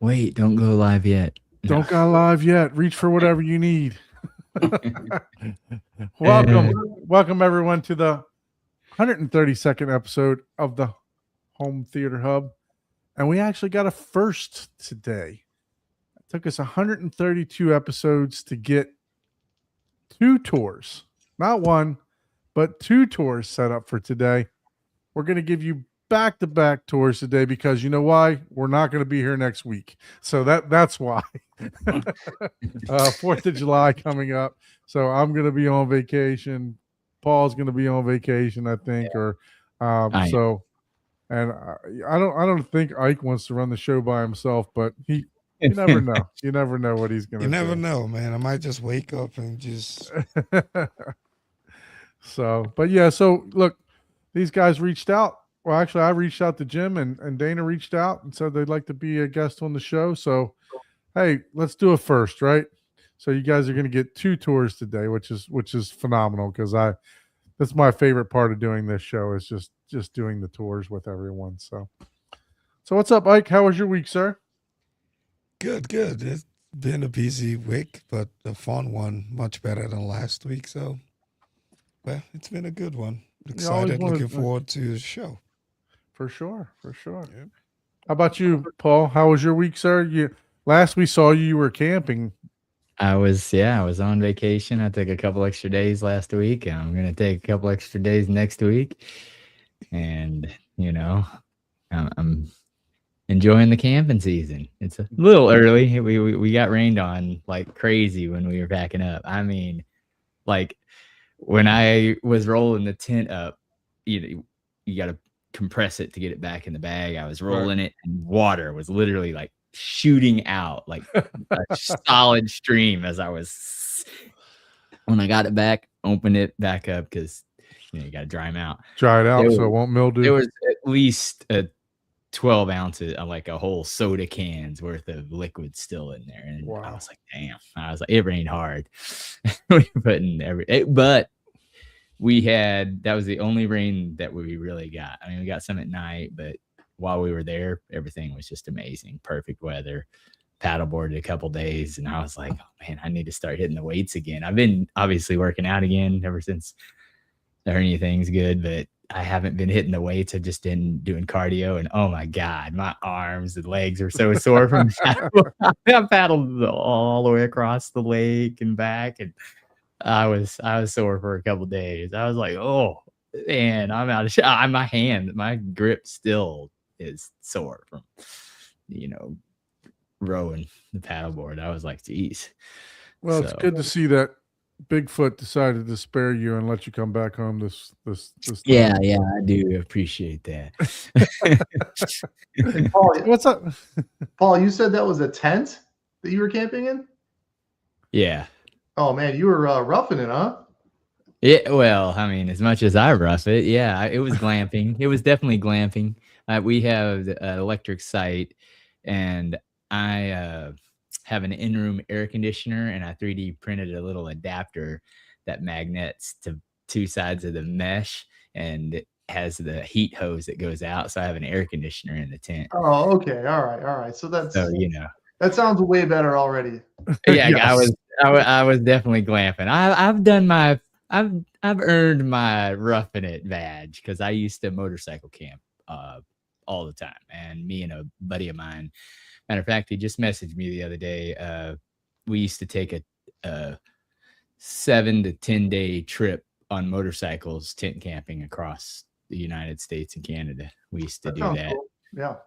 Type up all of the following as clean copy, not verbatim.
Wait, don't go live yet. Don't go live yet. Reach for whatever you need. Welcome everyone to the 132nd episode of the Home Theater Hub. And we actually got a first today. It took us 132 episodes to get 2 tours. Not one, but 2 tours set up for today. We're going to give you back-to-back tours today because you know why? We're not going to be here next week. So that's why. 4th of July coming up. So I'm going to be on vacation. Paul's going to be on vacation, I think. Yeah. I don't think Ike wants to run the show by himself, but you never know. You never know what he's going to do. You never know, man. I might just wake up and just. So look, these guys reached out. Well, actually, I reached out to Jim and Dana reached out and said they'd like to be a guest on the show. So, hey, let's do it first, right? So you guys are going to get 2 tours today, which is phenomenal because that's my favorite part of doing this show is just doing the tours with everyone. So what's up, Ike? How was your week, sir? Good. It's been a busy week, but a fun one, much better than last week. So, well, it's been a good one. Excited, looking forward to the show. For sure. Yeah. How about you, Paul? How was your week, sir? Last we saw you were camping. I was on vacation. I took a couple extra days last week. I'm going to take a couple extra days next week. And, I'm enjoying the camping season. It's a little early. We got rained on like crazy when we were packing up. I mean, like when I was rolling the tent up, you got to compress it to get it back in the bag. I was rolling it and water was literally like shooting out like a solid stream as when I got it back, opened it back up because you got to dry them out. Dry it out so it won't mildew. There was at least 12 ounces of like a whole soda can's worth of liquid still in there. And I was like, damn. I was like, it rained hard. We put in but that was the only rain that we really got. I mean, we got some at night, but while we were there, everything was just amazing. Perfect weather. Paddleboarded a couple days, and I was like, oh man, I need to start hitting the weights again. I've been obviously working out again ever since the hernia thing's good, but I haven't been hitting the weights. I've just been doing cardio, and oh my God, my arms and legs are so sore from I paddled all the way across the lake and back, and I was sore for a couple days. I was like, oh man, I'm out of shot. My grip still is sore from, rowing the paddleboard. I was like, geez. Well, it's good to see that Bigfoot decided to spare you and let you come back home this time. Yeah, I do appreciate that. Paul, what's up? Paul, you said that was a tent that you were camping in? Yeah. Oh man, you were roughing it, huh? Yeah, well, I mean, as much as I rough it, yeah, it was glamping. It was definitely glamping. We have an electric site, and I have an in-room air conditioner, and I 3D printed a little adapter that magnets to 2 sides of the mesh, and it has the heat hose that goes out. So I have an air conditioner in the tent. Oh, okay, all right. So that sounds way better already. Yeah, yes. I was definitely glamping. I've earned my roughing it badge because I used to motorcycle camp all the time, and me and a buddy of mine, matter of fact, he just messaged me the other day. We used to take a 7 to 10 day trip on motorcycles, tent camping across the United States and Canada. We used to do that. Cool.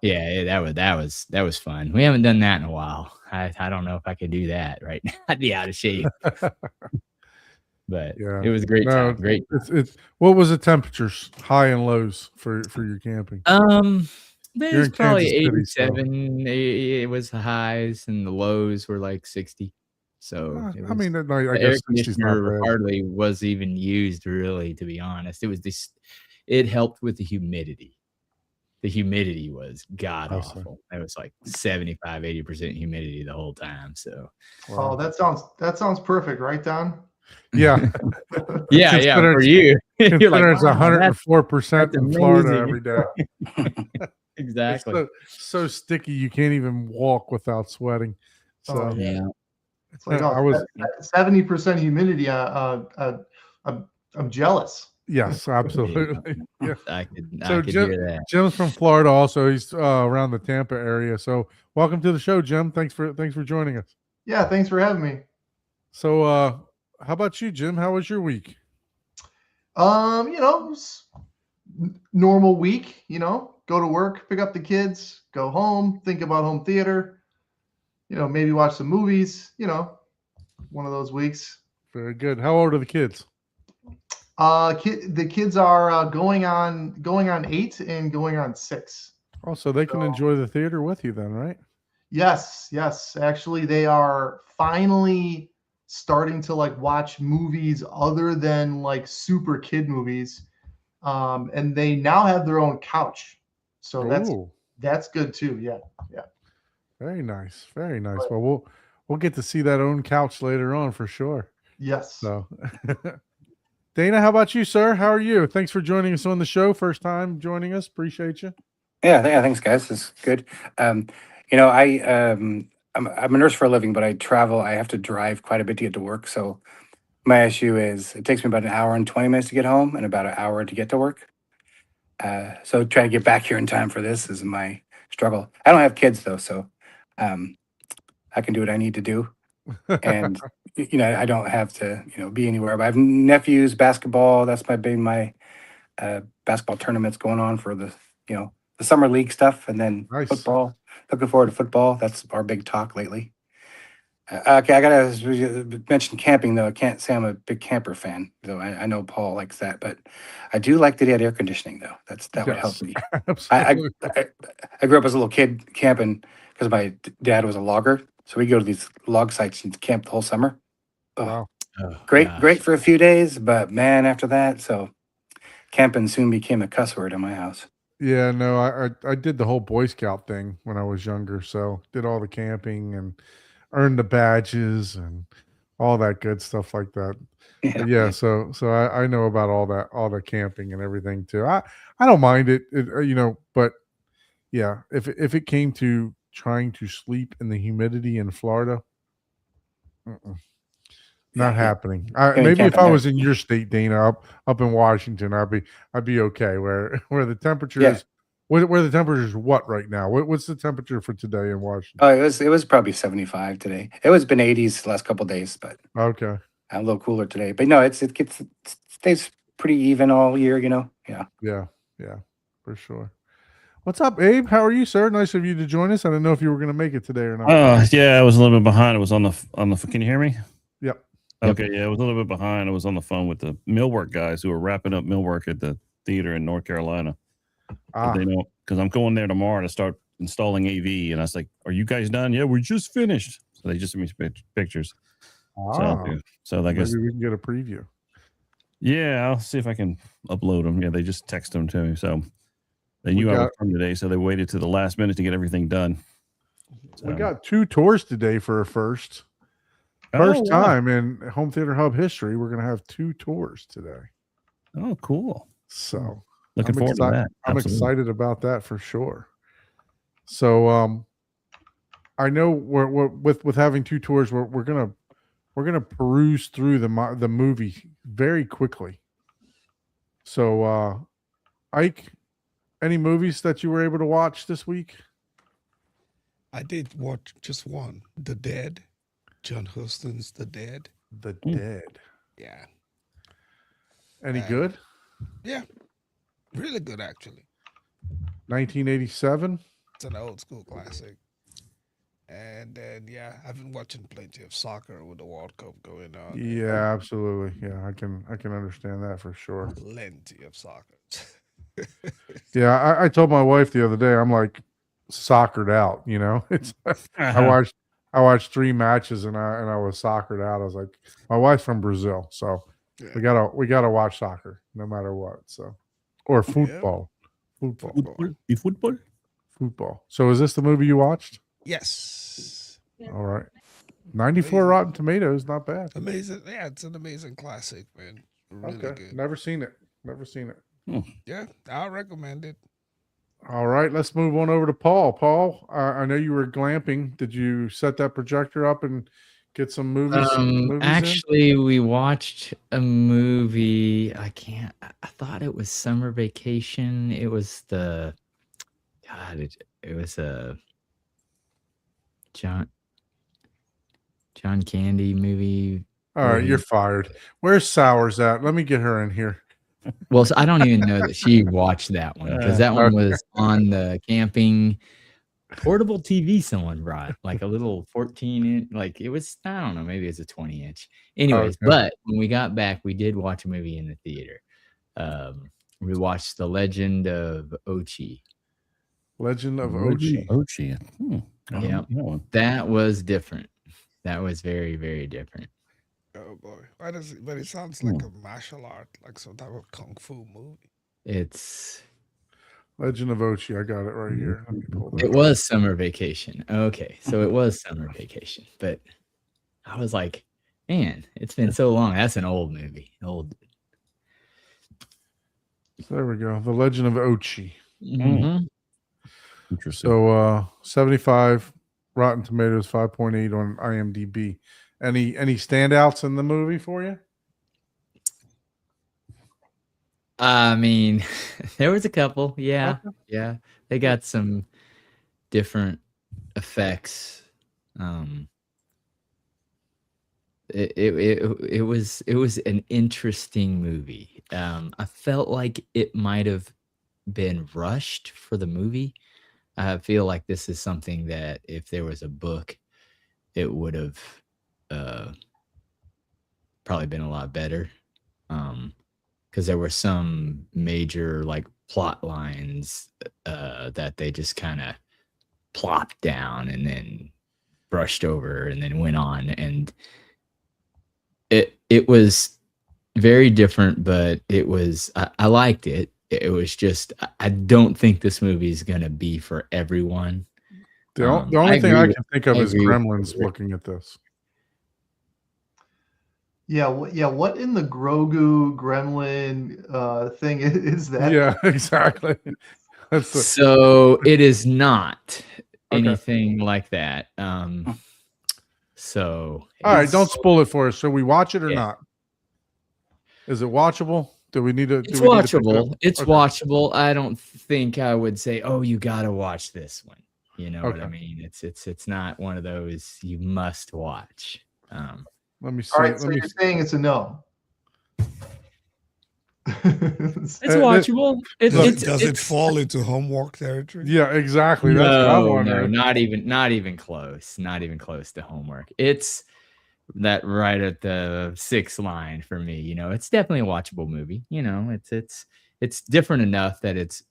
Yeah, that was fun. We haven't done that in a while. I don't know if I could do that right now. I'd be out of shape. But it was a great time. Great. What was the temperatures, high and lows for your camping? It was probably 87. It was the highs, and the lows were like 60. So I guess air conditioner hardly was even used, really, to be honest. It was it helped with the humidity. The humidity was god awful. It was like 75-80% humidity the whole time. So that sounds perfect, right, Don? Yeah. yeah, for you. You're like, it's 104% in Florida every day. Exactly. It's so sticky you can't even walk without sweating. So Yeah. It's like I was 70% humidity. I'm jealous. yes, absolutely. Yeah. I could So hear that. Jim's from Florida also. He's around the Tampa area. So welcome to the show, Jim. Thanks for joining us. Yeah, thanks for having me. So how about you, Jim? How was your week? Normal week, go to work, pick up the kids, go home, think about home theater, maybe watch some movies, one of those weeks. Very good. How old are the kids? The kids are going on 8 and going on 6. Oh, so they can enjoy the theater with you then, right? Yes. Actually, they are finally starting to watch movies other than super kid movies. And they now have their own couch. So that's good too. Yeah. Very nice. Very nice. Well, we'll get to see that own couch later on for sure. Yes. So Dana, how about you, sir? How are you? Thanks for joining us on the show. First time joining us. Appreciate you. Yeah, thanks, guys. It's good. I'm a nurse for a living, but I travel. I have to drive quite a bit to get to work. So my issue is it takes me about an hour and 20 minutes to get home and about an hour to get to work. So trying to get back here in time for this is my struggle. I don't have kids though, so I can do what I need to do. And I don't have to be anywhere. But I have nephews, basketball. That's my basketball tournaments going on for the the summer league stuff, and then Nice. football. Looking forward to football. That's our big talk lately. Okay, I gotta mention camping though. I can't say I'm a big camper fan, though. I know Paul likes that, but I do like that he had air conditioning though. That would help me. Absolutely. I grew up as a little kid camping because my dad was a logger, so we go to these log sites and camp the whole summer. Wow. Great for a few days, but man, after that, so camping soon became a cuss word in my house. Yeah, no, I did the whole Boy Scout thing when I was younger. So did all the camping and earned the badges and all that good stuff like that. But yeah, so I know about all the camping and everything too. I don't mind it, but yeah, if it came to trying to sleep in the humidity in Florida, not happening. Maybe if I was in your state, Dana, up in Washington, I'd be okay. Where the temperature is, where the temperature is what right now? What's the temperature for today in Washington? Oh, it was probably 75 today. It was been 80s the last couple of days, but okay, a little cooler today. But no, it stays pretty even all year. Yeah, for sure. What's up, Abe? How are you, sir? Nice of you to join us. I didn't know if you were going to make it today or not. Yeah, I was a little bit behind. It was on the. Can you hear me? Yep. Okay, yeah, I was a little bit behind. I was on the phone with the millwork guys who were wrapping up millwork at the theater in North Carolina. They know because I'm going there tomorrow to start installing AV, and I was like, "Are you guys done?" Yeah, we just finished. So they just sent me pictures. So I guess maybe we can get a preview. Yeah, I'll see if I can upload them. Yeah, they just text them to me. So they knew I was from today, so they waited to the last minute to get everything done. So. We got 2 tours today for a first. First time in Home Theater Hub history, we're going to have 2 tours today. Oh, cool. So looking forward to that. I'm excited about that for sure. So I know we're with having 2 tours, we're gonna peruse through the movie very quickly. So Ike, any movies that you were able to watch this week? I did watch just one, The Dead. John Huston's The Dead. The Dead. Yeah. Any good? Yeah. Really good, actually. 1987. It's an old school classic. And then, I've been watching plenty of soccer with the World Cup going on. Yeah, absolutely. Yeah, I can understand that for sure. Plenty of soccer. Yeah, I told my wife the other day, I'm like soccered out. It's I watched 3 matches and I was soccered out. I was like, my wife's from Brazil, so we gotta watch soccer no matter what. So, or football, football. So, is this the movie you watched? Yes. All right. 94 Rotten Tomatoes, not bad. Amazing. Yeah, it's an amazing classic, man. Really good. Never seen it. Yeah, I'll recommend it. All right, let's move on over to Paul. Paul, I know you were glamping. Did you set that projector up and get some movies in? Actually, we watched a movie. I thought it was Summer Vacation. It was it was a John Candy movie. All right, you're fired. Where's Sowers at? Let me get her in here. Well, so I don't even know that she watched that one because that one was on the camping portable TV someone brought, like a little 14-inch, like it was, I don't know, maybe it's a 20-inch. Anyways, but when we got back, we did watch a movie in the theater. We watched The Legend of Ochi. Legend of Ochi. Yeah, that was different. That was very, very different. Oh boy, but it sounds like a martial art, like some type of kung fu movie. It's Legend of Ochi. I got it right here. Let me pull that it was Summer Vacation. Okay, so it was Summer Vacation, but I was like, man, it's been so long. That's an old movie. So there we go. The Legend of Ochi. Mm-hmm. Interesting. So 75 Rotten Tomatoes, 5.8 on IMDb. Any standouts in the movie for you? I mean, there was a couple. Yeah. Okay. Yeah. They got some different effects. It was an interesting movie. I felt like it might have been rushed for the movie. I feel like this is something that if there was a book, it would have probably been a lot better. Because there were some major like plot lines that they just kind of plopped down and then brushed over and then went on, and it was very different, but it was I liked it. It was just I don't think this movie is gonna be for everyone. The only thing I can think of is Gremlins looking at this. Yeah, what in the Grogu Gremlin thing is that? Yeah, exactly. So it is not anything like that. So all right, don't spoil it for us. So we watch it or not? Is it watchable? Do we need to? It's watchable. It's watchable. I don't think I would say, "Oh, you got to watch this one." You know what I mean? It's not one of those you must watch. Let me see. All right, so you're saying it's a no. It's watchable. Does it fall into homework territory? Yeah, exactly. That's what I'm wondering. Not even close. Not even close to homework. It's that right at the 6th line for me. You know, it's definitely a watchable movie. You know, it's different enough that it's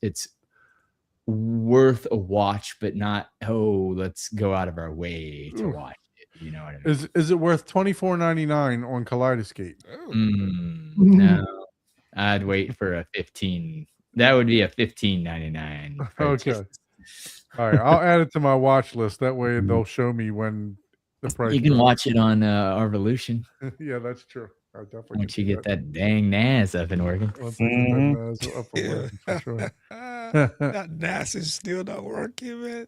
worth a watch, but not let's go out of our way to watch it. You know what I mean? Is it worth $24.99 on Kaleidoscape? No. I'd wait for a 15. That would be a $15.99. Okay. All right. I'll add it to my watch list. That way they'll show me when the price. You can watch it on Arvolution. Yeah, that's true. I definitely. Once you get that dang NAS up and working. That NAS is still not working, man.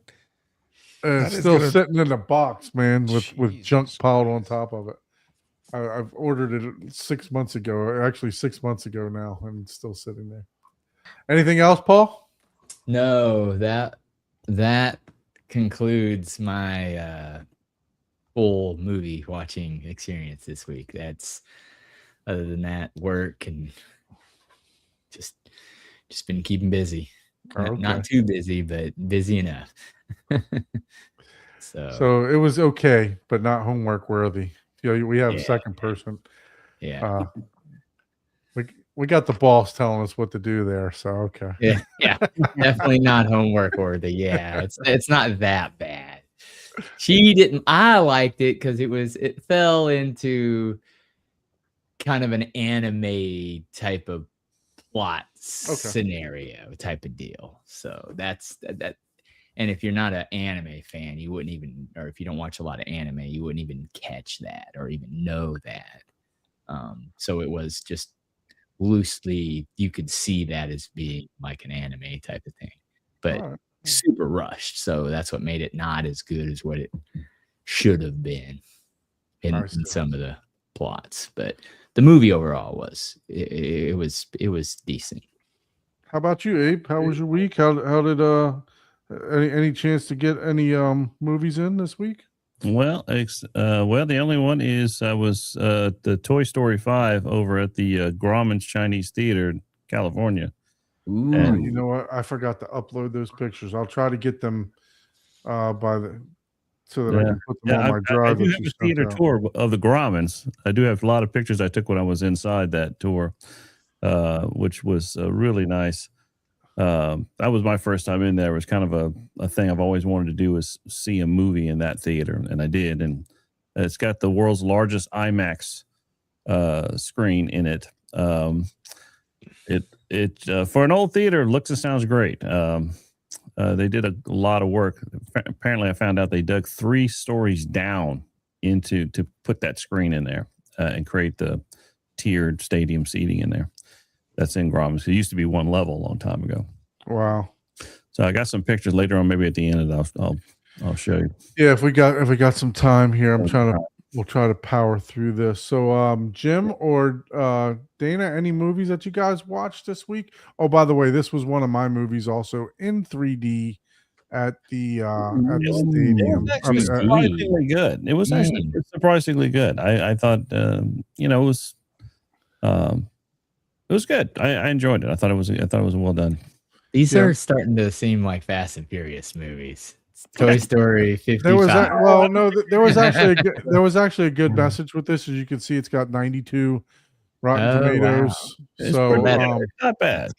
It's still sitting in the box, man, with junk piled on top of it. I've ordered it 6 months ago, actually 6 months ago now, and it's still sitting there. Anything else, Paul? No, that concludes my full movie watching experience this week. That's other than that, work and just been keeping busy. Not too busy, but busy enough. So it was okay, but not homework worthy. We have a second person. Yeah. We got the boss telling us what to do there. So okay. Yeah. Definitely not homework worthy. Yeah. It's not that bad. She didn't. I liked it because it fell into kind of an anime type of plot scenario type of deal. So that's that. And if you're not an anime fan, you wouldn't even, or if you don't watch a lot of anime, you wouldn't even catch that or even know that. So it was just loosely, you could see that as being like an anime type of thing. but super rushed. So that's what made it not as good as what it should have been in some of the plots. But the movie overall was it was decent. How about you, Abe? How was your week? How did any chance to get any movies in this week? Well, the only one is I was the Toy Story 5 over at the Grauman's Chinese Theater in California. Ooh. And you know what? I forgot to upload those pictures. I'll try to get them so that I can put them on my drive. I do have a theater tour of the Grauman's. I do have a lot of pictures I took when I was inside that tour, which was really nice. That was my first time in there. It was kind of a thing I've always wanted to do, is see a movie in that theater, and I did. And it's got the world's largest IMAX screen in it. It for an old theater, looks and sounds great. They did a lot of work. Apparently, I found out they dug 3 stories down to put that screen in there and create the tiered stadium seating in there. That's in Grauman's. It used to be one level a long time ago. Wow. So I got some pictures later on, maybe at the end of that. I'll show you. Yeah, if we got some time here, we'll try to power through this. So Jim or Dana, any movies that you guys watched this week? Oh, by the way, this was one of my movies also in 3D at the stadium. It was surprisingly good. It was actually surprisingly good. I thought it was good. I enjoyed it. I thought it was well done. These are starting to seem like Fast and Furious movies. Toy Story 55. There was actually a good message with this. As you can see, it's got 92 Rotten Tomatoes. Wow. So not bad.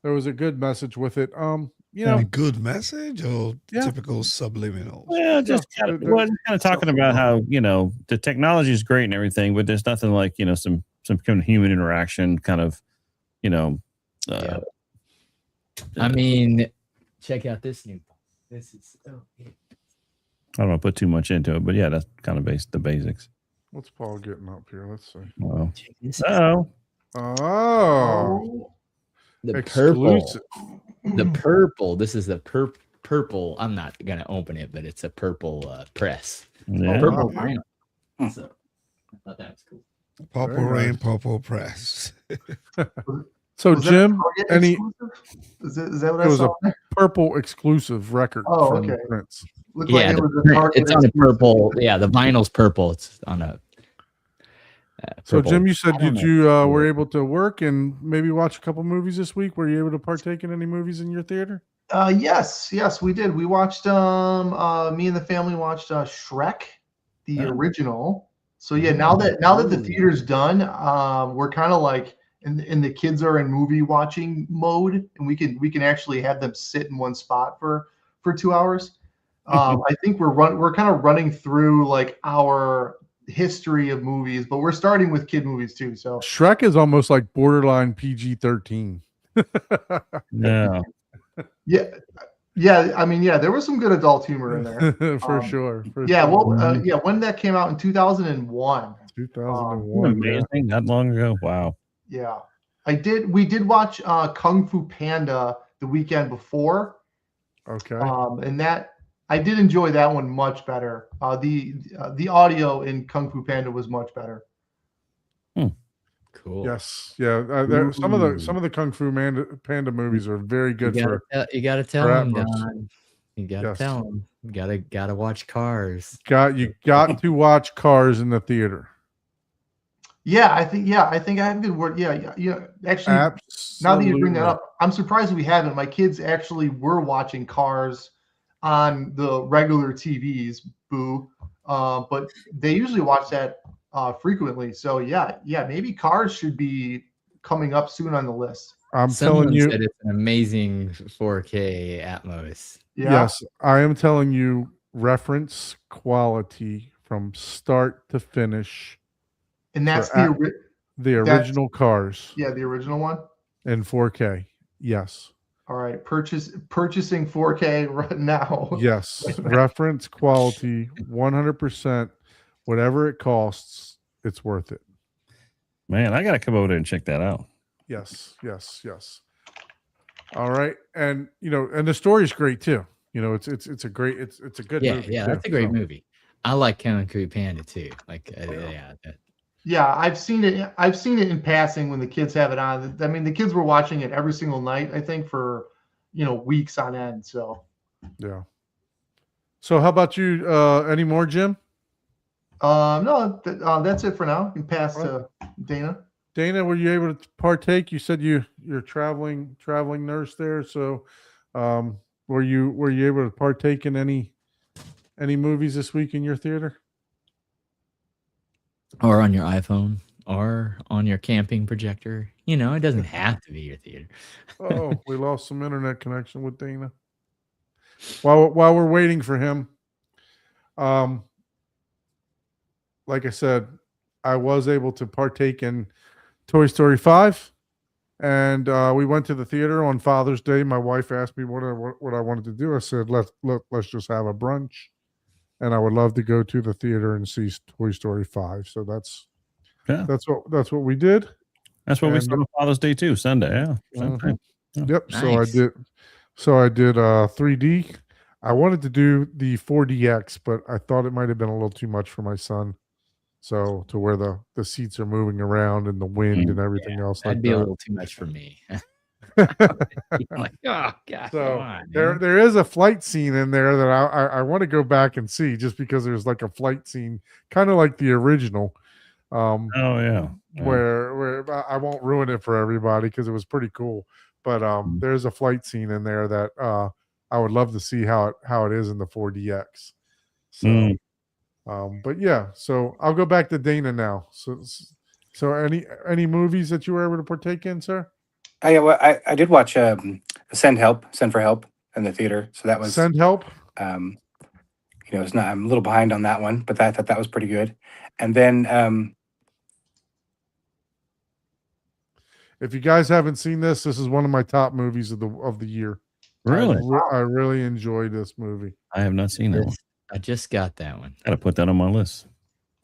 There was a good message with it. A good message or typical subliminal? Yeah, just kind of talking about how the technology is great and everything, but there's nothing like some kind of human interaction, kind of I mean, check out this new. This is I don't want to put too much into it, but yeah, that's kind of the basics. What's Paul getting up here? Let's see. The purple. The purple. This is the purple. I'm not gonna open it, but it's a purple press. Yeah. Purple vinyl. So I thought that was cool. Purple Rain, Purple Press. So Jim, any? Is that what I saw? A purple exclusive record from Prince. Yeah, it's on a purple. Yeah, the vinyl's purple. It's on a. So Jim, you said you were able to work and maybe watch a couple movies this week. Were you able to partake in any movies in your theater? Yes, we did. We watched. Me and the family watched Shrek, the original. So yeah, now that the theater's done, we're kind of like. And the kids are in movie watching mode, and we can actually have them sit in one spot for 2 hours. I think we're kind of running through like our history of movies, but we're starting with kid movies too. So Shrek is almost like borderline PG-13. Yeah. I mean, there was some good adult humor in there for sure. When that came out in 2001. 2001. Amazing, not long ago. Wow. Yeah, we did watch Kung Fu Panda the weekend before. Okay. And that I did enjoy that one much better. The audio in Kung Fu Panda was much better. Cool. Yes. Yeah. Some of the Kung Fu Panda movies are very good. You gotta tell them, Don. You gotta tell them. You gotta watch Cars. You got to watch Cars in the theater. Yeah, I think I have a good word. Yeah. Actually, absolutely. Now that you bring that up, I'm surprised we haven't. My kids actually were watching Cars on the regular TVs, but they usually watch that frequently. So yeah, maybe Cars should be coming up soon on the list. Telling you, said it's an amazing 4K Atmos. Yeah. Yes, I am telling you, reference quality from start to finish. And that's the original Cars. Yeah, the original one. In 4K. Yes. All right. Purchasing 4K right now. Yes. Reference quality, 100%. Whatever it costs, it's worth it. Man, I got to come over there and check that out. Yes. All right, and and the story is great too. It's a great it's a good movie. Yeah, too, that's a great so. movie. I like Kung Fu Panda too. Like, Yeah, I've seen it. I've seen it in passing when the kids have it on. I mean, the kids were watching it every single night, I think, for weeks on end. So Yeah. So how about you? Any more, Jim? no, that's it for now. You can pass to Dana. Dana, were you able to partake? You said you're traveling nurse there. So, were you able to partake in any movies this week in your theater? or on your iPhone, or on your camping projector. It doesn't have to be your theater. Oh, we lost some internet connection with Dana. While we're waiting for him, like I said, I was able to partake in Toy Story 5, and we went to the theater on Father's Day. My wife asked me what I wanted to do. I said, let's just have a brunch, and I would love to go to the theater and see Toy Story 5. So that's what we did. That's what we saw on Father's Day too, Sunday. Yeah. Yep. Nice. So I did 3D. I wanted to do the 4DX, but I thought it might have been a little too much for my son. So to where the seats are moving around and the wind and everything else like that. That'd be a little too much for me. Like, oh God. So come on, there is a flight scene in there that I want to go back and see, just because there's like a flight scene, kind of like the original. Where I won't ruin it for everybody because it was pretty cool. But there's a flight scene in there that I would love to see how it is in the 4DX. So, but yeah, so I'll go back to Dana now. So any movies that you were able to partake in, sir? I did watch Send for Help in the theater. So that was Send Help. It's not. I'm a little behind on that one, but I thought that was pretty good. And then if you guys haven't seen this is one of my top movies of the year. Really? I really enjoyed this movie. I have not seen that one. I just got that one. Gotta put that on my list.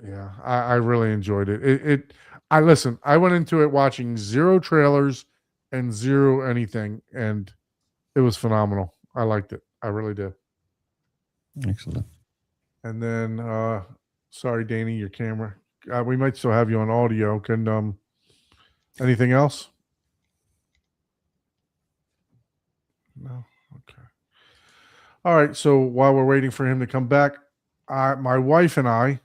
Yeah, I really enjoyed it. I went into it watching zero trailers and zero anything, and it was phenomenal. I liked it. I really did. Excellent. And then, sorry, Danny, your camera. We might still have you on audio. Can anything else? No. Okay. All right. So while we're waiting for him to come back, my wife and I,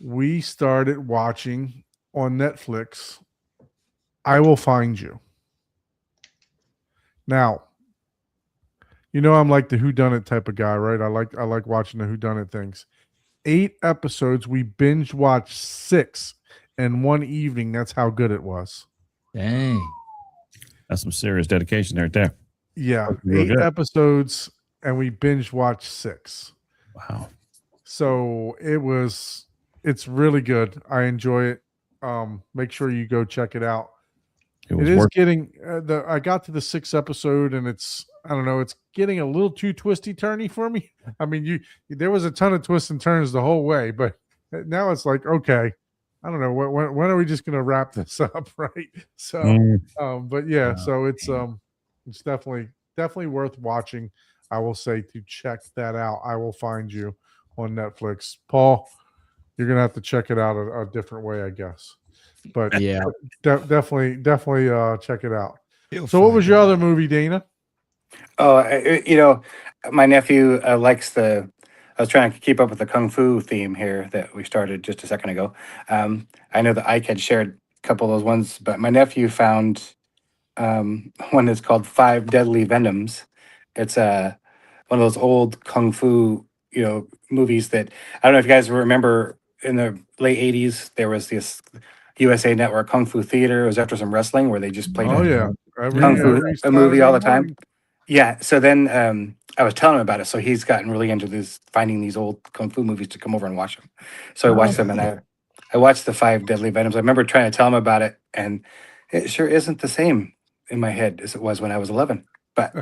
we started watching on Netflix I Will Find You. Now, I'm like the whodunit type of guy, right? I like watching the whodunit things. 8 episodes. We binge watched 6 in one evening. That's how good it was. Dang. That's some serious dedication right there. Yeah. 8 episodes, and we binge watched 6. Wow. So it's really good. I enjoy it. Make sure you go check it out. It is getting I got to the 6th episode, and it's getting a little too twisty turny for me. I mean, there was a ton of twists and turns the whole way, but now it's like, okay, I don't know when are we just going to wrap this up, right? So, but yeah, so it's definitely worth watching. I will say to check that out. I Will Find You on Netflix. Paul, you're gonna have to check it out a different way, I guess. But yeah, definitely check it out. So, what was your other movie, Dana? Oh, my nephew likes I was trying to keep up with the Kung Fu theme here that we started just a second ago. I know that Ike had shared a couple of those ones, but my nephew found one that's called 5 Deadly Venoms. It's one of those old Kung Fu, movies that I don't know if you guys remember. In the late 80s, there was this USA Network Kung Fu Theater. It was after some wrestling where they just played Kung Fu a movie all the time. Yeah. So then I was telling him about it. So he's gotten really into finding these old Kung Fu movies to come over and watch them. So I watched them, and I watched the 5 Deadly Venoms. I remember trying to tell him about it, and it sure isn't the same in my head as it was when I was 11. But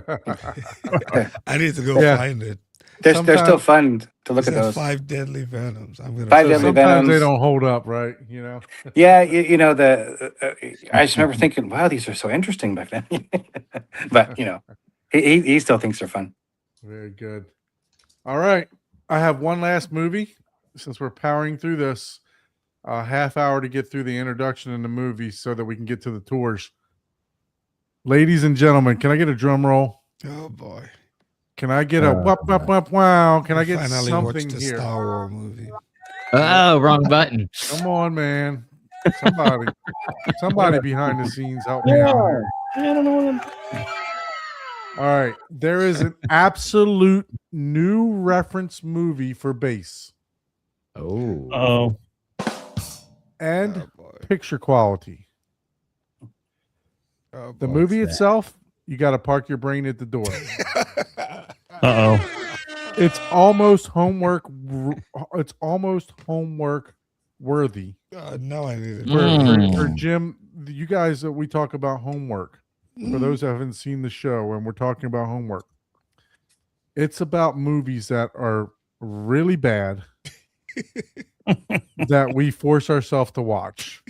I need to go find it. They're still fun. to look He at said those. 5 deadly venoms. I'm gonna. Five So deadly sometimes they venoms. don't hold up, right? You know. Yeah, I just remember thinking, wow, these are so interesting back then. But he still thinks they're fun. Very good. All right, I have one last movie since we're powering through this. A half hour to get through the introduction and the movie so that we can get to the tours. Ladies and gentlemen, can I get a drum roll? Oh boy! Can I get a wop wop wop wow? Can I get finally something watched the here? Star Wars movie? Oh, wrong button. Come on, man. Somebody behind the scenes help me out here. I don't know. All right. There is an absolute new reference movie for bass Oh. Oh, and Oh boy! picture quality. Oh, The boy. movie that? itself, you got to park your brain at the door. It's almost homework. It's almost homework worthy. No, I need it. For Jim, you guys, we talk about homework. For those that haven't seen the show, and we're talking about homework, it's about movies that are really bad that we force ourselves to watch.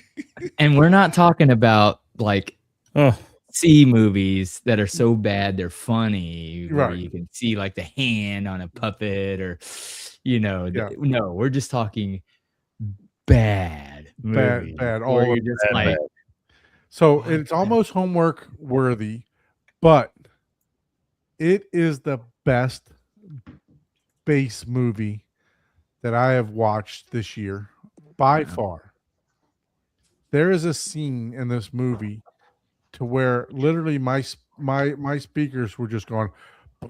And we're not talking about like oh, C movies that are so bad they're funny, where Right. you can see like the hand on a puppet, or Yeah. no, we're just talking bad movies, Bad, where all you're of just bad, like, bad. So it's almost homework worthy, but it is the best bass movie that I have watched this year by far. There is a scene in this movie to where literally my speakers were just going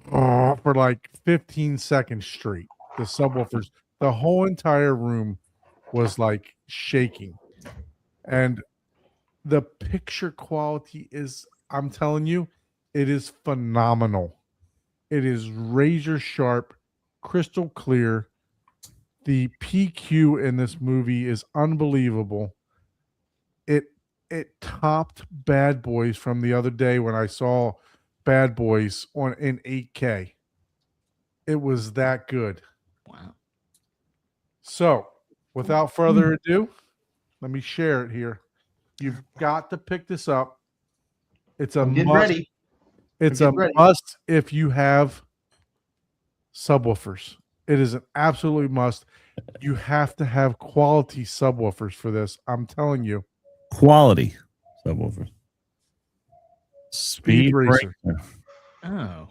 for like 15 seconds straight. The subwoofers, the whole entire room was like shaking. And the picture quality is, I'm telling you, it is phenomenal. It is razor sharp, crystal clear. The PQ in this movie is unbelievable. It topped Bad Boys from the other day when I saw Bad Boys in 8K. It was that good. wow. So, without further ado, let me share it here. You've got to pick this up. It's a I'm getting must. ready. It's I'm a getting ready. must if you have subwoofers. It is an absolute must. You have to have quality subwoofers for this. I'm telling you. quality subwoofers. Speed Racer. Oh,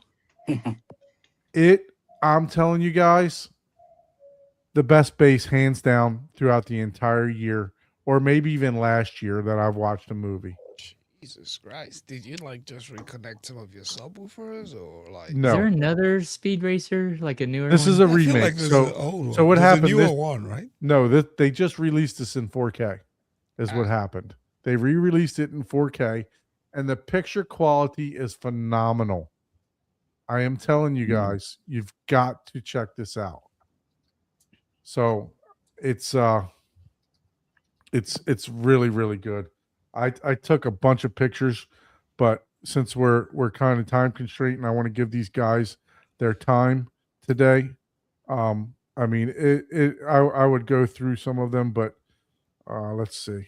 I'm telling you guys, the best bass hands down throughout the entire year, or maybe even last year that I've watched a movie. Jesus Christ! Did you like just reconnect some of your subwoofers, or like? No. is there another Speed Racer, like a newer This one? is a I feel remake. like there's So an old one. so what There's happened? A newer This- one, right? No, they just released this in 4K, is what happened. They re-released it in 4K, and the picture quality is phenomenal. I am telling you guys, you've got to check this out. So it's really, really good. I took a bunch of pictures, but since we're kind of time constrained and I want to give these guys their time today, I mean, I would go through some of them, but let's see.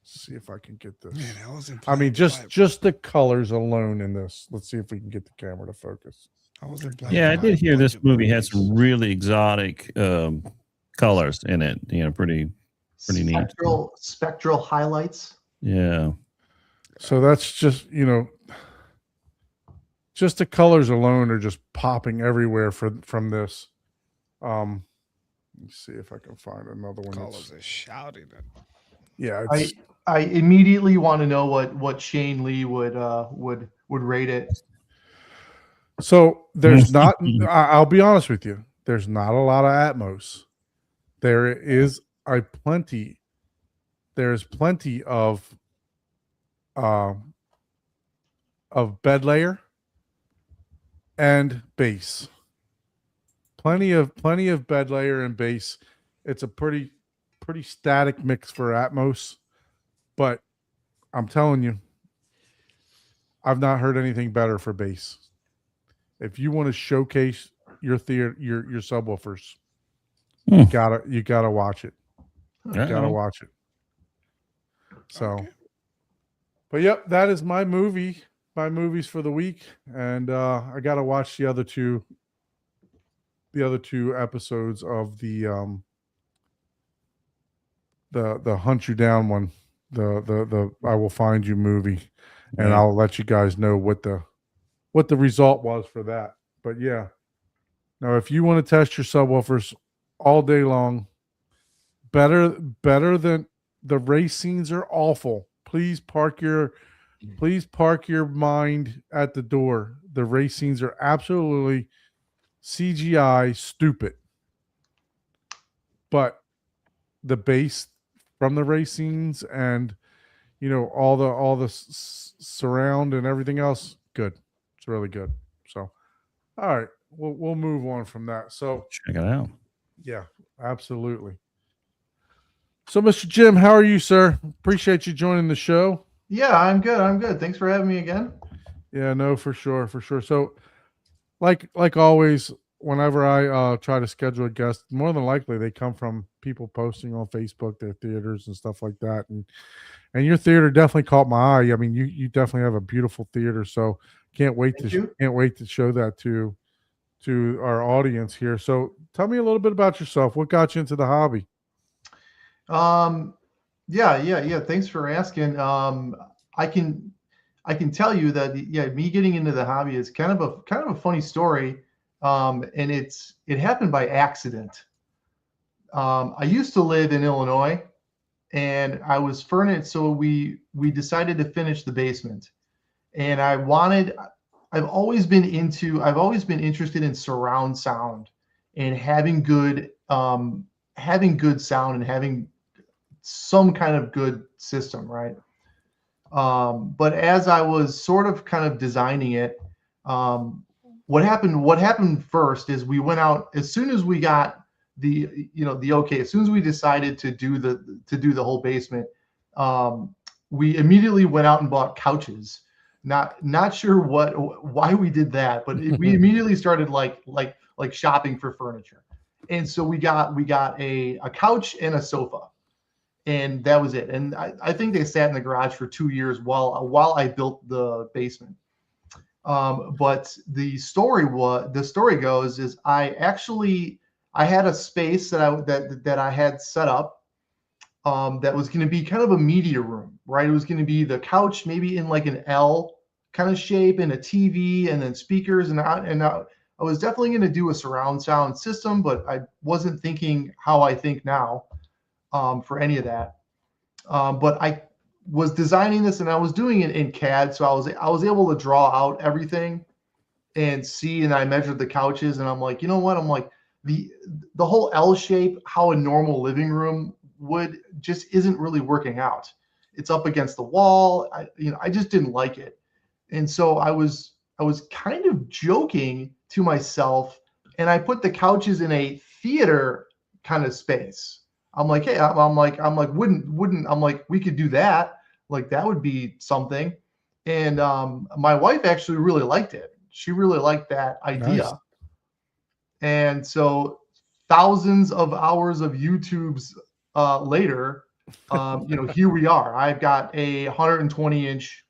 See if I can get this. Man, I wasn't. I mean, planning to just the colors alone in this. Let's see if we can get the camera to focus. buy- I wasn't planning Yeah, I to buy did a hear this bunch of movie had movies. some really exotic colors in it. Pretty neat. Spectral highlights. Yeah. So that's just, just the colors alone are just popping everywhere from this. Let's see if I can find another one. Colors are shouting at. Yeah, I it's, I immediately want to know what Shane Lee would rate it. so there's not. I'll be honest with you. There's not a lot of Atmos. There's plenty of bed layer and bass. Plenty of bed layer and bass. It's a pretty static mix for Atmos, but I'm telling you, I've not heard anything better for bass. If you want to showcase your theater, your subwoofers. Hmm. You gotta watch it. You gotta watch it. So, Okay. but yep, that is my movies for the week, and I gotta watch the other two episodes of the Hunt You Down one, the I Will Find You movie, and Yeah. I'll let you guys know what the result was for that. But yeah, now if you want to test your subwoofers all day long, better than the race scenes are awful. Please park your mind at the door. The race scenes are absolutely CGI stupid. But the bass from the race scenes and all the surround and everything else, good. It's really good. So, all right, we'll move on from that. So Check it out. yeah, absolutely. So, Mr. Jim, how are you, sir? Appreciate you joining the show. Yeah, I'm good. Thanks for having me again. Yeah, no, for sure. So, like always, whenever I try to schedule a guest, more than likely they come from people posting on Facebook their theaters and stuff like that. And your theater definitely caught my eye. I mean, you definitely have a beautiful theater. So can't wait to show that to our audience here. So tell me a little bit about yourself. What got you into the hobby? Yeah. Thanks for asking. I can tell you that me getting into the hobby is kind of a funny story. And it happened by accident. I used to live in Illinois, and I was furnished, so we decided to finish the basement. And I've always been interested in surround sound and having good sound and having some kind of good system, right? But as I was sort of kind of designing it, what happened first is we went out as soon as we got as soon as we decided to do the whole basement, we immediately went out and bought couches. Not sure why we did that, but we immediately started like shopping for furniture. And so we got a couch and a sofa, and that was it. And I think they sat in the garage for 2 years while I built the basement. But the story goes is I had a space that I had set up that was going to be kind of a media room, right? It was going to be the couch, maybe in like an L kind of shape, and a TV, and then speakers, and I was definitely going to do a surround sound system, but I wasn't thinking how I think now for any of that. But I was designing this, and I was doing it in CAD, so I was able to draw out everything and see, and I measured the couches, and I'm like, you know what? I'm like, the whole L shape, how a normal living room would, just isn't really working out. It's up against the wall. I just didn't like it. And so I was kind of joking to myself, and I put the couches in a theater kind of space. I'm like, hey, we could do that. Like, that would be something. And my wife actually really liked it. She really liked that idea. Nice. And so thousands of hours of YouTubes later, here we are. I've got a 120-inch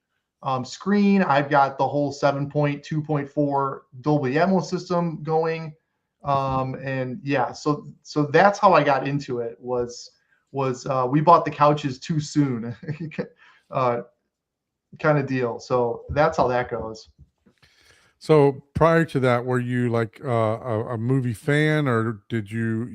screen. I've got the whole 7.2.4 Dolby Atmos system going. And yeah, so that's how I got into it, was we bought the couches too soon kind of deal. So that's how that goes. So prior to that, were you like a movie fan, or did you,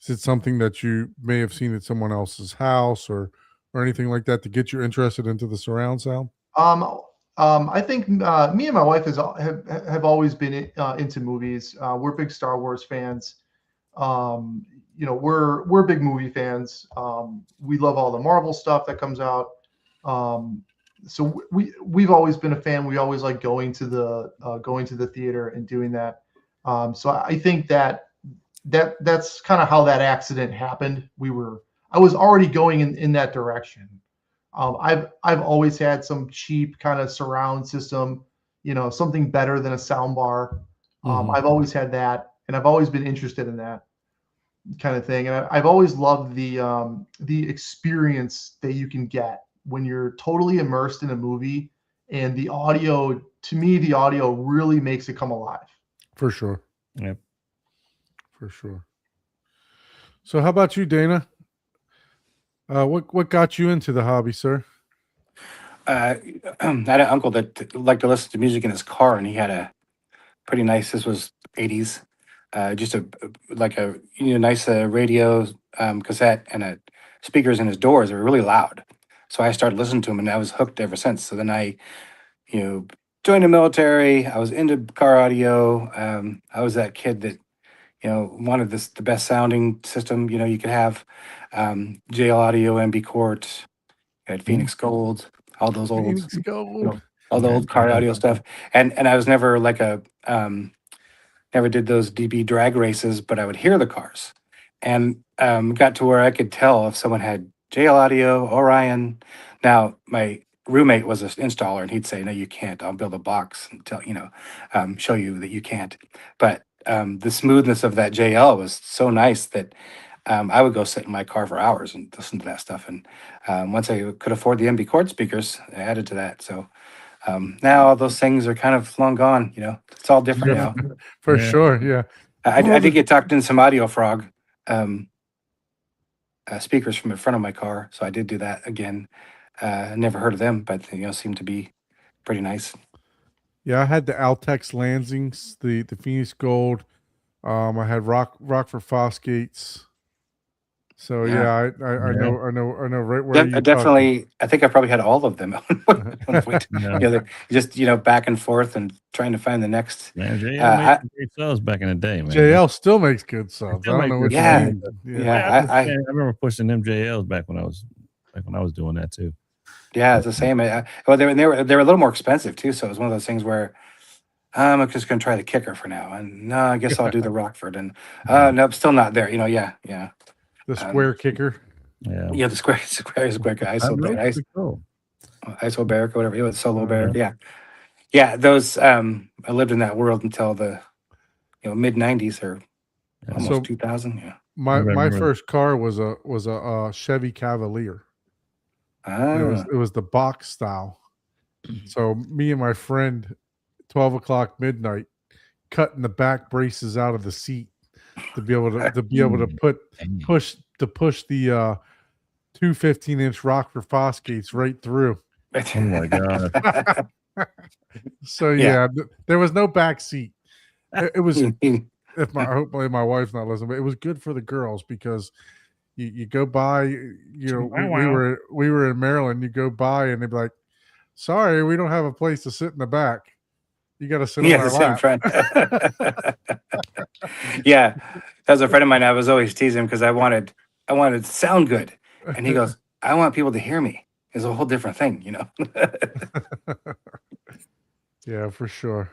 is it something that you may have seen at someone else's house or anything like that to get you interested into the surround sound? I think me and my wife have always been into movies. We're big Star Wars fans. We're big movie fans. We love all the Marvel stuff that comes out. So we've always been a fan. We always like going to the theater and doing that. So I think that's kind of how that accident happened. I was already going in that direction. I've always had some cheap kind of surround system, something better than a sound bar. I've always had that, and I've always been interested in that kind of thing. And I've always loved the experience that you can get when you're totally immersed in a movie, and the audio. To me, the audio really makes it come alive. For sure. Yep. For sure. So, how about you, Dana? What got you into the hobby, sir? I had an uncle that liked to listen to music in his car, and he had a pretty nice. This was '80s, just a nice radio cassette and speakers in his doors. They were really loud, so I started listening to him, and I was hooked ever since. So then I, joined the military. I was into car audio. I was that kid that wanted the best sounding system you could have. JL Audio, MB Court, had Phoenix Gold, all those old Phoenix Gold. all the old car audio stuff. And I was never like never did those DB drag races, but I would hear the cars, and got to where I could tell if someone had JL Audio, Orion. Now my roommate was an installer, and he'd say, "No, you can't. I'll build a box and show you that you can't." But the smoothness of that JL was so nice that I would go sit in my car for hours and listen to that stuff. And once I could afford the MB Cord speakers, I added to that. So now all those things are kind of long gone. It's all different now. For sure, yeah. I did get tucked in some Audio Frog speakers from the front of my car, so I did do that again. Never heard of them, but seem to be pretty nice. Yeah, I had the Altex Lansings, the Phoenix Gold. I had Rockford Fosgates. So I know right where you definitely. I think I probably had all of them. Just back and forth and trying to find the next. Man, JL made great subs back in the day, man. JL still makes good subs. I don't know what you mean. I remember pushing them JLs back when I was doing that too. Yeah, it's the same. Well, they were a little more expensive too, so it was one of those things where I'm just going to try the kicker for now, and no, I guess I'll do the Rockford, and no, still not there. Yeah. The square kicker. Yeah, the square kicker. Isobaric or whatever. It was Solo Bear. Yeah. Those. I lived in that world until the mid '90s or almost 2000. Yeah. My first car was a Chevy Cavalier. It was the box style. So me and my friend, 12 o'clock midnight, cutting the back braces out of the seat to be able to push the 2 15-inch Rockford Fosgates right through. Oh my god! So there was no back seat. It was hopefully my wife's not listening, but it was good for the girls because you go by, we were in Maryland. You go by and they'd be like, "Sorry, we don't have a place to sit in the back. You got to sit on our lap." In front. Yeah, that was a friend of mine. I was always teasing because I wanted to sound good, and he goes, "I want people to hear me." It's a whole different thing, Yeah, for sure.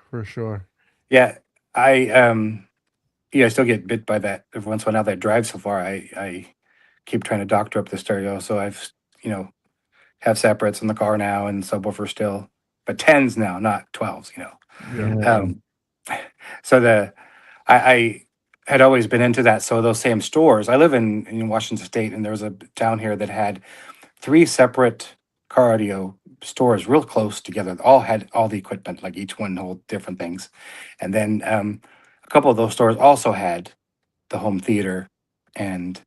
Yeah, I still get bit by that every once in a while. Now that I drive so far, I keep trying to doctor up the stereo, so I've have separates in the car now and subwoofer still, but 10s now, not 12s. So I had always been into that. So those same stores, I live in Washington State, and there was a town here that had 3 separate car audio stores real close together. All had all the equipment, like each one hold different things. And then a couple of those stores also had the home theater and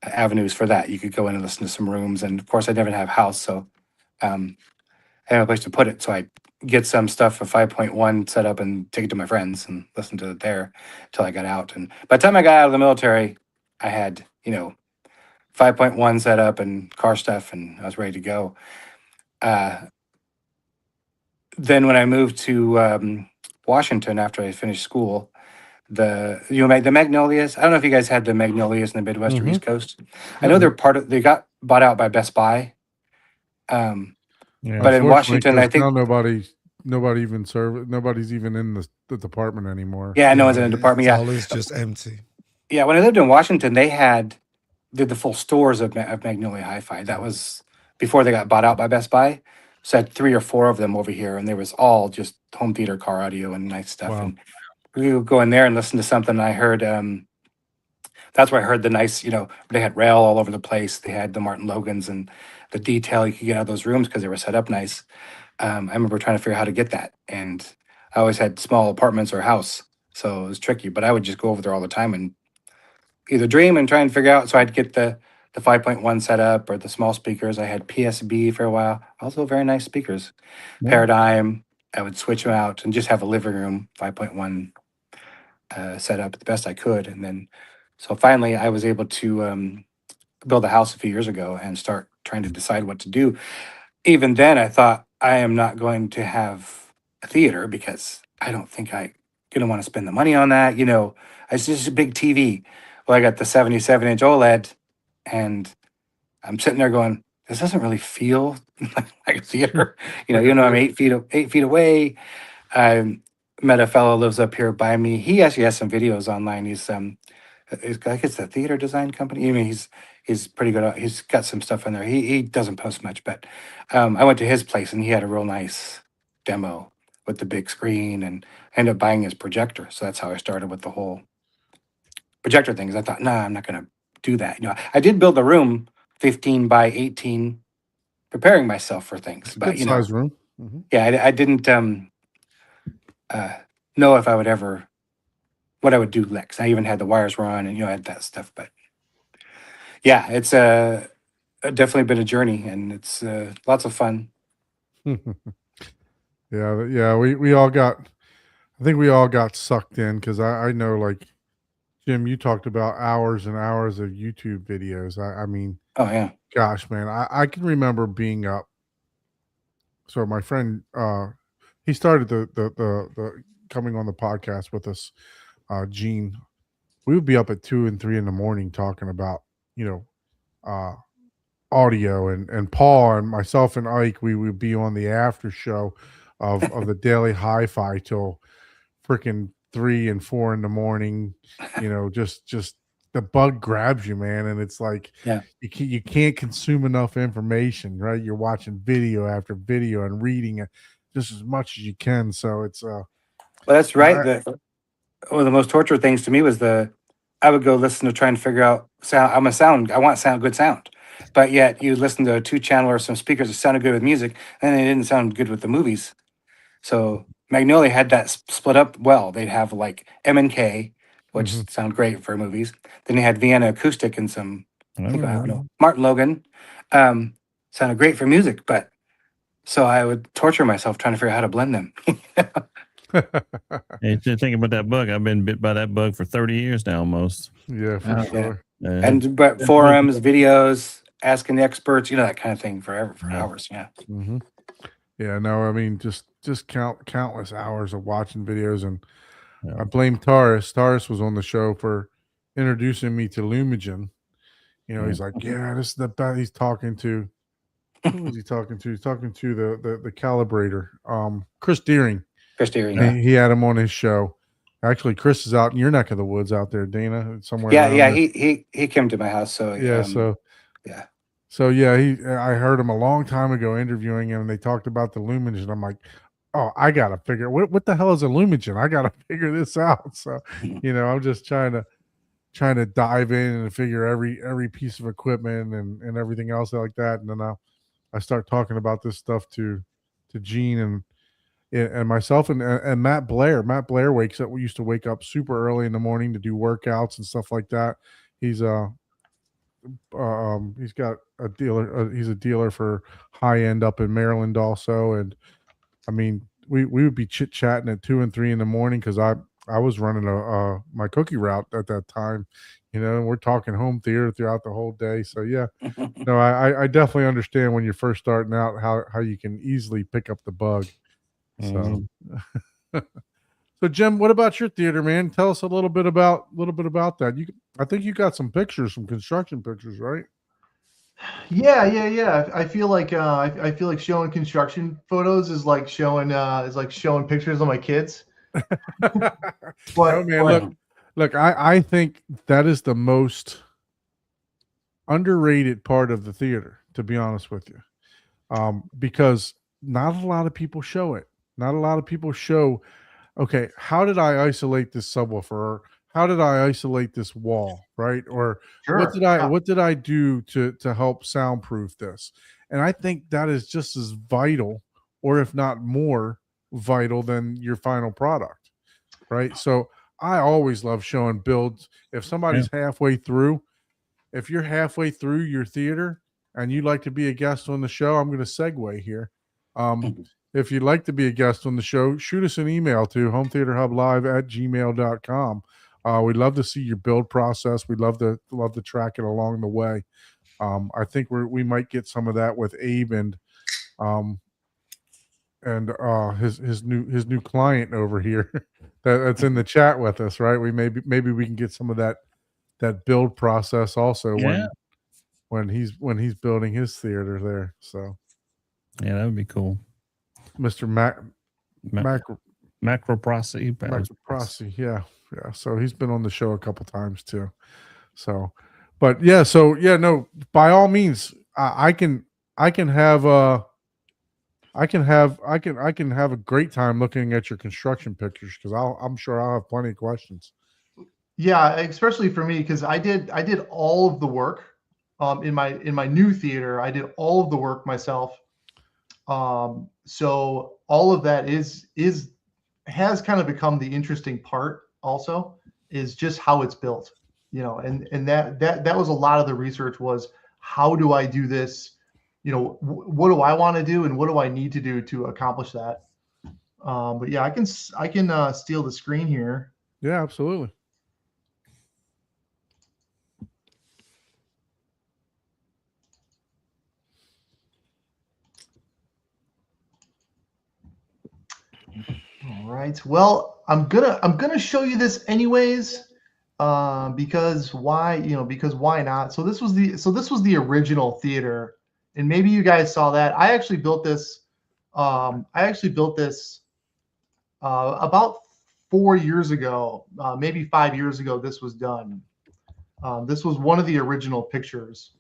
avenues for that. You could go in and listen to some rooms. And of course, I never have a house, so I have a place to put it. So I get some stuff for 5.1 set up and take it to my friends and listen to it there until I got out. And by the time I got out of the military, I had 5.1 set up and car stuff, and I was ready to go. Then when I moved to Washington after I finished school, the Magnolias. I don't know if you guys had the Magnolias in the Midwest or East Coast. I know they got bought out by Best Buy. But in Washington, I think now nobody's even in the department anymore. Yeah, no one's in the department. Yeah, it's just empty. Yeah, when I lived in Washington, they did the full stores of Magnolia Hi-Fi. That was before they got bought out by Best Buy. So I had 3 or 4 of them over here, and there was all just home theater, car audio, and nice stuff. Wow. And we would go in there and listen to something. I heard that's where I heard the nice, they had rail all over the place. They had the Martin Logans and the detail you could get out of those rooms because they were set up nice. I remember trying to figure out how to get that, and I always had small apartments or a house, so it was tricky. But I would just go over there all the time and either dream and try and figure out. So I'd get the 5.1 set up or the small speakers. I had PSB for a while, also very nice speakers. Yeah. Paradigm. I would switch them out and just have a living room 5.1 set up the best I could, and then so finally I was able to build a house a few years ago and start trying to decide what to do. Even then, I thought I am not going to have a theater because I don't think I'm gonna want to spend the money on that. It's just a big TV. Well, I got the 77-inch OLED, and I'm sitting there going, "This doesn't really feel like a theater." I'm 8 feet away. I met a fellow who lives up here by me. He actually has some videos online. He's I guess it's a theater design company. I mean, he's pretty good. He's got some stuff in there. He doesn't post much, but I went to his place and he had a real nice demo with the big screen, and ended up buying his projector. So that's how I started with the whole projector thing. Because I thought, nah, I'm not going to do that. I did build a room 15 by 18, preparing myself for things. But good size room. Mm-hmm. Yeah, I didn't know if I would ever. What I would do next. I even had the wires run and I had that stuff. But yeah, it's definitely been a journey, and it's lots of fun. Yeah. We all got. I think we all got sucked in because I know, like Jim, you talked about hours and hours of YouTube videos. I mean, oh yeah, gosh, man, I can remember being up. So my friend, he started the coming on the podcast with us. Gene, we would be up at 2 and 3 in the morning talking about, audio, and Paul and myself and Ike, we would be on the after show of the Daily Hi-Fi till freaking 3 and 4 in the morning. Just the bug grabs you, man, and it's like you can't consume enough information, right? You're watching video after video and reading it just as much as you can. So it's well, that's right. One of the most torture things to me was I would go listen to try and figure out sound. I want good sound. But yet you listen to a 2-channel or some speakers that sounded good with music, and they didn't sound good with the movies. So Magnolia had that split up well. They'd have like M&K, which sound great for movies. Then they had Vienna Acoustic and some, I don't know, Martin Logan. Sounded great for music, but so I would torture myself trying to figure out how to blend them. Hey, think about that bug. I've been bit by that bug for 30 years now, almost. Yeah, for sure. But forums, videos, asking the experts, that kind of thing for hours. Yeah. Mm-hmm. Yeah. No, I mean, just countless hours of watching videos, and I blame Taurus. Taurus was on the show for introducing me to Lumigen. He's like, yeah, this is the best. He's talking to. Who was he talking to? He's talking to the calibrator, Chris Deering. Chris Deering. He had him on his show. Actually, Chris is out in your neck of the woods out there, Dana, somewhere. Yeah. He came to my house. So yeah. I heard him a long time ago interviewing him, and they talked about the Lumigen. I'm like, oh, I gotta figure what the hell is a Lumigen? I gotta figure this out. So, I'm just trying to dive in and figure every piece of equipment and everything else like that. And then I start talking about this stuff to Gene and myself and Matt Blair. Matt Blair used to wake up super early in the morning to do workouts and stuff like that. He's got a dealer. He's a dealer for high end up in Maryland also. And I mean, we would be chit chatting at 2 and 3 in the morning because I was running my cookie route at that time, and we're talking home theater throughout the whole day. So yeah, no, I definitely understand when you're first starting out how you can easily pick up the bug. So, so Jim, what about your theater, man? Tell us a little bit about that. I think you got some pictures, some construction pictures, right? Yeah. I feel like showing construction photos is like showing pictures of my kids. But man, look, I think that is the most underrated part of the theater, to be honest with you, because not a lot of people show it. Not a lot of people show okay, how did I isolate this subwoofer? Or how did I isolate this wall, right? Or what did I do to help soundproof this? And I think that is just as vital, or if not more vital, than your final product, right? So I always love showing builds. If somebody's halfway through, if you're halfway through your theater and you'd like to be a guest on the show, I'm going to segue here. If you'd like to be a guest on the show, shoot us an email to hometheaterhublive@gmail.com. We'd love to see your build process. We'd love to track it along the way. I think we might get some of that with Abe and his new client over here that's in the chat with us, right? We maybe we can get some of that build process also when he's building his theater there. So yeah, that would be cool. Mr. Macroprosy, yeah. So he's been on the show a couple times too. So, but yeah, no. By all means, I can have a great time looking at your construction pictures because I'm sure I'll have plenty of questions. Yeah, especially for me because I did all of the work in my new theater. I did all of the work myself. So all of that has kind of become the interesting part also, is just how it's built, and that was a lot of the research, was how do I do this? What do I want to do and what do I need to do to accomplish that? But yeah, I can steal the screen here. Yeah, absolutely. All right. Well, I'm gonna show you this anyways, because why? Because why not? So this was the original theater, and maybe you guys saw that. I actually built this. About 4 years ago, maybe 5 years ago. This was done. This was one of the original pictures.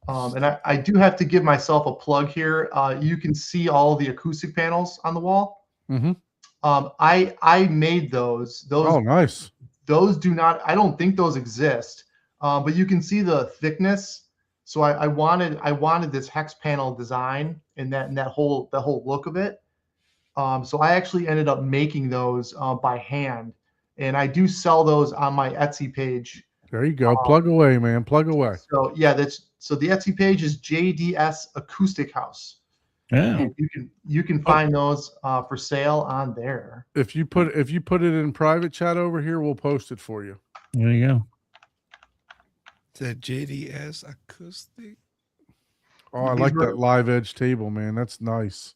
And I do have to give myself a plug here. You can see all the acoustic panels on the wall. Mm-hmm. I made those. Oh, nice. Those do not. I don't think those exist. But you can see the thickness. So I wanted this hex panel design and that whole look of it. So I actually ended up making those by hand, and I do sell those on my Etsy page. There you go. Plug away, man. Plug away. So yeah, the Etsy page is JDS Acoustic House. Yeah, you can find those for sale on there. If you put it in private chat over here, we'll post it for you. There you go. The JDS Acoustic. Oh, I like that live edge table, man. That's nice.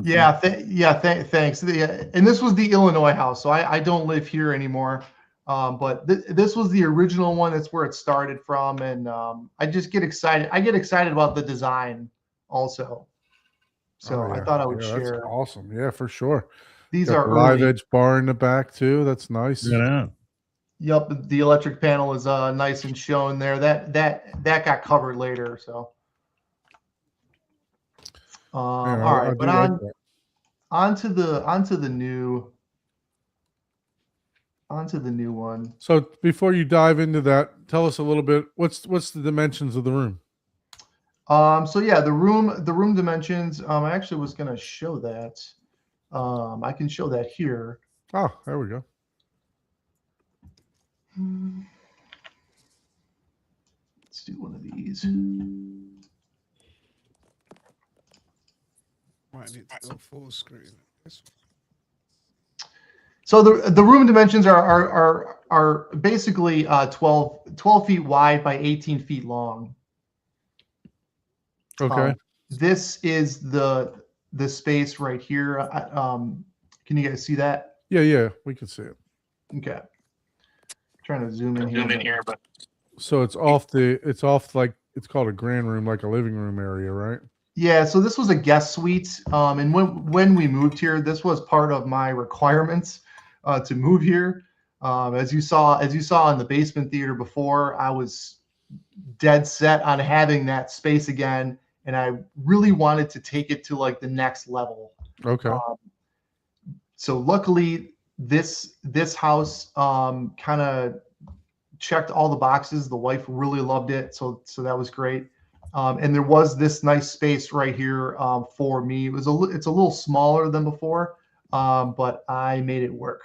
Yeah, thanks. And this was the Illinois house, so I don't live here anymore. But this was the original one. That's where it started from, and I just get excited. I get excited about the design also. So I thought I would share. That's awesome. Yeah, for sure. These are live edge bar in the back too. That's nice. Yeah. Yep, the electric panel is nice and shown there. That got covered later. So, all right, but onto the new one. So before you dive into that, tell us a little bit. What's the dimensions of the room? So yeah, the room dimensions. I actually was going to show that. I can show that here. Oh, there we go. Let's do one of these. Might need to go full screen. So the room dimensions are basically 12 feet wide by 18 feet long. Okay. This is the space right here. Can you guys see that? Yeah, we can see it. Okay. Trying to zoom in here. But so it's like it's called a grand room, like a living room area, right? Yeah. So this was a guest suite, and when we moved here, this was part of my requirements to move here. As you saw in the basement theater before, I was dead set on having that space again, and I really wanted to take it to like the next level. Okay. So luckily, this house kind of checked all the boxes. The wife really loved it, so that was great. And there was this nice space right here for me. It's a little smaller than before, but I made it work.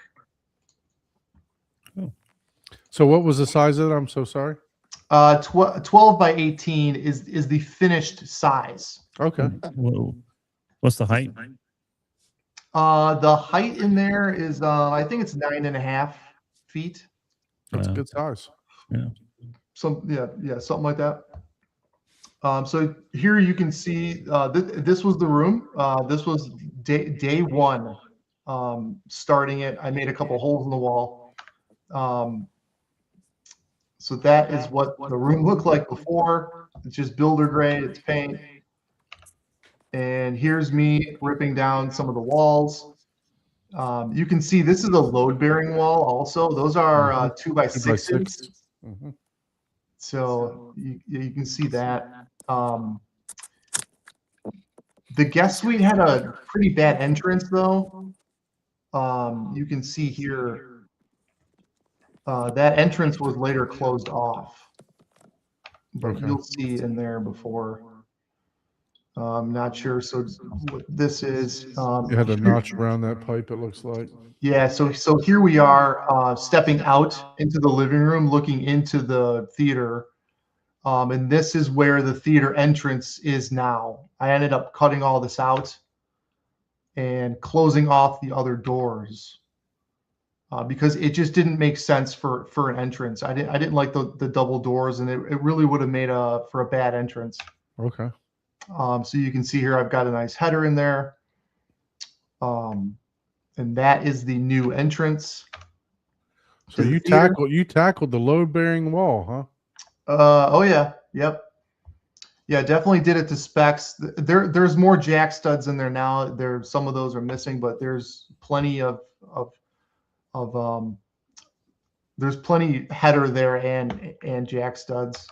So what was the size of it? I'm so sorry. 12 by 18 is the finished size. Okay. Whoa. What's the height? The height in there is I think it's 9.5 feet. That's a good size. Yeah. Something like that. So here you can see this was the room. This was day one. Starting it, I made a couple holes in the wall. So that is what the room looked like before. It's just builder grade, it's paint. And here's me ripping down some of the walls. You can see this is a load-bearing wall also. Those are 2x6s. Mm-hmm. So you can see that. The guest suite had a pretty bad entrance though. You can see here that entrance was later closed off. But Okay. you'll see in there before. I'm not sure. So what this is. You had a notch around that pipe, it looks like. Yeah, so here we are stepping out into the living room, looking into the theater. And this is where the theater entrance is now. I ended up cutting all this out and closing off the other doors because it just didn't make sense for an entrance. I didn't like the double doors, and it really would have made for a bad entrance. Okay. So you can see here I've got a nice header in there. And that is the new entrance. So you tackled the load-bearing wall, huh? Oh yeah, yep. Yeah, definitely did it to specs. There's more jack studs in there now. Some of those are missing, but there's plenty of there's plenty header there and jack studs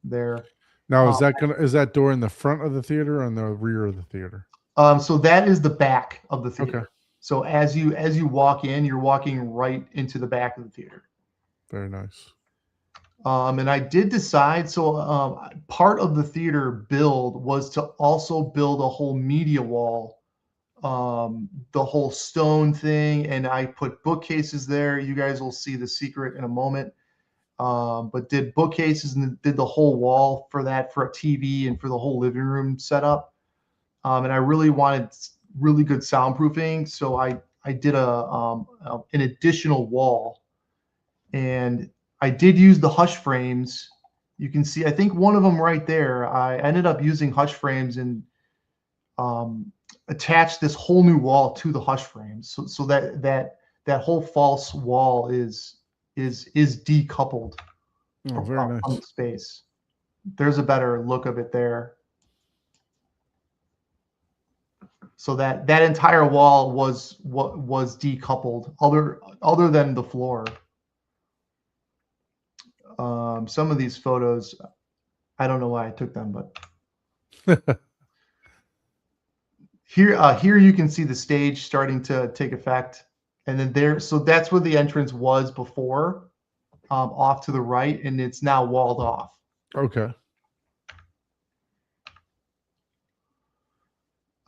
there. Now is that door in the front of the theater or in the rear of the theater? So that is the back of the theater. Okay. So as you walk in, you're walking right into the back of the theater. Very nice. And I did decide, so part of the theater build was to also build a whole media wall, the whole stone thing, and I put bookcases there. You guys will see the secret in a moment. But did bookcases and did the whole wall for that, for a TV and for the whole living room setup. And I really wanted really good soundproofing, so I did an additional wall, and I did use the hush frames. You can see, I think one of them right there. I ended up using hush frames and attached this whole new wall to the hush frames, so that whole false wall is decoupled very from nice. the space. There's a better look of it there. So that entire wall was decoupled, other than the floor. Some of these photos, I don't know why I took them, but here you can see the stage starting to take effect, and then there. So that's where the entrance was before, off to the right, and it's now walled off. Okay.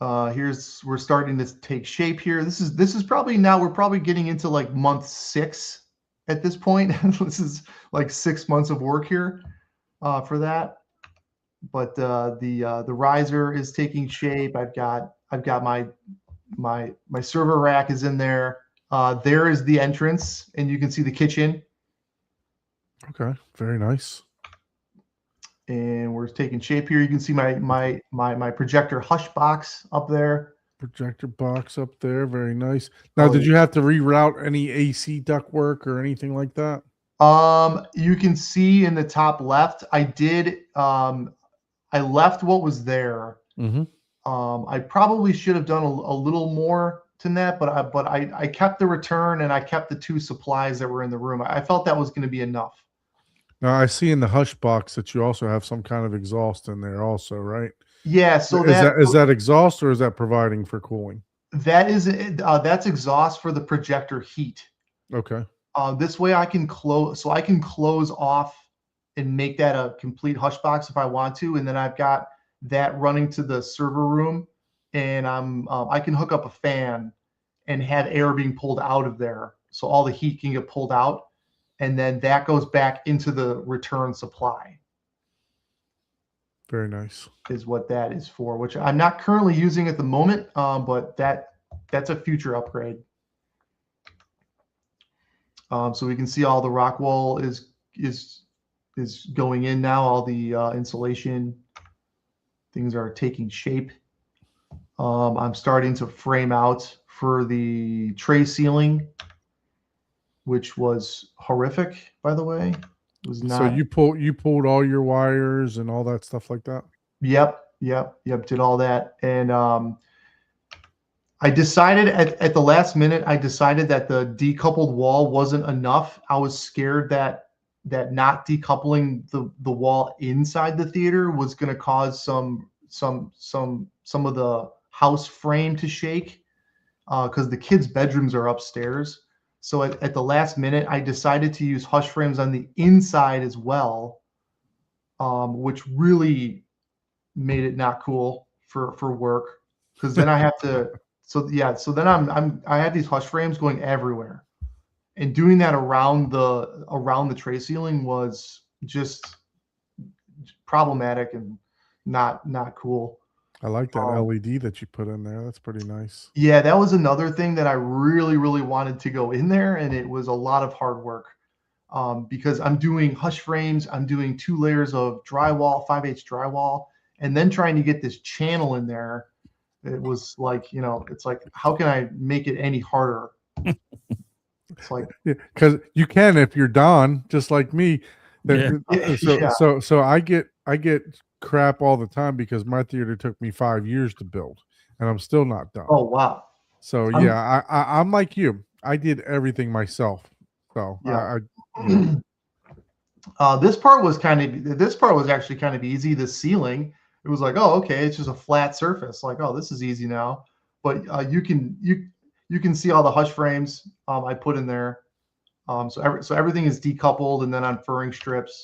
We're starting to take shape here. This is probably now we're probably getting into like month 6 at this point. This is like 6 months of work here for that. But the riser is taking shape. I've got my server rack is in there. There is the entrance, and you can see the kitchen. Okay, very nice. And we're taking shape here. You can see my projector hush box up there. Projector box up there, very nice. Now, did you have to reroute any AC ductwork or anything like that? You can see in the top left, I did. I left what was there. Mm-hmm. I probably should have done a little more than that, but I kept the return and I kept the 2 supplies that were in the room. I felt that was going to be enough. Now I see in the hush box that you also have some kind of exhaust in there, also, right? Yeah. So is that exhaust or is that providing for cooling? That is that's exhaust for the projector heat. Okay. This way I can close off and make that a complete hush box if I want to, and then I've got that running to the server room, and I can hook up a fan and have air being pulled out of there, so all the heat can get pulled out, and then that goes back into the return supply. Very nice. Is what that is for, which I'm not currently using at the moment, but that's a future upgrade. So we can see all the rock wall is going in now. All the insulation things are taking shape. I'm starting to frame out for the tray ceiling, which was horrific, by the way. It was not. So you pulled all your wires and all that stuff like that? Yep. Did all that. And I decided at the last minute, I decided that the decoupled wall wasn't enough. I was scared that not decoupling the wall inside the theater was going to cause some of the house frame to shake, because the kids' bedrooms are upstairs. So at the last minute, I decided to use hush frames on the inside as well, which really made it not cool for work, because then I have to. So then I have these hush frames going everywhere, and doing that around the tray ceiling was just problematic and not cool. I like that LED that you put in there. That's pretty nice. Yeah, that was another thing that I really, really wanted to go in there, and it was a lot of hard work, because I'm doing hush frames, I'm doing 2 layers of drywall, 5/8 drywall, and then trying to get this channel in there. It was like, it's like, how can I make it any harder? It's like, because you can if you're Don, just like me. Yeah. So I get crap all the time because my theater took me 5 years to build, and I'm still not done. Oh wow! So yeah, I'm like you. I did everything myself. So yeah. This part was actually kind of easy. The ceiling, it was like, oh, okay, it's just a flat surface. Like, oh, this is easy now. But you can see all the hush frames I put in there. So everything is decoupled, and then on furring strips.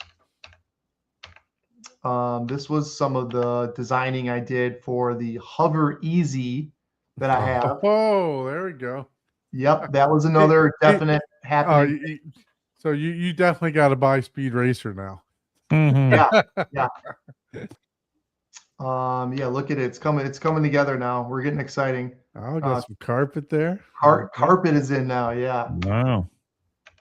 This was some of the designing I did for the Hover Easy that I have. Oh, there we go. Yep, that was another definite happening. So you definitely got to buy Speed Racer now. Mm-hmm. Yeah. Yeah, look at it. It's coming together now. We're getting exciting. Oh, got some carpet there. Carpet is in now. Yeah. Wow.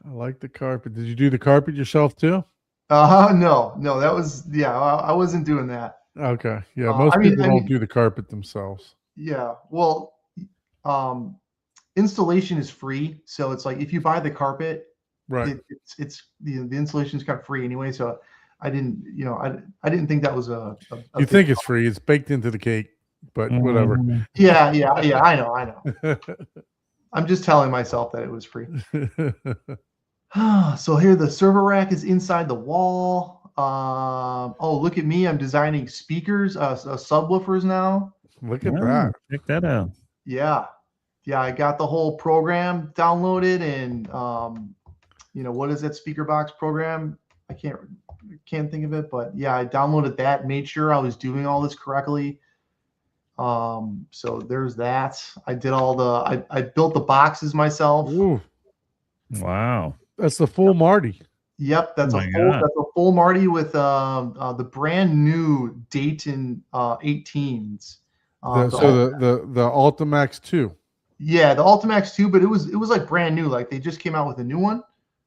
I like the carpet. Did you do the carpet yourself too? No, that was, I wasn't doing that. Okay. Yeah. Most people don't do the carpet themselves. Yeah. Well, installation is free. So it's like, if you buy the carpet, right, it's the installation is kind of free anyway. So I didn't think that was a you think it's free. It's baked into the cake, but whatever. Yeah. I know. I'm just telling myself that it was free. So here the server rack is inside the wall. Oh, look at me. I'm designing speakers, subwoofers now. Look at that. Check that out. Yeah. I got the whole program downloaded, and what is that speaker box program? I can't think of it, but yeah, I downloaded that, made sure I was doing all this correctly. So there's that. I did I built the boxes myself. Ooh. Wow. That's the full Marty. Yep, that's a full Marty with the brand new Dayton 18s. The Ultimax 2. Yeah, the Ultimax 2, but it was like brand new. Like they just came out with a new one.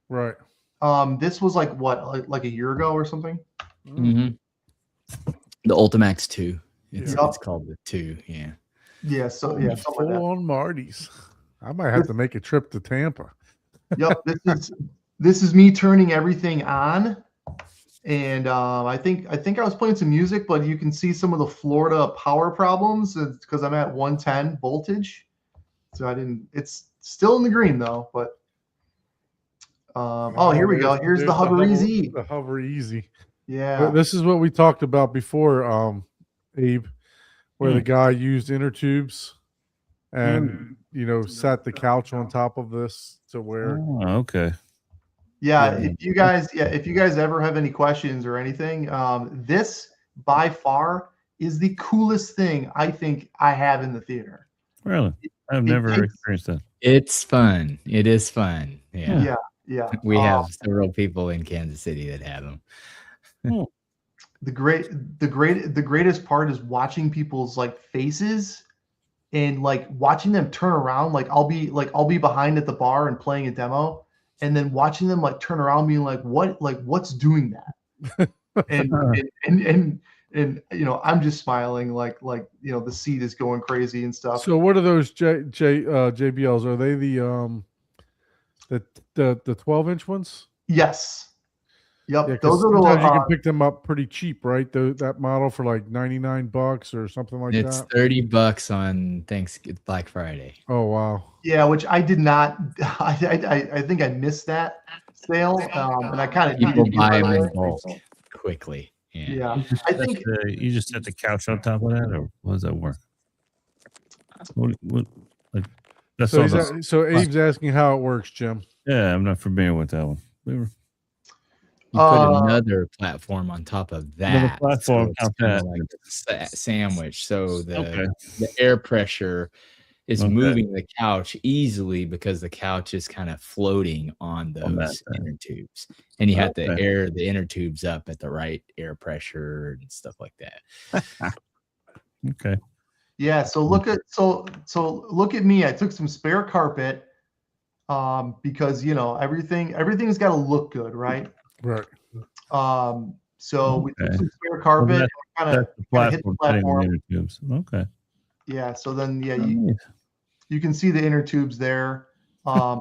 Right. This was like what, like a year ago or something. Mm-hmm. The Ultimax 2. It's called the 2. Yeah. Yeah. So yeah, full like on Marty's. I might have to make a trip to Tampa. Yep. This is me turning everything on, and I think I was playing some music, but you can see some of the Florida power problems because I'm at 110 voltage. So it's still in the green though, but. Here we go. Here's the Hover Easy. The Hover Easy. Yeah. This is what we talked about before, Abe, where the guy used inner tubes and sat the couch on top of this to where. Oh, okay. Yeah, if you guys ever have any questions or anything, this by far is the coolest thing I think I have in the theater. Really? I've never experienced that. It's fun. It is fun. Yeah. Yeah. We have several people in Kansas City that have them. The greatest part is watching people's like faces and like watching them turn around. Like I'll be behind at the bar and playing a demo, and then watching them like turn around being like, what's doing that? and I'm just smiling like the seat is going crazy and stuff. So what are those JBLs? Are they the 12-inch ones? Yes. Yep. Yeah, those are sometimes you can pick them up pretty cheap, right? That model for like $99 or something like it's that. It's $30 on Black Friday. Oh wow. Yeah, which I did not. I think I missed that sale, and I kind of people buy them in bulk quickly. Yeah, I think you just set the couch on top of that, or what does that work? What so Abe's asking how it works, Jim. Yeah, I'm not familiar with that one. You put another platform on top of that. Another platform, so it's like a sandwich. So the air pressure is moving the couch easily because the couch is kind of floating on those inner tubes, and you have to air the inner tubes up at the right air pressure and stuff like that. Okay. Yeah. So look at me. I took some spare carpet, because everything's got to look good, right? Right. So we took some spare carpet, kind of hit the platform. Okay. Yeah. So then, you can see the inner tubes there. I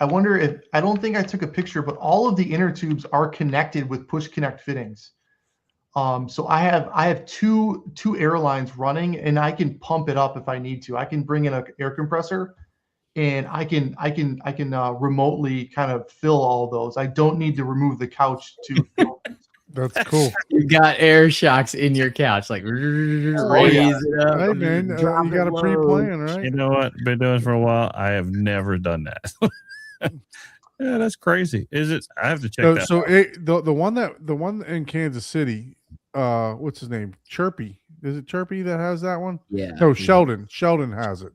wonder if I don't think I took a picture, but all of the inner tubes are connected with push connect fittings. So I have two air lines running, and I can pump it up if I need to. I can bring in an air compressor, and I can remotely kind of fill all of those. I don't need to remove the couch to fill. That's cool. You got air shocks in your couch, like raise it up. Hey man, you got a pre-plan, right? You know what? Been doing this for a while. I have never done that. Yeah, that's crazy. Is it? I have to check that. So the one in Kansas City, what's his name? Chirpy. Is it Chirpy that has that one? Yeah. No, Sheldon. Sheldon has it.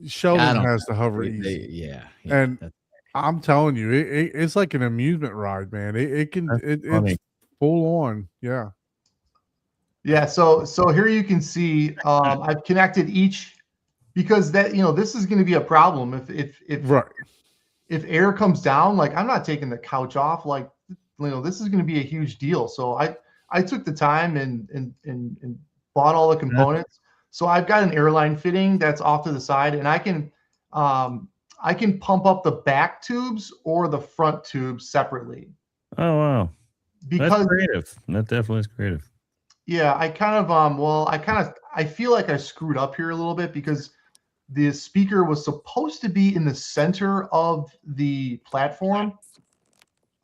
Sheldon has the Hover Easy. Yeah. And I'm telling you, it's like an amusement ride, man. It's full on. Yeah. Yeah. So here you can see I've connected each, because this is going to be a problem if air comes down. Like I'm not taking the couch off. Like this is going to be a huge deal. So I took the time and bought all the components. So I've got an airline fitting that's off to the side, and I can pump up the back tubes or the front tubes separately. Oh wow, because that's creative. That definitely is creative. Yeah, I feel like I screwed up here a little bit, because the speaker was supposed to be in the center of the platform,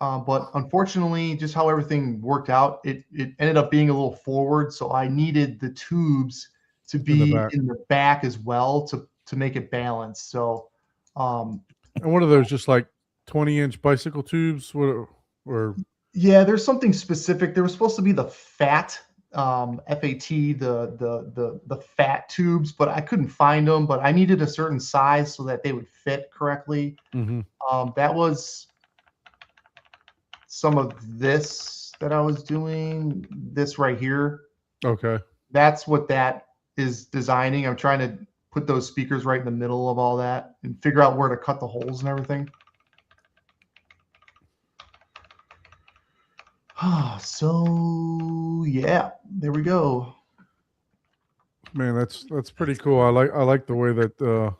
but unfortunately, just how everything worked out, it ended up being a little forward. So I needed the tubes to be in the back as well to make it balanced. So, and what are those? Just like 20-inch bicycle tubes? Or yeah, there's something specific. There was supposed to be the FAT, FAT, the fat tubes, but I couldn't find them. But I needed a certain size so that they would fit correctly. Mm-hmm. That was some of this that I was doing. This right here. Okay. That's what that is designing. I'm trying to put those speakers right in the middle of all that and figure out where to cut the holes and everything. So yeah, there we go. Man, that's pretty cool. I like the way that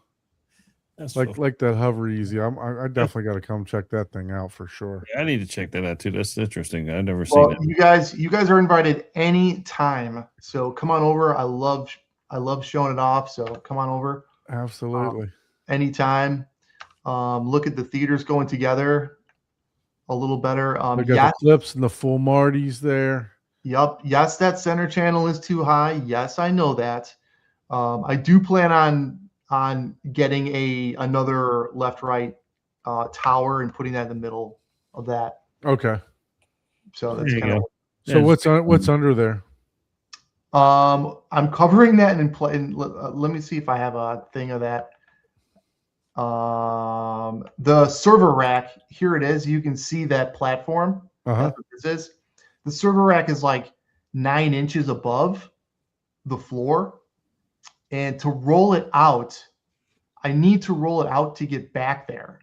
like that Hover Easy. I definitely got to come check that thing out for sure. Yeah, I need to check that out too. That's interesting. I've never seen that. You guys are invited anytime. So come on over. I love showing it off. So come on over. Absolutely. Anytime. Look at the theaters going together a little better. They got the clips and the full Martys there. Yep. Yes, that center channel is too high. Yes, I know that. I do plan on getting another left-right tower and putting that in the middle of that. Okay. So that's There you kind of. go. So Yeah, what's under there? I'm covering that let me see if I have a thing of that. The server rack, here it is. You can see that platform. That's what this is. The server rack is like 9 inches above the floor. And to roll it out, I need to roll it out to get back there.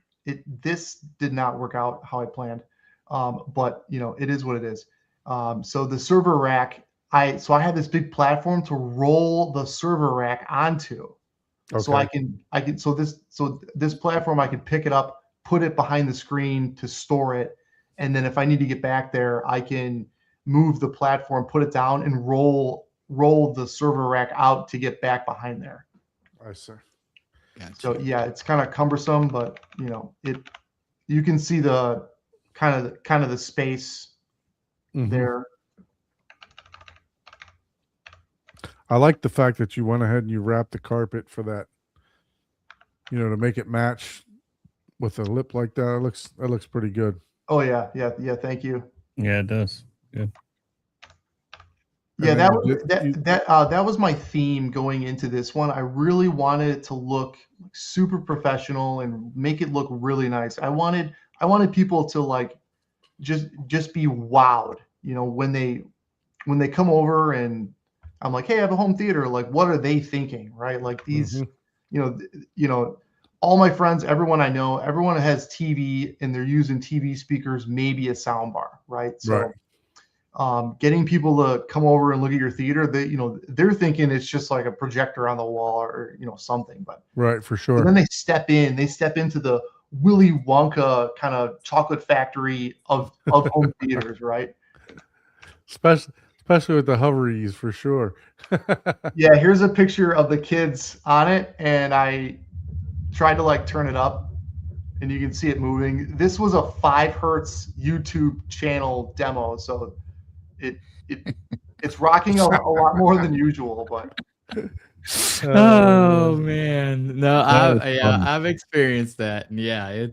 This did not work out how I planned. But it is what it is. So the server rack, I have this big platform to roll the server rack onto. Okay. So this platform, I can pick it up, put it behind the screen to store it. And then if I need to get back there, I can move the platform, put it down, and roll the server rack out to get back behind there. I see. Gotcha. So yeah, it's kind of cumbersome, but you can see the kind of the space there. I like the fact that you went ahead and you wrapped the carpet for that, to make it match with a lip like that. That looks pretty good. Oh yeah. Thank you. Yeah, it does. Good. Yeah, that was my theme going into this one. I really wanted it to look super professional and make it look really nice. I wanted people to like just be wowed, when they come over and I'm like, hey, I have a home theater. Like, what are they thinking, right? Like these, all my friends, everyone I know, everyone has TV and they're using TV speakers, maybe a sound bar, right? So, getting people to come over and look at your theater, they're thinking it's just like a projector on the wall or something, but right, for sure. And then they step into the Willy Wonka kind of chocolate factory of home theaters, right? Especially with the hoveries, for sure. Yeah, here's a picture of the kids on it, and I tried to like turn it up, and you can see it moving. This was a 5 hertz YouTube channel demo, so it's rocking a lot more than usual, but. Oh man, no, I've experienced that. And yeah,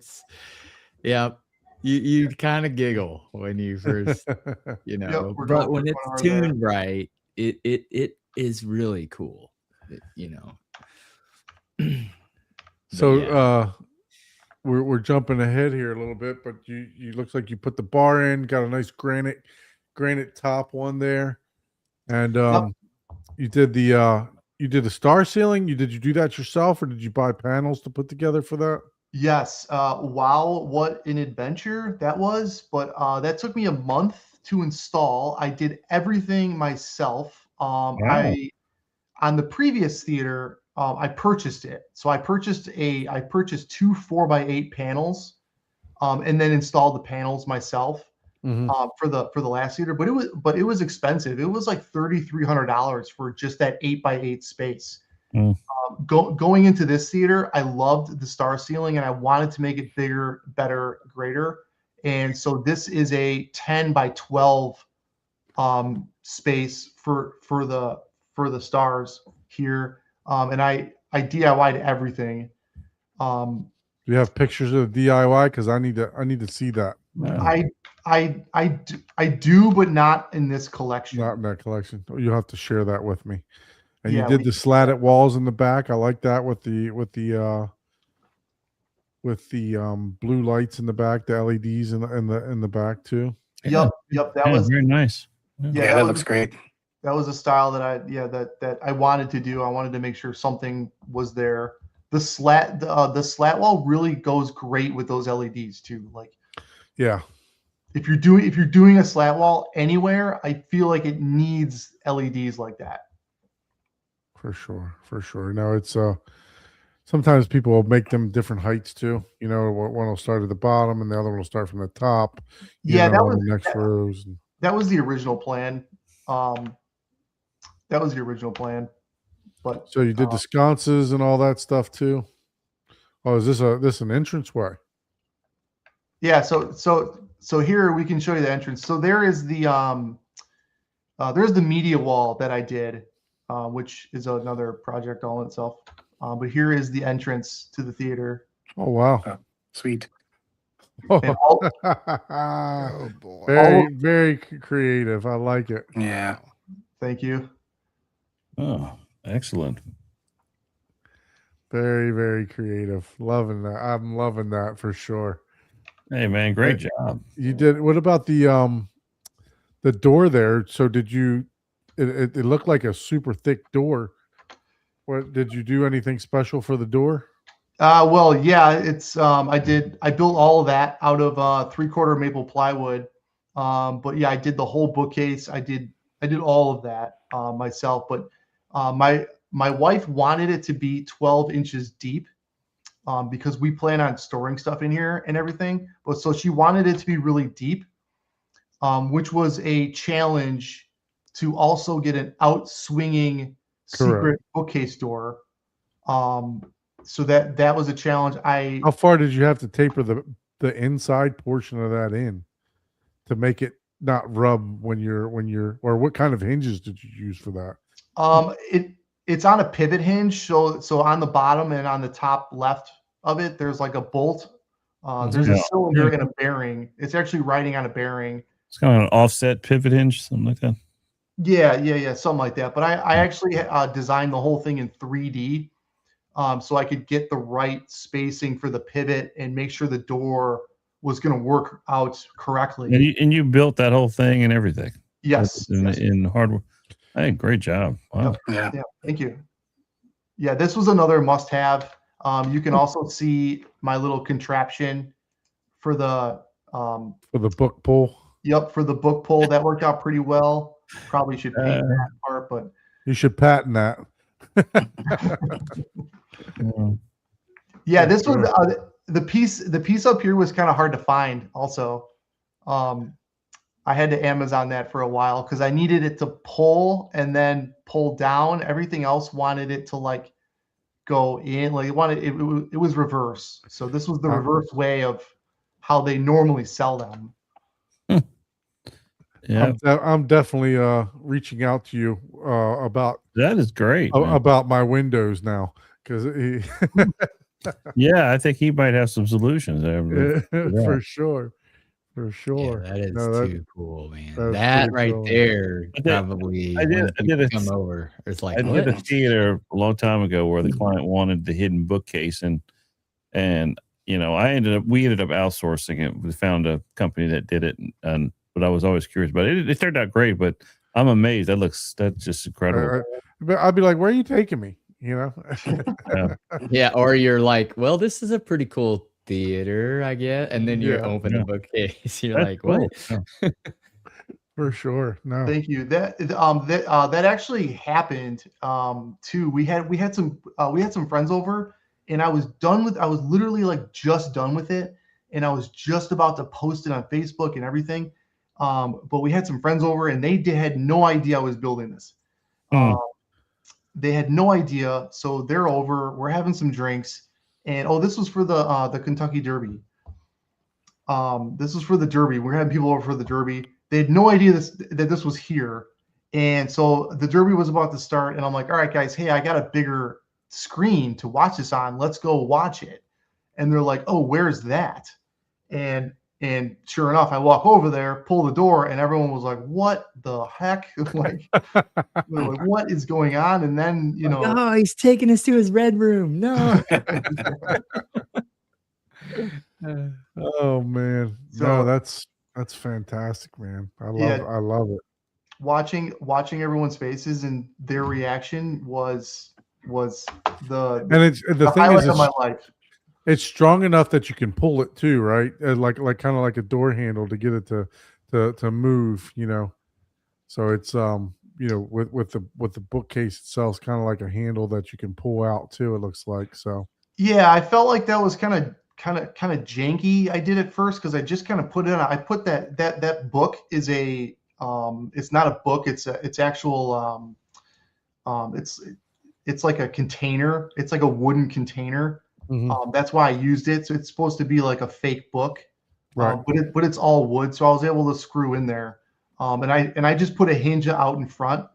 you kind of giggle when you first, but when it's tuned right, it is really cool, So we're jumping ahead here a little bit, but you looks like you put the bar in, got a nice granite top one there, and you did the star ceiling. Did you do that yourself, or did you buy panels to put together for that? Yes. Wow, what an adventure that was. But that took me a month to install. I did everything myself. On the previous theater, I purchased it. So I purchased 2 4x8 panels, and then installed the panels myself. For the last theater, but it was expensive. It was like $3,300 for just that 8x8 space. Going into this theater, I loved the star ceiling and I wanted to make it bigger, better, greater. And so this is a 10x12 space for the stars here. And I DIY'd everything. Do you have pictures of the DIY? Because I need to see that. I do, but not in this collection. Not in that collection. You'll have to share that with me. And you did the slatted walls in the back. I like that with the blue lights in the back, the LEDs in the back too. Yep. That was very nice. Yeah, that looks great. That was a style that I wanted to do. I wanted to make sure something was there. The slat wall really goes great with those LEDs too. Like, yeah. If you're doing a slat wall anywhere, I feel like it needs LEDs like that. For sure. Now it's sometimes people will make them different heights too. One will start at the bottom and the other one will start from the top. That was the next rows. That was the original plan. But so you did the sconces and all that stuff too. Oh, is this an entranceway? Yeah. So here we can show you the entrance. So there is there's the media wall that I did. which is another project all in itself. But here is the entrance to the theater. Oh wow. Sweet. And all, Oh boy. Very creative. I like it. Yeah. thank you. Oh, excellent. Very, very creative. Loving that. I'm loving that for sure. Hey man, great job. You did. What about the door there? So did you? It looked like a super thick door. What did you do? Anything special for the door? Well, yeah, it's I built all of that out of 3/4 maple plywood. But yeah, I did the whole bookcase. I did all of that myself. But my wife wanted it to be 12 inches deep because we plan on storing stuff in here and everything. But so she wanted it to be really deep, which was a challenge to also get an out-swinging secret bookcase door. So that was a challenge. How far did you have to taper the inside portion of that in to make it not rub when you're or what kind of hinges did you use for that? It's on a pivot hinge, so on the bottom and on the top left of it, there's like a bolt. There's a cylinder and a bearing. It's actually riding on a bearing. It's kind of an offset pivot hinge, something like that. Yeah, something like that. But I actually designed the whole thing in 3D. So I could get the right spacing for the pivot and make sure the door was going to work out correctly. And you built that whole thing and everything. Yes. In hardware. Hey, great job. Wow. Yeah. Thank you. Yeah, this was another must-have. You can also see my little contraption for the book pull. Yep, for the book pull. That worked out pretty well. Probably should paint that part, but you should patent that. Yeah, this was the piece up here was kind of hard to find. Also, I had to Amazon that for a while because I needed it to pull and then pull down. Everything else wanted it to like go in, like it was reverse. So this was the reverse way of how they normally sell them. Yeah, I'm definitely reaching out to you about that is great about my windows now because yeah, I think he might have some solutions there. For sure. Yeah, that is too cool, man. That That right cool. there probably I did come over. It's like I did a theater a long time ago where the client wanted the hidden bookcase and you know we ended up outsourcing it. We found a company that did it and but I was always curious about it. It turned out great, but I'm amazed. That's just incredible. But I'd be like, where are you taking me? You know? Yeah, or you're like, well, this is a pretty cool theater, I guess. And then you open the bookcase. You're That's like, cool. what? For sure. No. Thank you. That actually happened too. We had some friends over and I was literally like just done with it and I was just about to post it on Facebook and everything. But we had some friends over and they had no idea I was building this. They had no idea. So they're over, we're having some drinks and this was for the Kentucky Derby. This was for the Derby. We're having people over for the Derby. They had no idea that this was here. And so the Derby was about to start and I'm like, all right, guys, hey, I got a bigger screen to watch this on. Let's go watch it. And they're like, oh, where's that? And sure enough, I walk over there, pull the door, and everyone was like, what the heck? Like, what is going on? And then, you know. Oh, he's taking us to his red room. No. Oh, man. No, that's fantastic, man. I love it. Watching everyone's faces and their reaction was the highlight of my life. It's strong enough that you can pull it too, right? Like kind of like a door handle to get it to move, you know. So it's you know, with the bookcase itself, it's kind of like a handle that you can pull out too. It looks like so. Yeah, I felt like that was kind of janky. I did at first because I just kind of put it on. I put that book is a it's not a book. It's actual it's like a container. It's like a wooden container. Mm-hmm. That's why I used it. So it's supposed to be like a fake book, right? But it's all wood, so I was able to screw in there. And I just put a hinge out in front,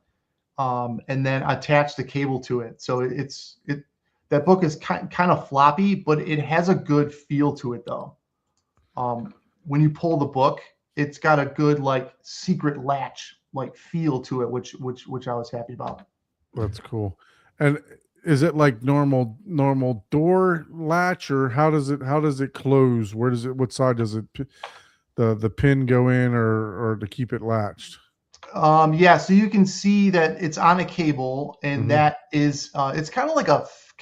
and then attach the cable to it. So that book is kind of floppy, but it has a good feel to it though. When you pull the book, it's got a good like secret latch like feel to it, which I was happy about. That's cool. And is it like normal door latch, or how does it close? What side does it the pin go in, or to keep it latched? Yeah, so you can see that it's on a cable, and that is it's kind of like a it's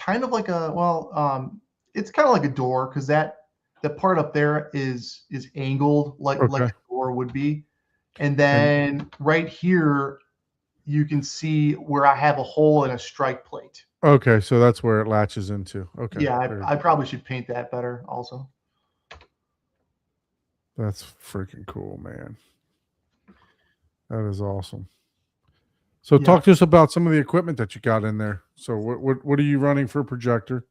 kind of like a door, because that the part up there is angled like a door would be, and then right here you can see where I have a hole in a strike plate. Okay, so that's where it latches into. Okay. Yeah, I probably should paint that better also. That's freaking cool, man. That is awesome. So talk to us about some of the equipment that you got in there. So what are you running for projector?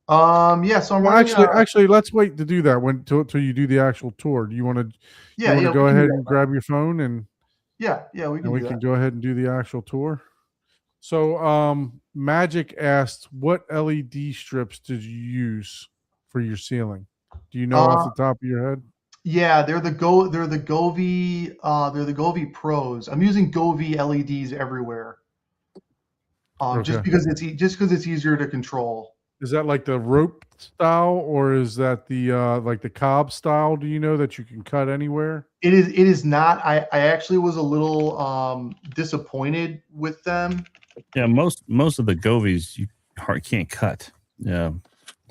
Yeah, so I'm running, actually let's wait to do that till you do the actual tour. Do you want to go ahead and grab your phone and we can go ahead and do the actual tour? So Magic asked, what LED strips did you use for your ceiling? Do you know off the top of your head? Yeah, they're the Govee Pros. I'm using Govee LEDs everywhere. Just because it's easier to control. Is that like the rope style, or is that the like the Cobb style? Do you know that you can cut anywhere? It is not. I actually was a little disappointed with them. Yeah, most of the Govees you can't cut. Yeah,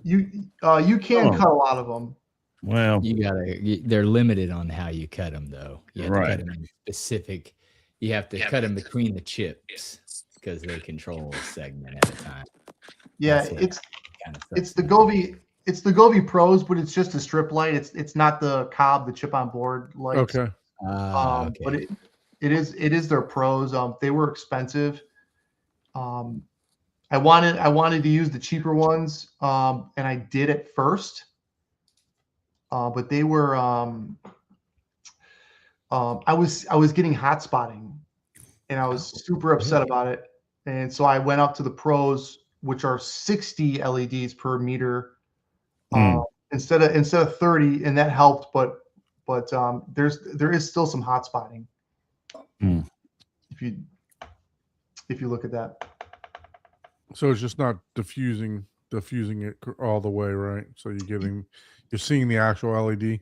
you can cut a lot of them. Well, they're limited on how you cut them though. You have to cut them in specific. You have to cut them between the chips because they control a segment at a time. Yeah, it's the Govee Pros, but it's just a strip light. It's not the Cobb, the chip on board light. Okay. But it is their Pros. They were expensive. I wanted to use the cheaper ones, and I did at first. But they were I was getting hot spotting, and I was super upset about it. And so I went up to the Pros, which are 60 LEDs per meter instead of 30, and that helped. But there is still some hot spotting if you look at that. So it's just not diffusing it all the way, right? So you're seeing the actual LED.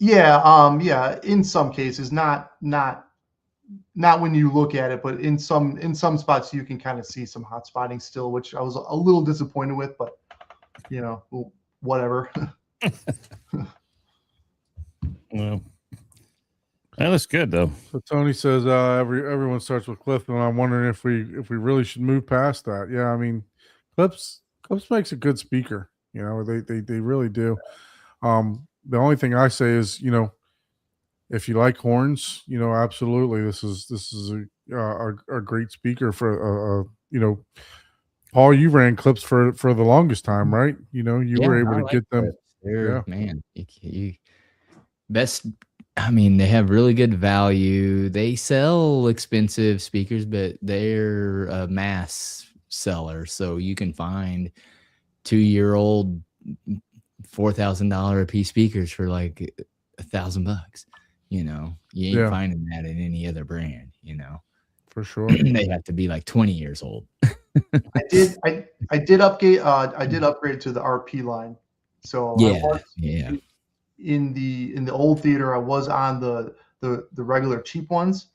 Yeah, in some cases, not when you look at it, but in some spots you can kind of see some hot spotting still, which I was a little disappointed with, but whatever. Well, that looks good though. So Tony says everyone starts with Cliff, and I'm wondering if we really should move past that. Yeah, I mean, Clips makes a good speaker. They really do. The only thing I say is, if you like horns, absolutely, this is a great speaker for Paul, you ran Clips for the longest time, right? You were able to get them. Man, you best. I mean, they have really good value. They sell expensive speakers, but they're a mass seller, so you can find 2-year-old $4,000 a piece speakers for like $1,000. You ain't finding that in any other brand. For sure. They have to be like 20 years old. I did upgrade. I did upgrade to the RP line. So in the old theater, I was on the regular cheap ones,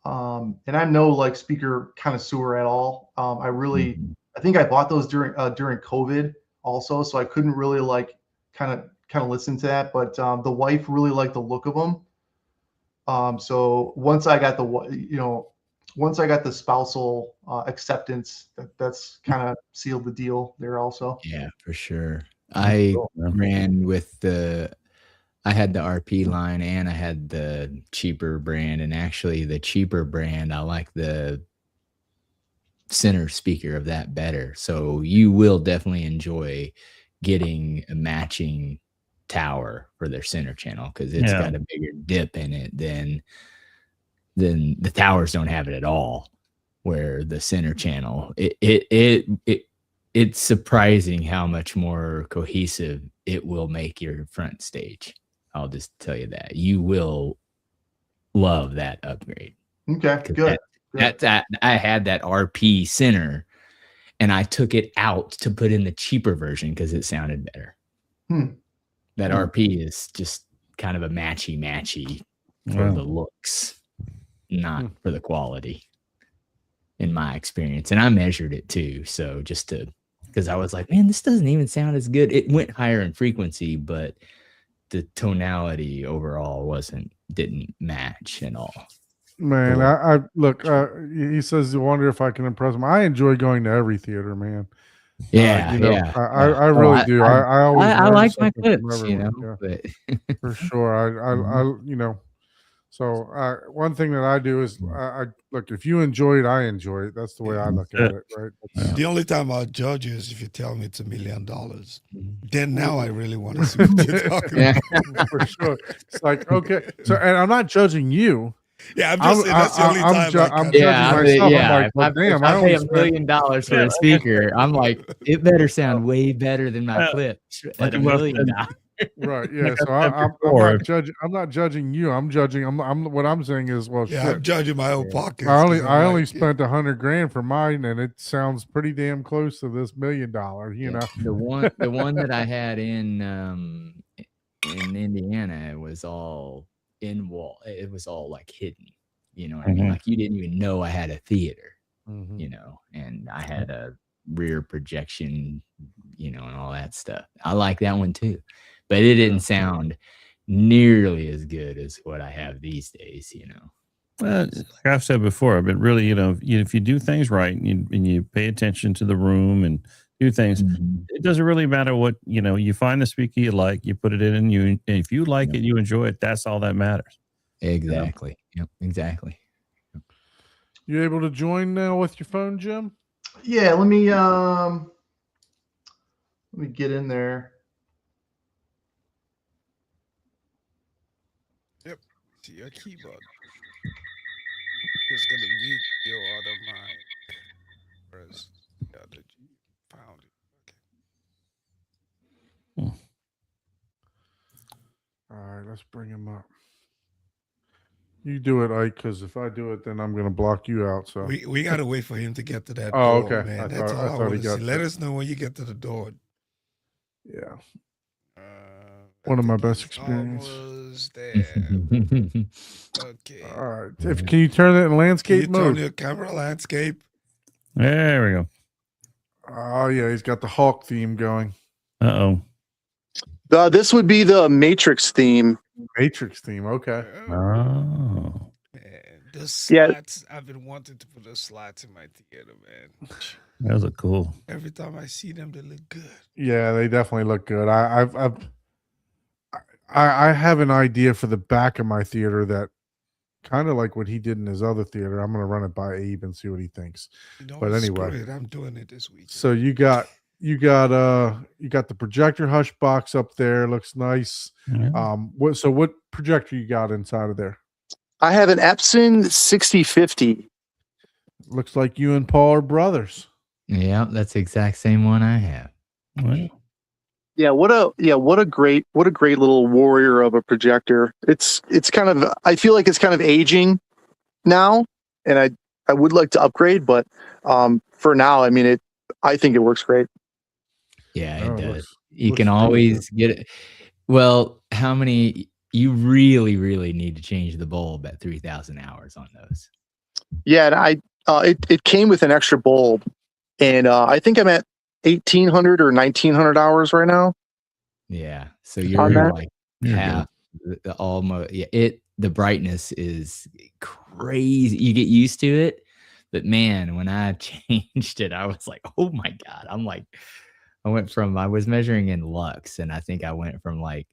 and I'm no like speaker connoisseur at all. I think I bought those during COVID also, so I couldn't really like kind of listen to that. But the wife really liked the look of them. So once I got the spousal acceptance, that's kind of sealed the deal there also. Yeah, for sure. I ran with I had the RP line and I had the cheaper brand, and actually the cheaper brand, I like the center speaker of that better. So you will definitely enjoy getting a matching tower for their center channel, because it's got a bigger dip in it than the towers don't have it at all. where the center channel, it's surprising how much more cohesive it will make your front stage. I'll just tell you that. You will love that upgrade. Okay, good. That I had that RP center and I took it out to put in the cheaper version because it sounded better. That RP is just kind of a matchy for the looks, not for the quality, in my experience. And I measured it too. So just to, because I was like, man, this doesn't even sound as good. It went higher in frequency, but the tonality overall didn't match at all. Man, I look, he says, you wonder if I can impress him. I enjoy going to every theater, man. Yeah, I really do. I always like my clips, but for sure. I so one thing that I do is I look, if you enjoy it, I enjoy it. That's the way I look at it, right? The only time I'll judge you is if you tell me it's $1 million. Then now I really want to see what you're talking about. For sure. It's like, okay, so, and I'm not judging you. Yeah, I'm just saying that's the only time I'm judging myself. Yeah, I'm like, damn, I pay $1 million for a speaker. I'm like, it better sound way better than my clips at $1 million. Right. Yeah. So I'm not judging you. I'm judging. What I'm saying is, well, shit. I'm judging my own pockets. I only spent $100,000 for mine, and it sounds pretty damn close to this $1 million. You know, the one that I had in Indiana was all in wall. It was all like hidden. You know what I mean? Like you didn't even know I had a theater. You know, and I had a rear projection. You know, and all that stuff. I like that one too. But it didn't sound nearly as good as what I have these days, you know. Well, like I've said before, but really, if you do things right and you pay attention to the room and do things, it doesn't really matter what, you find the speaker you like, you put it in, and if you like it, you enjoy it, that's all that matters. Exactly. Yep, exactly. You able to join now with your phone, Jim? Yeah, let me get in there. Yep, to your keyboard. Just gonna mute your other mic. Whereas the other G found it. Okay. All right, let's bring him up. You do it, Ike, because if I do it, then I'm gonna block you out. So we gotta wait for him to get to that door, okay. Man. That's all I want to see. Let us know when you get to the door. Yeah. One of my best experiences. There. Okay. All right. Can you turn it in landscape mode? Turn your camera landscape. There we go. Oh yeah, he's got the Hawk theme going. This would be the Matrix theme. Matrix theme. Okay. Oh. Man, the slots. I've been wanting to put those slots in my theater, man. Those are cool. Every time I see them, they look good. Yeah, they definitely look good. I have an idea for the back of my theater that kind of like what he did in his other theater. I'm gonna run it by Abe and see what he thinks. But anyway, I'm doing it this week. So you got the projector hush box up there. Looks nice. What projector you got inside of there? I have an Epson 6050. Looks like you and Paul are brothers. Yeah, that's the exact same one I have. Wow. Yeah, what a great little warrior of a projector. It's kind of, I feel like it's kind of aging now, and I would like to upgrade, but for now, I mean I think it works great. Yeah, it does. You can always get it. Well, how many? You really, really need to change the bulb at 3,000 hours on those. Yeah, and it came with an extra bulb, and I think I'm at 1,800 or 1,900 hours right now. Yeah, so you're like half, almost. Yeah, the brightness is crazy. You get used to it, but man, when I changed it, I was like, oh my god! I was measuring in lux, and I think I went from like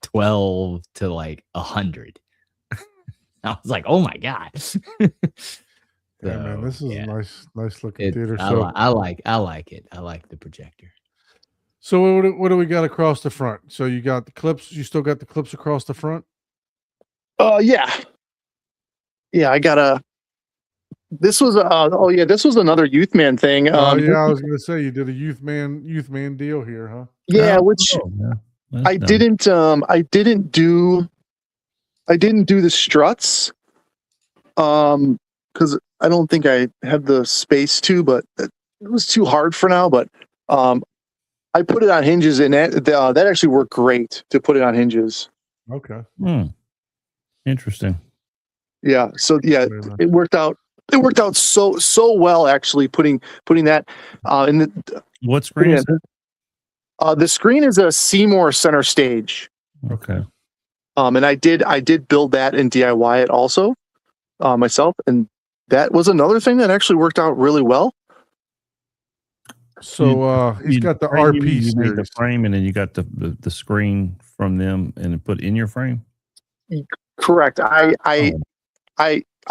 12 to like 100. I was like, oh my god. Yeah, man, this is a nice looking theater. So I like it. I like the projector. So what do we got across the front? So you got the clips. You still got the clips across the front? Yeah. I got This was this was another Youth Man thing. I was gonna say you did a Youth Man deal here, huh? Yeah, which I didn't do the struts because I don't think I had the space to, but it was too hard for now. But I put it on hinges, and that actually worked great to put it on hinges. Okay. Interesting. Yeah. So yeah, it worked out. It worked out so well actually putting that in the. What screen is it? The screen is a Seymour Center Stage. Okay. And I did build that in DIY it also myself, and that was another thing that actually worked out really well. So he's got the RP you made the series. frame, and then you got the screen from them and put in your frame. Correct.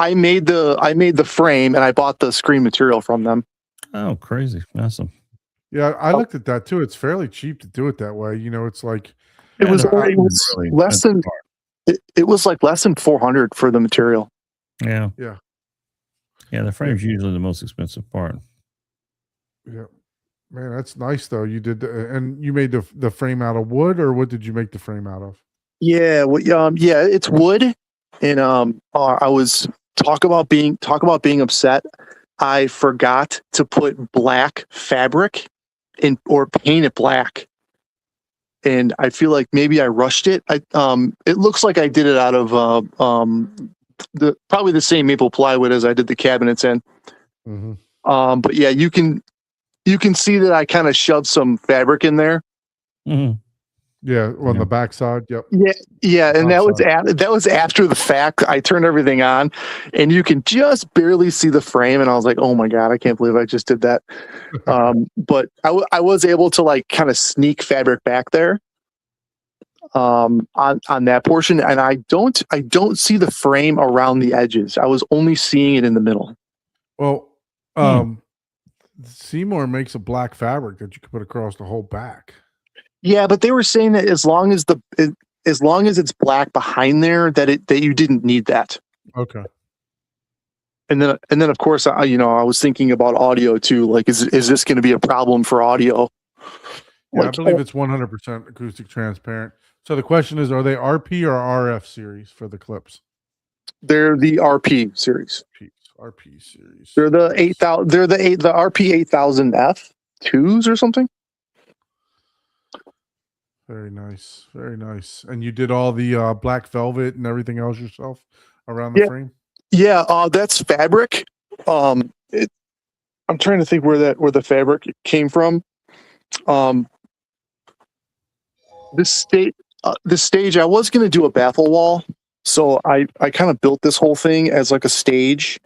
I made the frame, and I bought the screen material from them. Oh, crazy! Awesome. Yeah, I looked at that too. It's fairly cheap to do it that way. You know, it's like it was less than it was like less than 400 for the material. Yeah. Yeah. Yeah, the frame's usually the most expensive part. Yeah. Man, that's nice though. You did and you made the frame out of wood, or what did you make the frame out of? Yeah, it's wood. And I was talk about being upset. I forgot to put black fabric in or paint it black. And I feel like maybe I rushed it. It looks like I did it out of probably the same maple plywood as I did the cabinets in. Mm-hmm. But yeah, you can see that I kind of shoved some fabric in there. Mm-hmm. Yeah, on the backside. Yep. Yeah, and that was after the fact. I turned everything on, and you can just barely see the frame. And I was like, "Oh my god, I can't believe I just did that." But I was able to like kind of sneak fabric back there on that portion, and I don't see the frame around the edges. I was only seeing it in the middle. Well, Seymour makes a black fabric that you can put across the whole back. Yeah, but they were saying that as long as it's black behind there, that you didn't need that. Okay. And then of course I was thinking about audio too. Like, is this going to be a problem for audio? Yeah, I believe it's 100% acoustic transparent. So the question is, are they RP or RF series for the clips? They're the RP series. RP series. They're the 8000. They're the RP 8000F 2s or something. Very nice, very nice. And you did all the black velvet and everything else yourself around the frame? Yeah, that's fabric. I'm trying to think where the fabric came from. This stage, I was going to do a baffle wall, so I kind of built this whole thing as like a stage.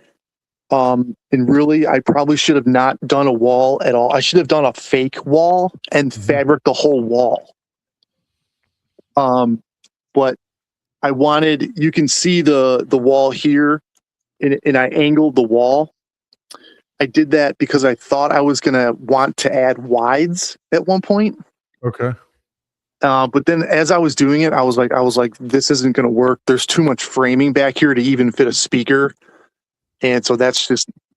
And really, I probably should have not done a wall at all. I should have done a fake wall and fabric the whole wall. But I wanted, you can see the wall here, and I angled the wall. I did that because I thought I was going to want to add wides at one point. Okay. But then as I was doing it, I was like, this isn't going to work. There's too much framing back here to even fit a speaker. And so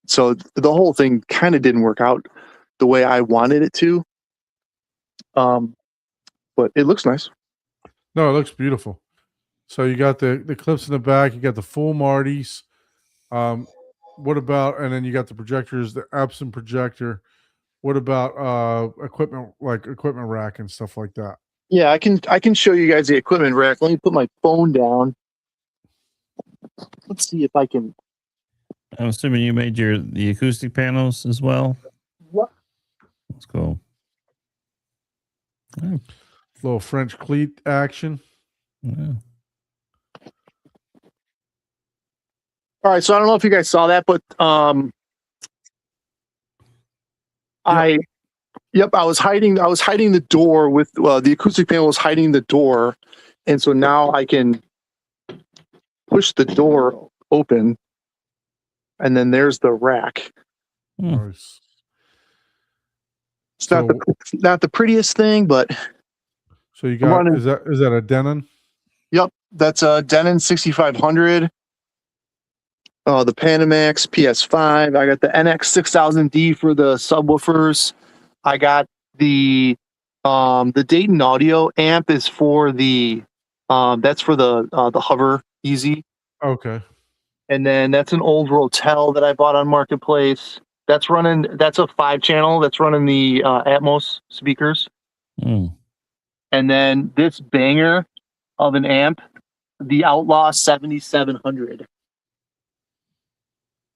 so the whole thing kind of didn't work out the way I wanted it to. But it looks nice. No, it looks beautiful. So you got the clips in the back, you got the full Martys. What about, and then you got the projectors, the Epson projector. What about equipment, like equipment rack and stuff like that? Yeah, I can show you guys the equipment rack. Let me put my phone down. Let's see if I can. I'm assuming you made the acoustic panels as well. What? Let's go. Oh. Little French cleat action. Yeah. All right, so I don't know if you guys saw that, but I was hiding the door with the acoustic panel was hiding the door, and so now I can push the door open, and then there's the rack. Nice. It's not the prettiest thing, but so you got is that a Denon? Yep, that's a Denon 6500. the Panamax PS5. I got the NX6000D for the subwoofers. I got the Dayton Audio amp is for the that's for the Hover Easy. Okay. And then that's an old Rotel that I bought on Marketplace. That's a 5-channel that's running the Atmos speakers. Mm. And then this banger of an amp, the Outlaw 7700,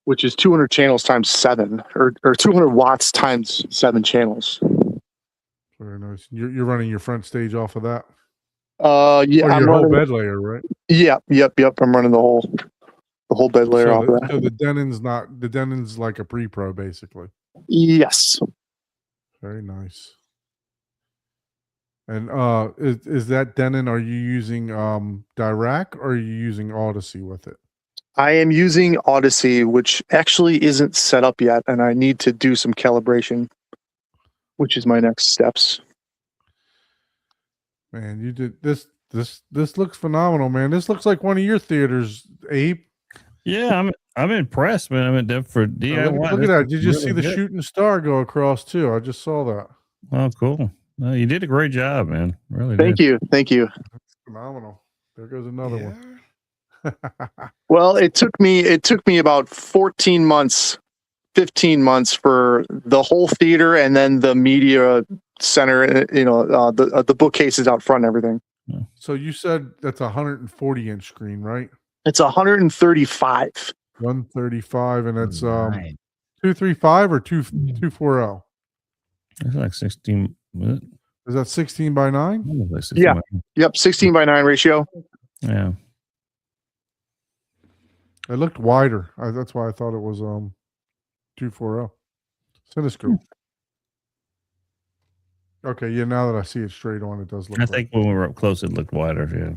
which is 200 channels times 7, or 200 watts times 7 channels. Very nice. You're running your front stage off of that? Yeah, or I'm your whole running, bed layer, right? Yep. I'm running the whole bed layer off of that. So the Denon's like a pre-pro, basically. Yes. Very nice. And is that Denon? Are you using Dirac or are you using Odyssey with it? I am using Odyssey, which actually isn't set up yet, and I need to do some calibration, which is my next steps. Man, you did this. This looks phenomenal, man. This looks like one of your theaters, Abe. Yeah, I'm impressed, man. I'm in for DIY. Look at that. Did you see the shooting star go across too? I just saw that. Oh, cool. No, you did a great job, man. Really Thank you. That's phenomenal. There goes another one. Well, it took me about 14 months, 15 months for the whole theater and then the media center, the bookcases out front and everything. So you said that's a 140-inch screen, right? It's 135. 135, and it's 235 or 240. It's like 16. Is that 16 by 9? Like 16 Yeah. by 9. Yep, 16 by 9 ratio. Yeah. It looked wider. That's why I thought it was 240. Cinescope. Okay, yeah. Now that I see it straight on, it does look. I think when we were up close, it looked wider. Yeah.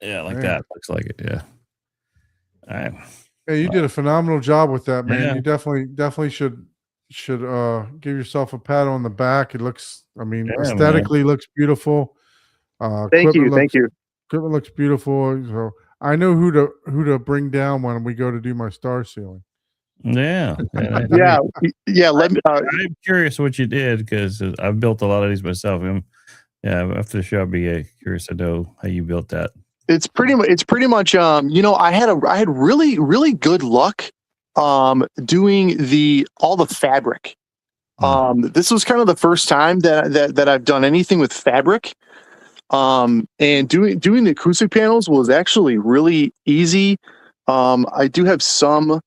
Yeah, like that. Looks like it. Yeah. All right. Hey, you did a phenomenal job with that, man. Yeah. You definitely should give yourself a pat on the back. It looks, aesthetically looks beautiful. Thank you. Equipment looks beautiful. So I know who to bring down when we go to do my star ceiling. Yeah. Yeah. Let me. I'm curious what you did because I've built a lot of these myself. After the show, I'd be curious to know how you built that. It's pretty much. I had really, really good luck doing all the fabric. This was kind of the first time that I've done anything with fabric. And doing the acoustic panels was actually really easy. I do have some.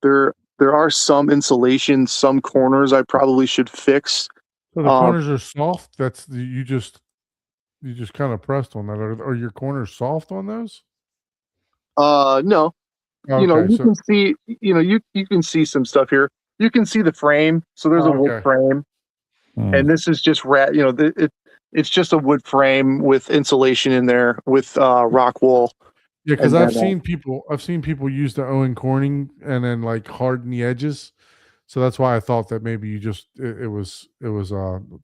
There are some insulation, some corners I probably should fix. So the corners are soft. That's you just kind of pressed on that. Are your corners soft on those? No. Okay, You can see. You can see some stuff here. You can see the frame. So there's a wood frame, and this is just it's just a wood frame with insulation in there with rock wool. Yeah, because I've seen people use the Owen Corning and then like harden the edges. So that's why I thought that maybe you just it was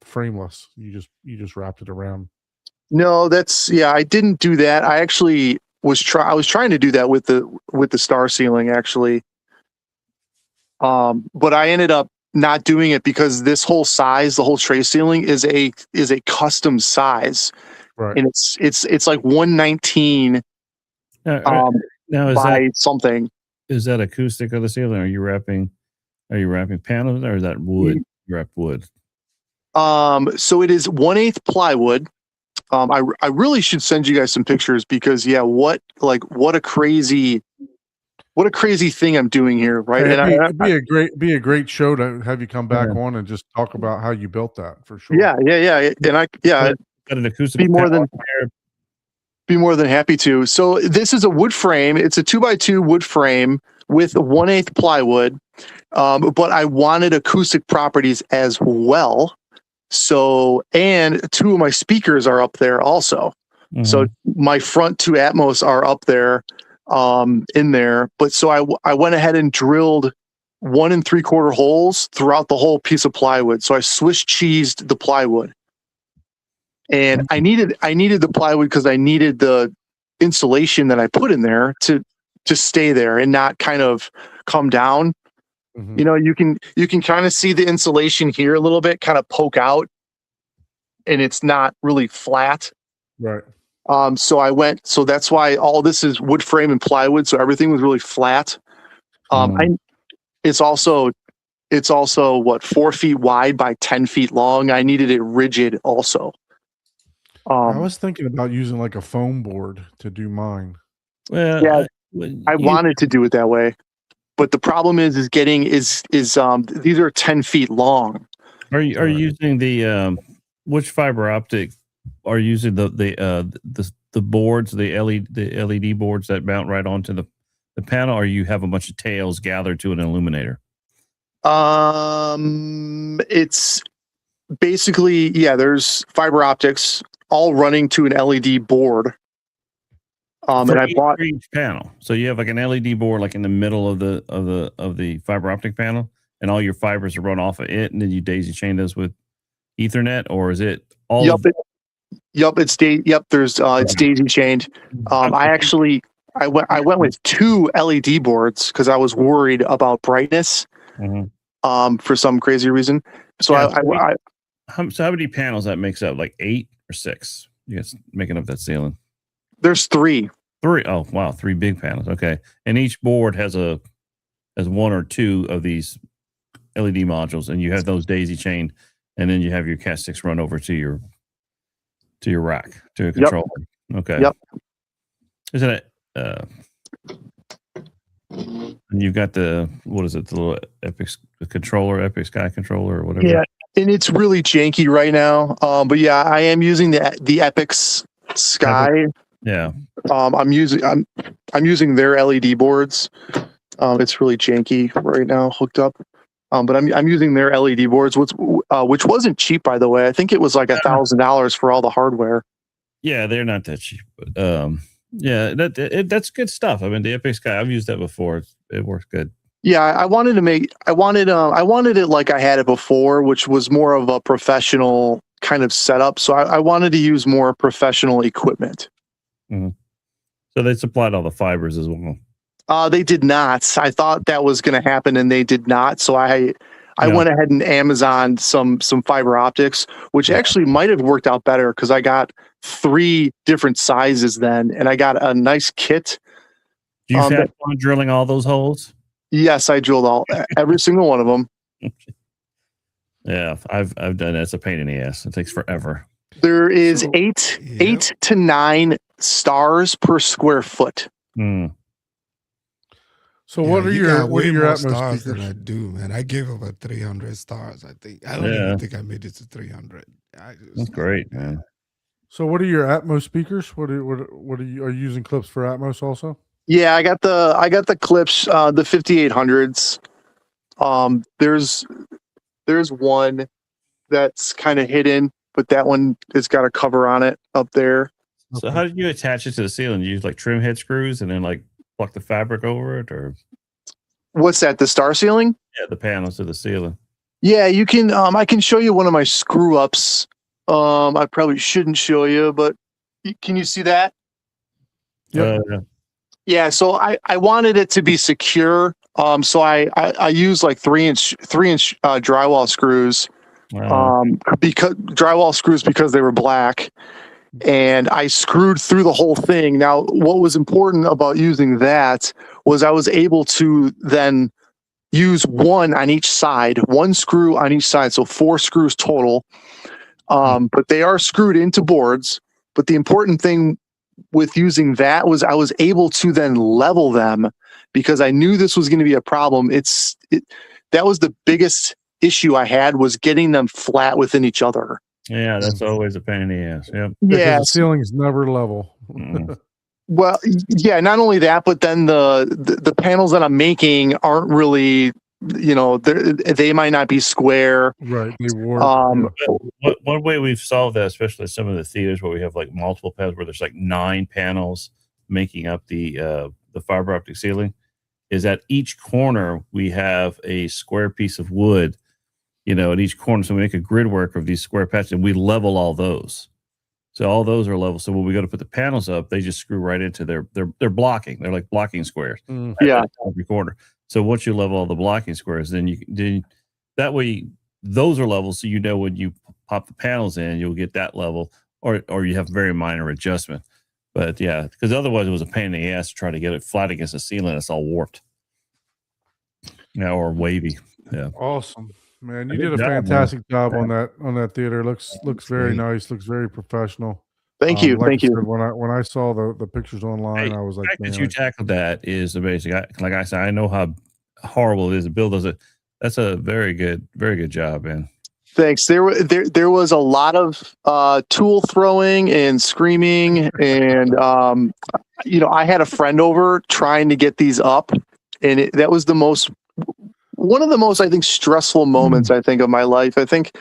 frameless. You just wrapped it around. No, I didn't do that. I actually was trying to do that with the star ceiling actually. But I ended up not doing it because this whole size, the whole tray ceiling is a custom size. Right. And it's like 119 now by something. Is that acoustic of the ceiling? Are you wrapping panels or is that wood? Wrapped wood? So it is 1/8 plywood. I really should send you guys some pictures because what a crazy thing I'm doing here, right? It'd be a great show to have you come back on and just talk about how you built that for sure. Yeah. And got an acoustic. Be more than happy to. So this is a wood frame. It's a 2x2 wood frame with 1/8 plywood. But I wanted acoustic properties as well. So, and 2 of my speakers are up there also. Mm-hmm. So my front 2 Atmos are up there, in there. But so I went ahead and drilled 1 3/4 holes throughout the whole piece of plywood. So I Swiss cheesed the plywood. And I needed the plywood because I needed the insulation that I put in there to stay there and not kind of come down. Mhm. You know, you can kind of see the insulation here a little bit kind of poke out, and it's not really flat. Right. So that's why all this is wood frame and plywood. So everything was really flat. It's also what, 4 feet wide by 10 feet long. I needed it rigid also. I was thinking about using like a foam board to do mine. Well, Yeah, I wanted to do it that way, but the problem is these are 10 feet long. Are you using the which fiber optic are you using the boards, the LED boards that mount right onto the panel, or you have a bunch of tails gathered to an illuminator? It's basically, there's fiber optics all running to an LED board. And I bought each panel. So you have like an LED board like in the middle of the fiber optic panel, and all your fibers are run off of it, and then you daisy chain those with Ethernet, or is it all? It's daisy chained. I went with 2 LED boards because I was worried about brightness. For some crazy reason. So how many panels that makes up? Like 8 or 6? You guys making up that ceiling? There's 3. 3. Oh wow, 3 big panels. Okay, and each board has 1 or 2 of these LED modules, and you have those daisy chained, and then you have your Cat 6 run over to your rack, to a controller. Okay. Yep. Isn't it? And you've got the little Epic Sky controller or whatever. Yeah, and it's really janky right now. But yeah, I am using the Epic Sky. Yeah. I'm using their LED boards. It's really janky right now, hooked up. But I'm using their LED boards, which wasn't cheap, by the way. I think it was like $1,000 for all the hardware. Yeah, they're not that cheap, but yeah, that's good stuff. I mean, the Epic Sky, I've used that before. It works good. Yeah, I wanted it like I had it before, which was more of a professional kind of setup. So I wanted to use more professional equipment. Mm-hmm. So they supplied all the fibers as well. They did not. I thought that was going to happen, and they did not. So I went ahead and Amazoned some fiber optics, which actually might have worked out better because I got 3 different sizes then, and I got a nice kit. Do you have fun drilling all those holes? Yes, I drilled every single one of them. Yeah, I've done that. It's a pain in the ass. It takes forever. There is 8 to 9 stars per square foot. So what are your Atmos stars speakers? than I do, man? I gave about 300 stars. I think I don't even think I made it to 300. That's great, man. So what are your Atmos speakers? What are you using clips for Atmos also? Yeah, I got the clips, the 5800s. There's one that's kind of hidden, but that one has got a cover on it up there. So how did you attach it to the ceiling? You use like trim head screws and then like pluck the fabric over it, or what's that? The star ceiling? Yeah, the panels to the ceiling. Yeah, you can. I can show you one of my screw ups. I probably shouldn't show you, but can you see that? Yeah. So I wanted it to be secure. So I use like 3-inch drywall screws. Because drywall screws because they were black. And I screwed through the whole thing. Now, what was important about using that was I was able to then use one on each side, 1 screw on each side. So 4 screws total. But they are screwed into boards. But the important thing with using that was I was able to then level them because I knew this was going to be a problem. That was the biggest issue I had, was getting them flat within each other. Yeah, that's always a pain in the ass. Yep. Yeah, the ceiling is never level. Well, yeah, not only that, but then the panels that I'm making aren't really, they might not be square. Right. They warp. One way we've solved that, especially some of the theaters where we have like multiple panels, where there's like 9 panels making up the fiber optic ceiling, is at each corner we have a square piece of wood, at each corner. So we make a grid work of these square patches and we level all those. So all those are levels. So when we go to put the panels up, they just screw right into they're blocking. They're like blocking squares. Yeah. Every corner. So once you level all the blocking squares, then that way those are levels. So when you pop the panels in, you'll get that level, or you have very minor adjustment. But yeah, because otherwise it was a pain in the ass to try to get it flat against the ceiling. It's all warped. Or wavy. Yeah. Awesome. Man, you did a fantastic job on that theater. Looks very nice. Looks very professional. Thank you. Like Thank you. Said, when I saw the pictures online, I was like, the fact that you tackled that is amazing. Like I said, I know how horrible it is. Bill does it. That's a very good job, man. Thanks. There was a lot of tool throwing and screaming, and I had a friend over trying to get these up, and that was one of the most, I think, stressful moments, I think, of my life. I think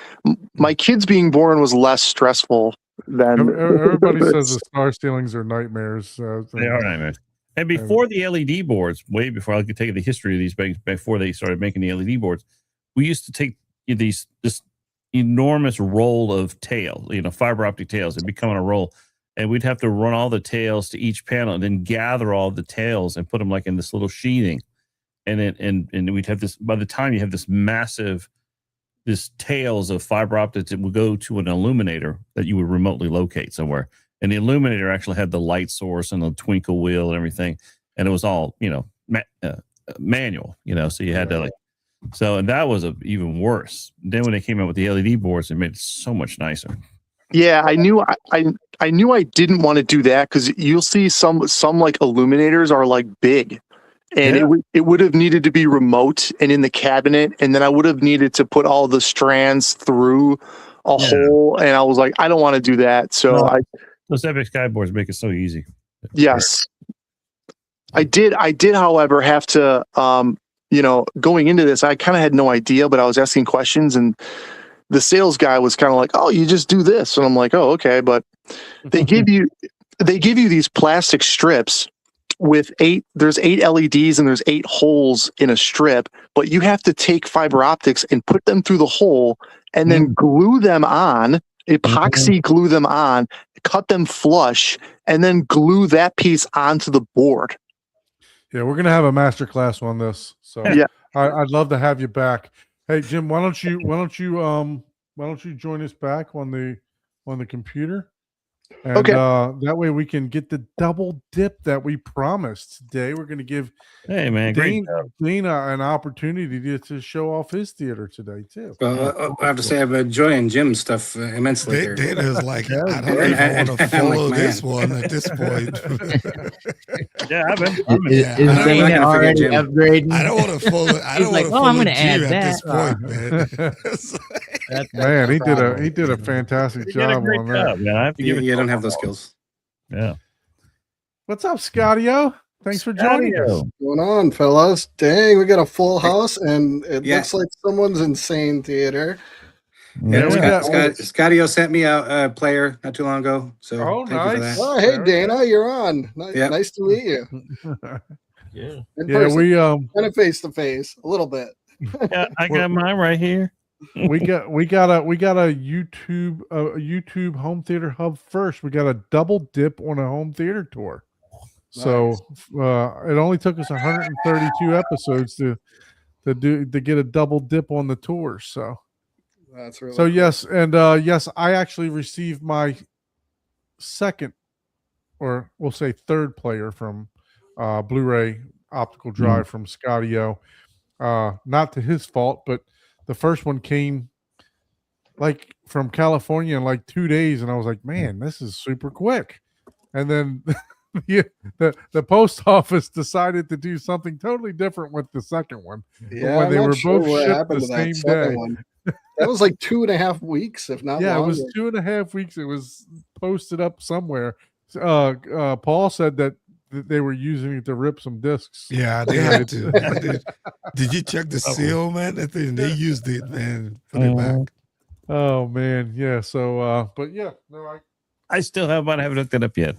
my kids being born was less stressful than... Everybody says the star ceilings are nightmares. They are nightmares. And before the LED boards, way before I could take the history of these things, before they started making the LED boards, we used to take this enormous roll of tails, fiber optic tails. It'd become on a roll. And we'd have to run all the tails to each panel and then gather all the tails and put them like in this little sheathing. And we'd have this, by the time you have this tails of fiber optics, it would go to an illuminator that you would remotely locate somewhere. And the illuminator actually had the light source and the twinkle wheel and everything. And it was all, manual, so you had to and that was even worse. Then when they came out with the LED boards, it made it so much nicer. Yeah, I knew I didn't want to do that, because you'll see some like illuminators are like big. And it would have needed to be remote and in the cabinet, and then I would have needed to put all the strands through a hole, and I was like, I don't want to do that. So those Epic Skyboards make it so easy. Yes, I did. However, have to, going into this, I kind of had no idea, but I was asking questions, and the sales guy was kind of like, "Oh, you just do this," and I'm like, "Oh, okay." But they give you these plastic strips with there's 8 LEDs and there's 8 holes in a strip, but you have to take fiber optics and put them through the hole and then glue them on, epoxy glue them on, cut them flush, and then glue that piece onto the board. Yeah, we're gonna have a master class on this. So yeah, I'd love to have you back. Hey Jim, why don't you join us back on the computer? And okay. That way we can get the double dip that we promised today. We're going to give Dana an opportunity to show off his theater today too. Well, I have to say I've been enjoying Jim's stuff immensely. Dana's like, I don't even want to follow this one at this point. Is Dana already upgrading? I don't want to follow. I don't want to follow I'm going to Jim add at that. this point, man. Man, he did a fantastic job on that. Man. I have to give it. You don't have those skills. Yeah. What's up, Scotty-O? Thanks for joining us. What's going on, fellas? Dang, we got a full house, and it looks like someone's insane theater. Scotty-O sent me a player not too long ago. So nice. Oh, hey, Dana, you're on. Nice to meet you. We kind of face to face a little bit. Yeah, I got mine right here. we got a YouTube home theater hub first. We got a double dip on a home theater tour. Nice. So it only took us 132 episodes to get a double dip on the tour. So that's really cool. Yes, and yes, I actually received my second, or we'll say third player from Blu-ray optical drive from Scotty-O. Not to his fault, but the first one came like from California in like 2 days, and I was like, man, this is super quick. And then the post office decided to do something totally different with the second one. Yeah, when they were both shipped the same day. That was like 2.5 weeks, if not longer. It was 2.5 weeks. It was posted up somewhere. Paul said that they were using it to rip some discs. Yeah, they had to. Did you check the seal, man? I think they used it, man. Put it back. Oh man, yeah. So, but yeah, no, I still haven't hooked it up yet.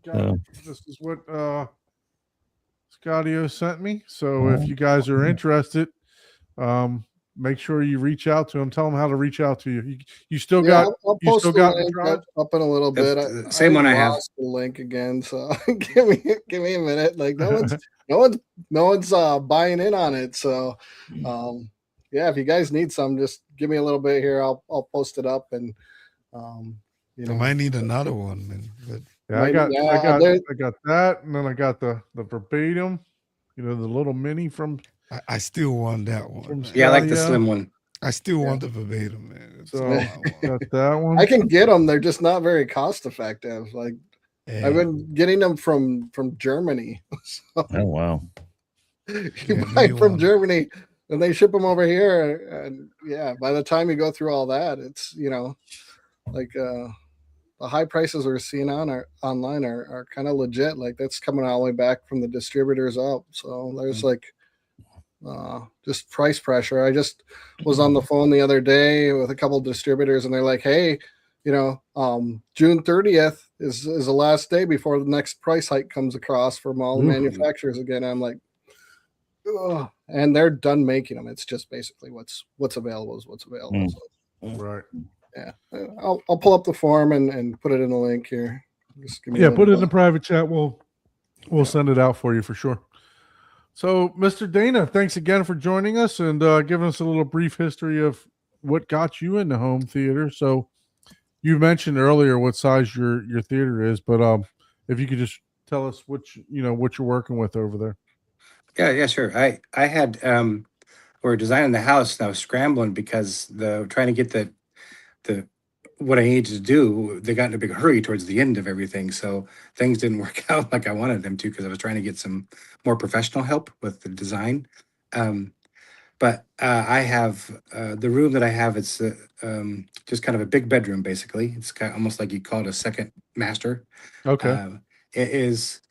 This is what Scotty-O sent me. So if you guys are interested, make sure you reach out to them. Tell them how to reach out to you. You still Yeah, got I'll you post still the got link the drive? up in a little bit. Same one I have. lost the link again, so give me a minute. Like no one's buying in on it. So yeah, if you guys need some, just give me a little bit here. I'll post it up, and I might need another one, man. But Yeah, I got that, and then I got the verbatim, the little mini from. I still want that one. Yeah, I like the slim one. I still want the verbatim, man. So got that one. I can get them. They're just not very cost effective. Like I've been getting them from Germany. So, oh wow! You buy from Germany, and they ship them over here, and yeah, by the time you go through all that, it's like the high prices we're seeing online are kind of legit. Like that's coming all the way back from the distributors up. So there's just price pressure. I just was on the phone the other day with a couple of distributors, and they're like, "Hey, June 30th is the last day before the next price hike comes across from all the manufacturers again." I'm like, ugh. And they're done making them. It's just basically what's available is what's available. So, right. Yeah, I'll pull up the form and put it in the link here. Just give me put it in the private chat. We'll send it out for you for sure. So, Mr. Dana, thanks again for joining us and giving us a little brief history of what got you into home theater. So, you mentioned earlier what size your theater is, but if you could just tell us what you're working with over there. Yeah, sure. I had we were designing the house, and I was scrambling because trying to get the what I needed to do, they got in a big hurry towards the end of everything. So things didn't work out like I wanted them to because I was trying to get some more professional help with the design. But I have the room that I have, it's just kind of a big bedroom, basically. It's kind of almost like you call it a second master. Okay. It is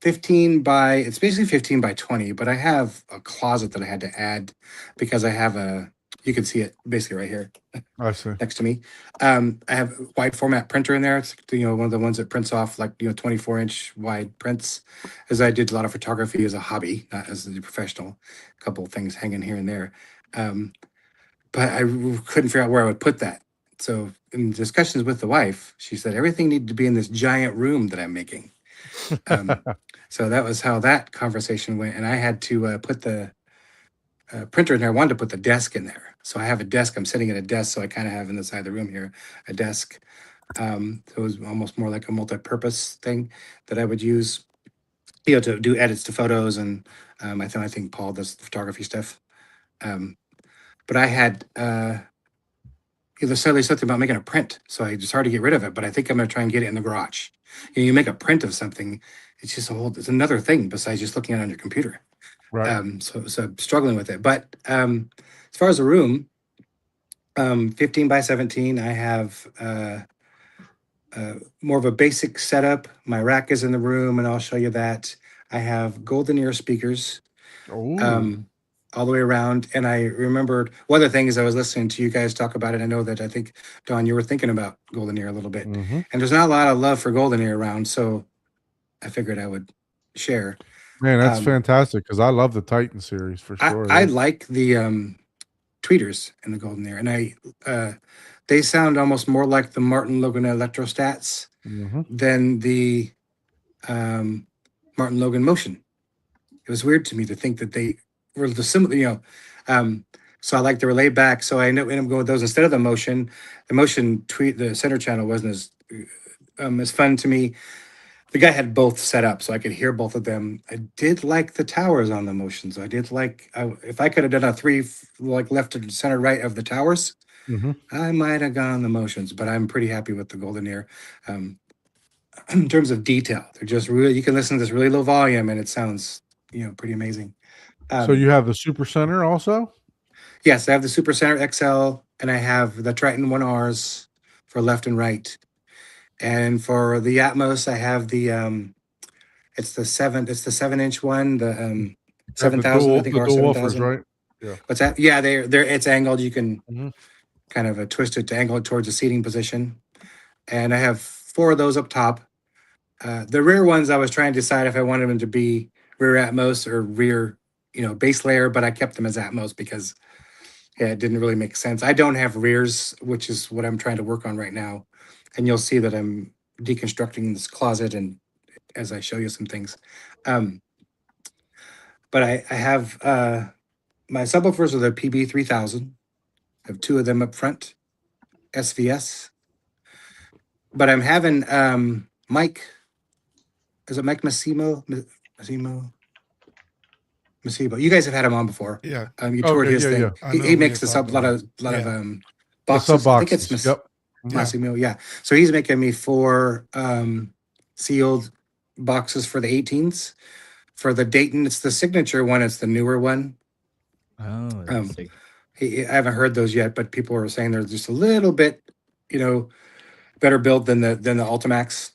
it's basically 15 by 20, but I have a closet that I had to add because I have you can see it basically right here. I see. Next to me. I have a wide format printer in there. It's one of the ones that prints off 24-inch wide prints, as I did a lot of photography as a hobby, not as a professional. A couple of things hanging here and there. But I couldn't figure out where I would put that. So in discussions with the wife, she said everything needed to be in this giant room that I'm making. So that was how that conversation went. And I had to put the printer in there. I wanted to put the desk in there. So I have a desk. I'm sitting at a desk. So I kind of have in the side of the room here a desk. So it was almost more like a multi-purpose thing that I would use, to do edits to photos. And I think Paul does the photography stuff. But I had there's something about making a print. So it's hard to get rid of it. But I think I'm going to try and get it in the garage. You make a print of something. It's just it's another thing besides just looking at it on your computer. Right. So I'm struggling with it. But as far as a room, 15 by 17, I have more of a basic setup. My rack is in the room, and I'll show you that. I have golden ear speakers all the way around. And I remembered one of the things I was listening to you guys talk about it. I know that I think, Don, you were thinking about golden ear a little bit. Mm-hmm. And there's not a lot of love for golden ear around, so I figured I would share. Man, that's fantastic because I love the Titan series for sure. I like the tweeters in the golden ear, and they sound almost more like the Martin Logan Electrostats than the Martin Logan Motion. It was weird to me to think that they were the similar, so I like the relay back. So I ended up going with those instead of the Motion. The Motion tweet, the center channel wasn't as fun to me. The guy had both set up so I could hear both of them. I did like the towers on the Motion. So I did if I could have done a 3 left and center right of the towers, I might have gone the Motions, but I'm pretty happy with the golden ear. In terms of detail, they're just really, you can listen to this really low volume and it sounds, pretty amazing. So you have the Super Center also? Yes, I have the Super Center XL, and I have the Triton 1Rs for left and right. And for the Atmos, I have the it's the 7-inch one, the 7,000, I think, or 7,000. Right? Yeah. What's that? Yeah, it's angled. You can kind of twist it to angle it towards the seating position. And I have 4 of those up top. The rear ones, I was trying to decide if I wanted them to be rear Atmos or rear, base layer, but I kept them as Atmos because, Yeah, it didn't really make sense. I don't have rears, which is what I'm trying to work on right now. And you'll see that I'm deconstructing this closet and as I show you some things. But I have my subwoofers are the PB3000. I have 2 of them up front, SVS. But I'm having Mike, is it Mike Massimo? Massimo. You guys have had him on before. Yeah. You toured his thing. He makes a lot of boxes. I think it's Massimo. Yeah. So he's making me 4 sealed boxes for the 18s. For the Dayton, it's the signature one. It's the newer one. Oh, I haven't heard those yet, but people are saying they're just a little bit, better built than the Ultimax.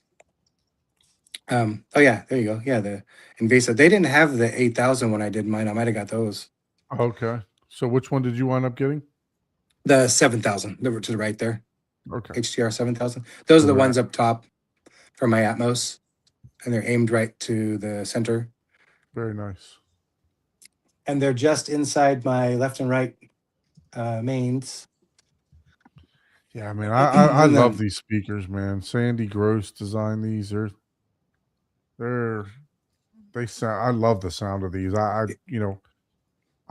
Oh yeah, there you go. Yeah, the Invasive. They didn't have the 8000 when I did mine. I might have got those. Okay. So which one did you wind up getting? The 7000. They were to the right there. Okay. HTR 7000. Those are the ones up top for my Atmos, and they're aimed right to the center. Very nice. And they're just inside my left and right mains. Yeah, I mean, I love these speakers, man. Sandy Gross designed these. They sound. I love the sound of these. I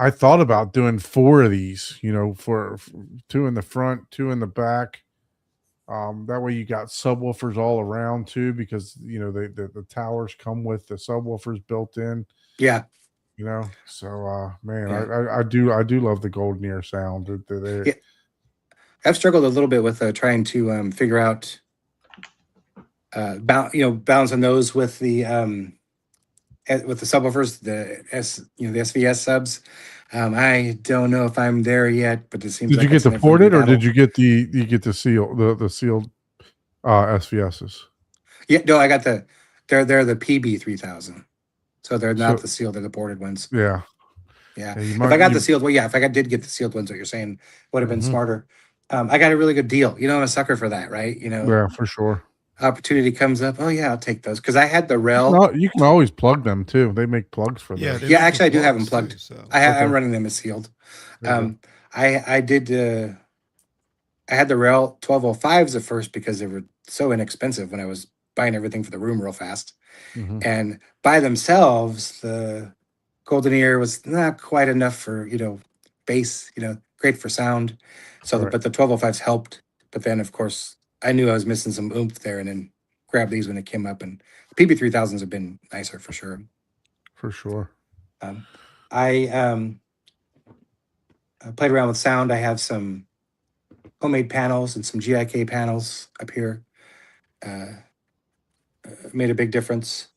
thought about doing 4 of these. For 2 in the front, 2 in the back. That way you got subwoofers all around too, because the towers come with the subwoofers built in. Yeah. So man, yeah. I do love the Golden Ear sound. Yeah. I've struggled a little bit with trying to figure out balancing those with the subwoofers, the SVS subs. I don't know if I'm there yet, but it seems. Did you get the ported, or did you get the sealed SVSs? Yeah, no, I got they're the PB3000, so they're not the sealed, they're the ported ones. Yeah. If I got the sealed, if I did get the sealed ones, what you're saying would have been smarter. I got a really good deal. I'm a sucker for that, right? Yeah, for sure. Opportunity comes up. Oh yeah, I'll take those because I had the Rel. You can always plug them too. They make plugs for them. Yeah, actually, I do have them plugged. Too, so. I'm running them as sealed. I did. I had the Rel 1205s at first because they were so inexpensive when I was buying everything for the room real fast, and by themselves, the Golden Ear was not quite enough for bass. Great for sound. So, but the 1205s helped. But then, of course, I knew I was missing some oomph there, and then grabbed these when it came up. And the PB3000s have been nicer for sure. For sure. I played around with sound. I have some homemade panels and some GIK panels up here. Made a big difference.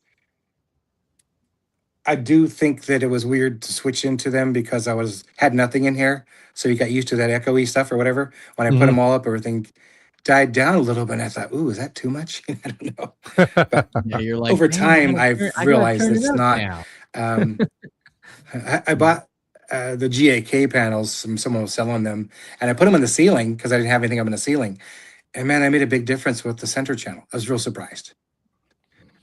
I do think that it was weird to switch into them because I had nothing in here. So you got used to that echoey stuff or whatever. When I put them all up, everything died down a little bit. And I thought, ooh, is that too much? I don't know. But you're like, over time, I've realized it's not. I bought the GAK panels. Someone was selling them. And I put them in the ceiling because I didn't have anything up in the ceiling. And man, I made a big difference with the center channel. I was real surprised.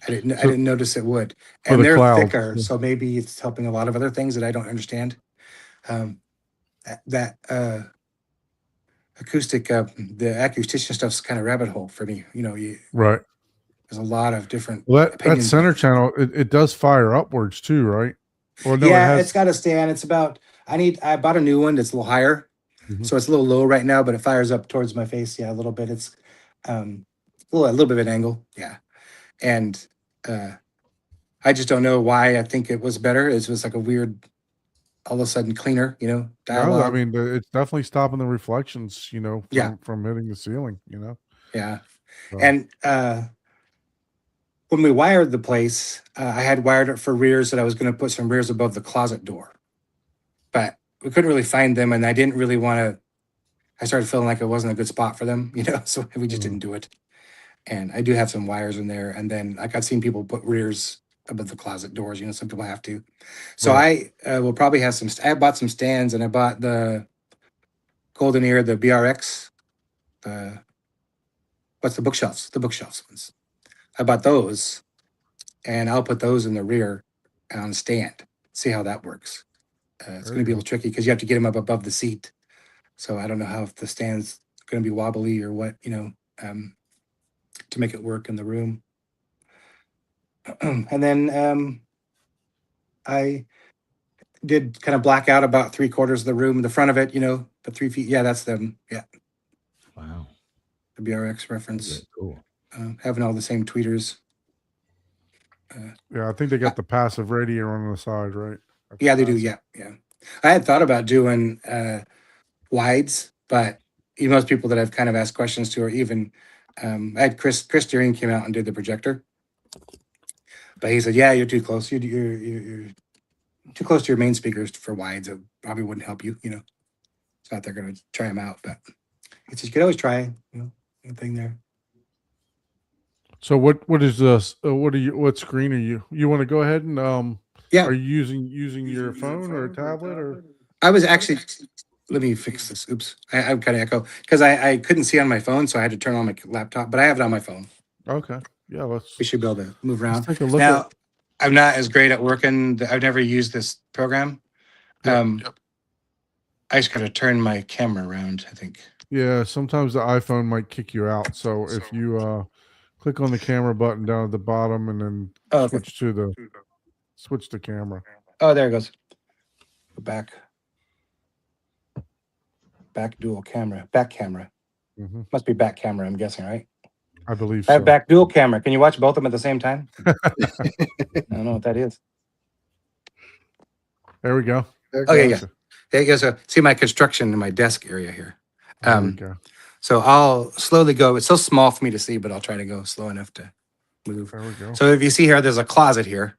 I didn't notice it would. And they're thicker, so maybe it's helping a lot of other things that I don't understand. That acoustic, the acoustician stuff's kind of rabbit hole for me. Right. There's a lot of different. Well, that center channel, it does fire upwards too, right? Or no, it's got a stand. It's about. I bought a new one that's a little higher, so it's a little low right now, but it fires up towards my face. Yeah, a little bit. It's a little bit of an angle. Yeah, and. I just don't know why I think it was better. It was like a weird, all of a sudden cleaner, dialogue. No, I mean, it's definitely stopping the reflections, from hitting the ceiling, Yeah. So. And when we wired the place, I had wired it for rears that I was going to put some rears above the closet door. But we couldn't really find them, and I didn't really want to. I started feeling like it wasn't a good spot for them, so we just didn't do it. And I do have some wires in there. And then I've seen people put rears above the closet doors. Some people have to. So I will probably have some. I bought some stands, and I bought the Golden Ear, the BRX. What's the bookshelves? The bookshelves ones. I bought those, and I'll put those in the rear on a stand. See how that works. It's going to be a little tricky because you have to get them up above the seat So I don't know how if the stand's going to be wobbly or what, to make it work in the room. And then I did kind of black out about 3/4 of the room, the front of it, the 3 feet. Yeah, that's them. Yeah. Wow. The BRX reference. Very cool. Having all the same tweeters. Yeah, I think they got the passive radio on the side, right? That's Yeah, they do. passive. Yeah. I had thought about doing wides, but most people that I've kind of asked questions to, or even I had Chris Deering came out and did the projector, but he said, "Yeah, you're too close. You're too close to your main speakers for wides. It probably wouldn't help you. So they're going to try them out, but he said you could always try. Anything there." So what is this? What screen are you? You want to go ahead and Yeah. Are you using your phone or a tablet or? I was actually. Let me fix this. Oops, I'm kind of echo because I couldn't see on my phone, so I had to turn on my laptop. But I have it on my phone. Okay. Yeah, We should be able to move around. let's take a look Now, at. I'm not as great at working. I've never used this program. I just got to turn my camera around, I think. Yeah, sometimes the iPhone might kick you out. So if you click on the camera button down at the bottom and then Okay. switch the camera. Oh, there it goes. Go back. Back dual camera. Back camera. Mhm. Must be back camera, I'm guessing, right? I believe I have so. back dual camera. Can you watch both of them at the same time? I don't know what that is. There we go. Okay, yeah. There you go. So see my construction in my desk area here. There we go. So I'll slowly go. It's so small for me to see, but I'll try to go slow enough to move. There we go. So if you see here, there's a closet here.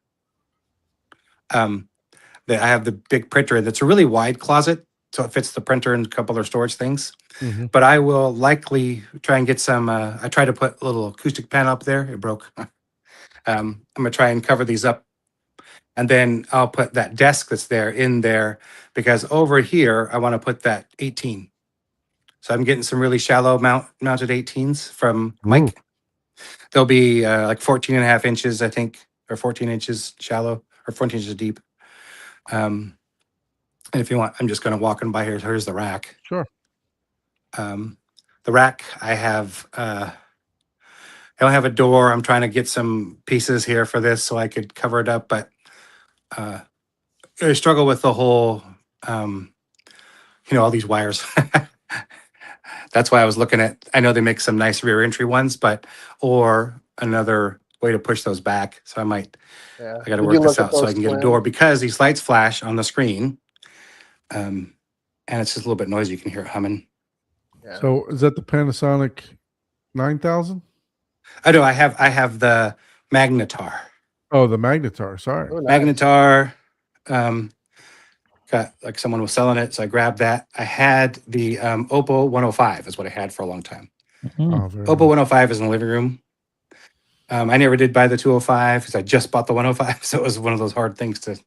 That I have the big printer in. That's a really wide closet, so it fits the printer and a couple other storage things. Mhm. But I will likely try and get some. I tried to put a little acoustic panel up there. It broke. I'm gonna try and cover these up, and then I'll put that desk that's there in there because over here I want to put that 18. So I'm getting some really shallow mounted 18s from Mike. They'll be like 14.5 inches, I think, or 14 inches shallow or 14 inches deep. And if you want, I'm just going to walk in by here. Here's the rack. Sure. The rack, I have, I don't have a door. I'm trying to get some pieces here for this so I could cover it up, but I struggle with the whole, all these wires. That's why I was looking at, I know they make some nice rear entry ones, or another way to push those back. So I got to work this out so I can get a door because these lights flash on the screen. And it's just a little bit noisy. You can hear it humming. Yeah. So is that the Panasonic 9000? I know I have the Magnetar. Oh, the Magnetar. Sorry. Oh, nice. Magnetar. Got like someone was selling it, so I grabbed that. I had the Oppo 105 is what I had for a long time. Oh, very Oppo 105 is in the living room. I never did buy the 205 because I just bought the 105, so it was one of those hard things to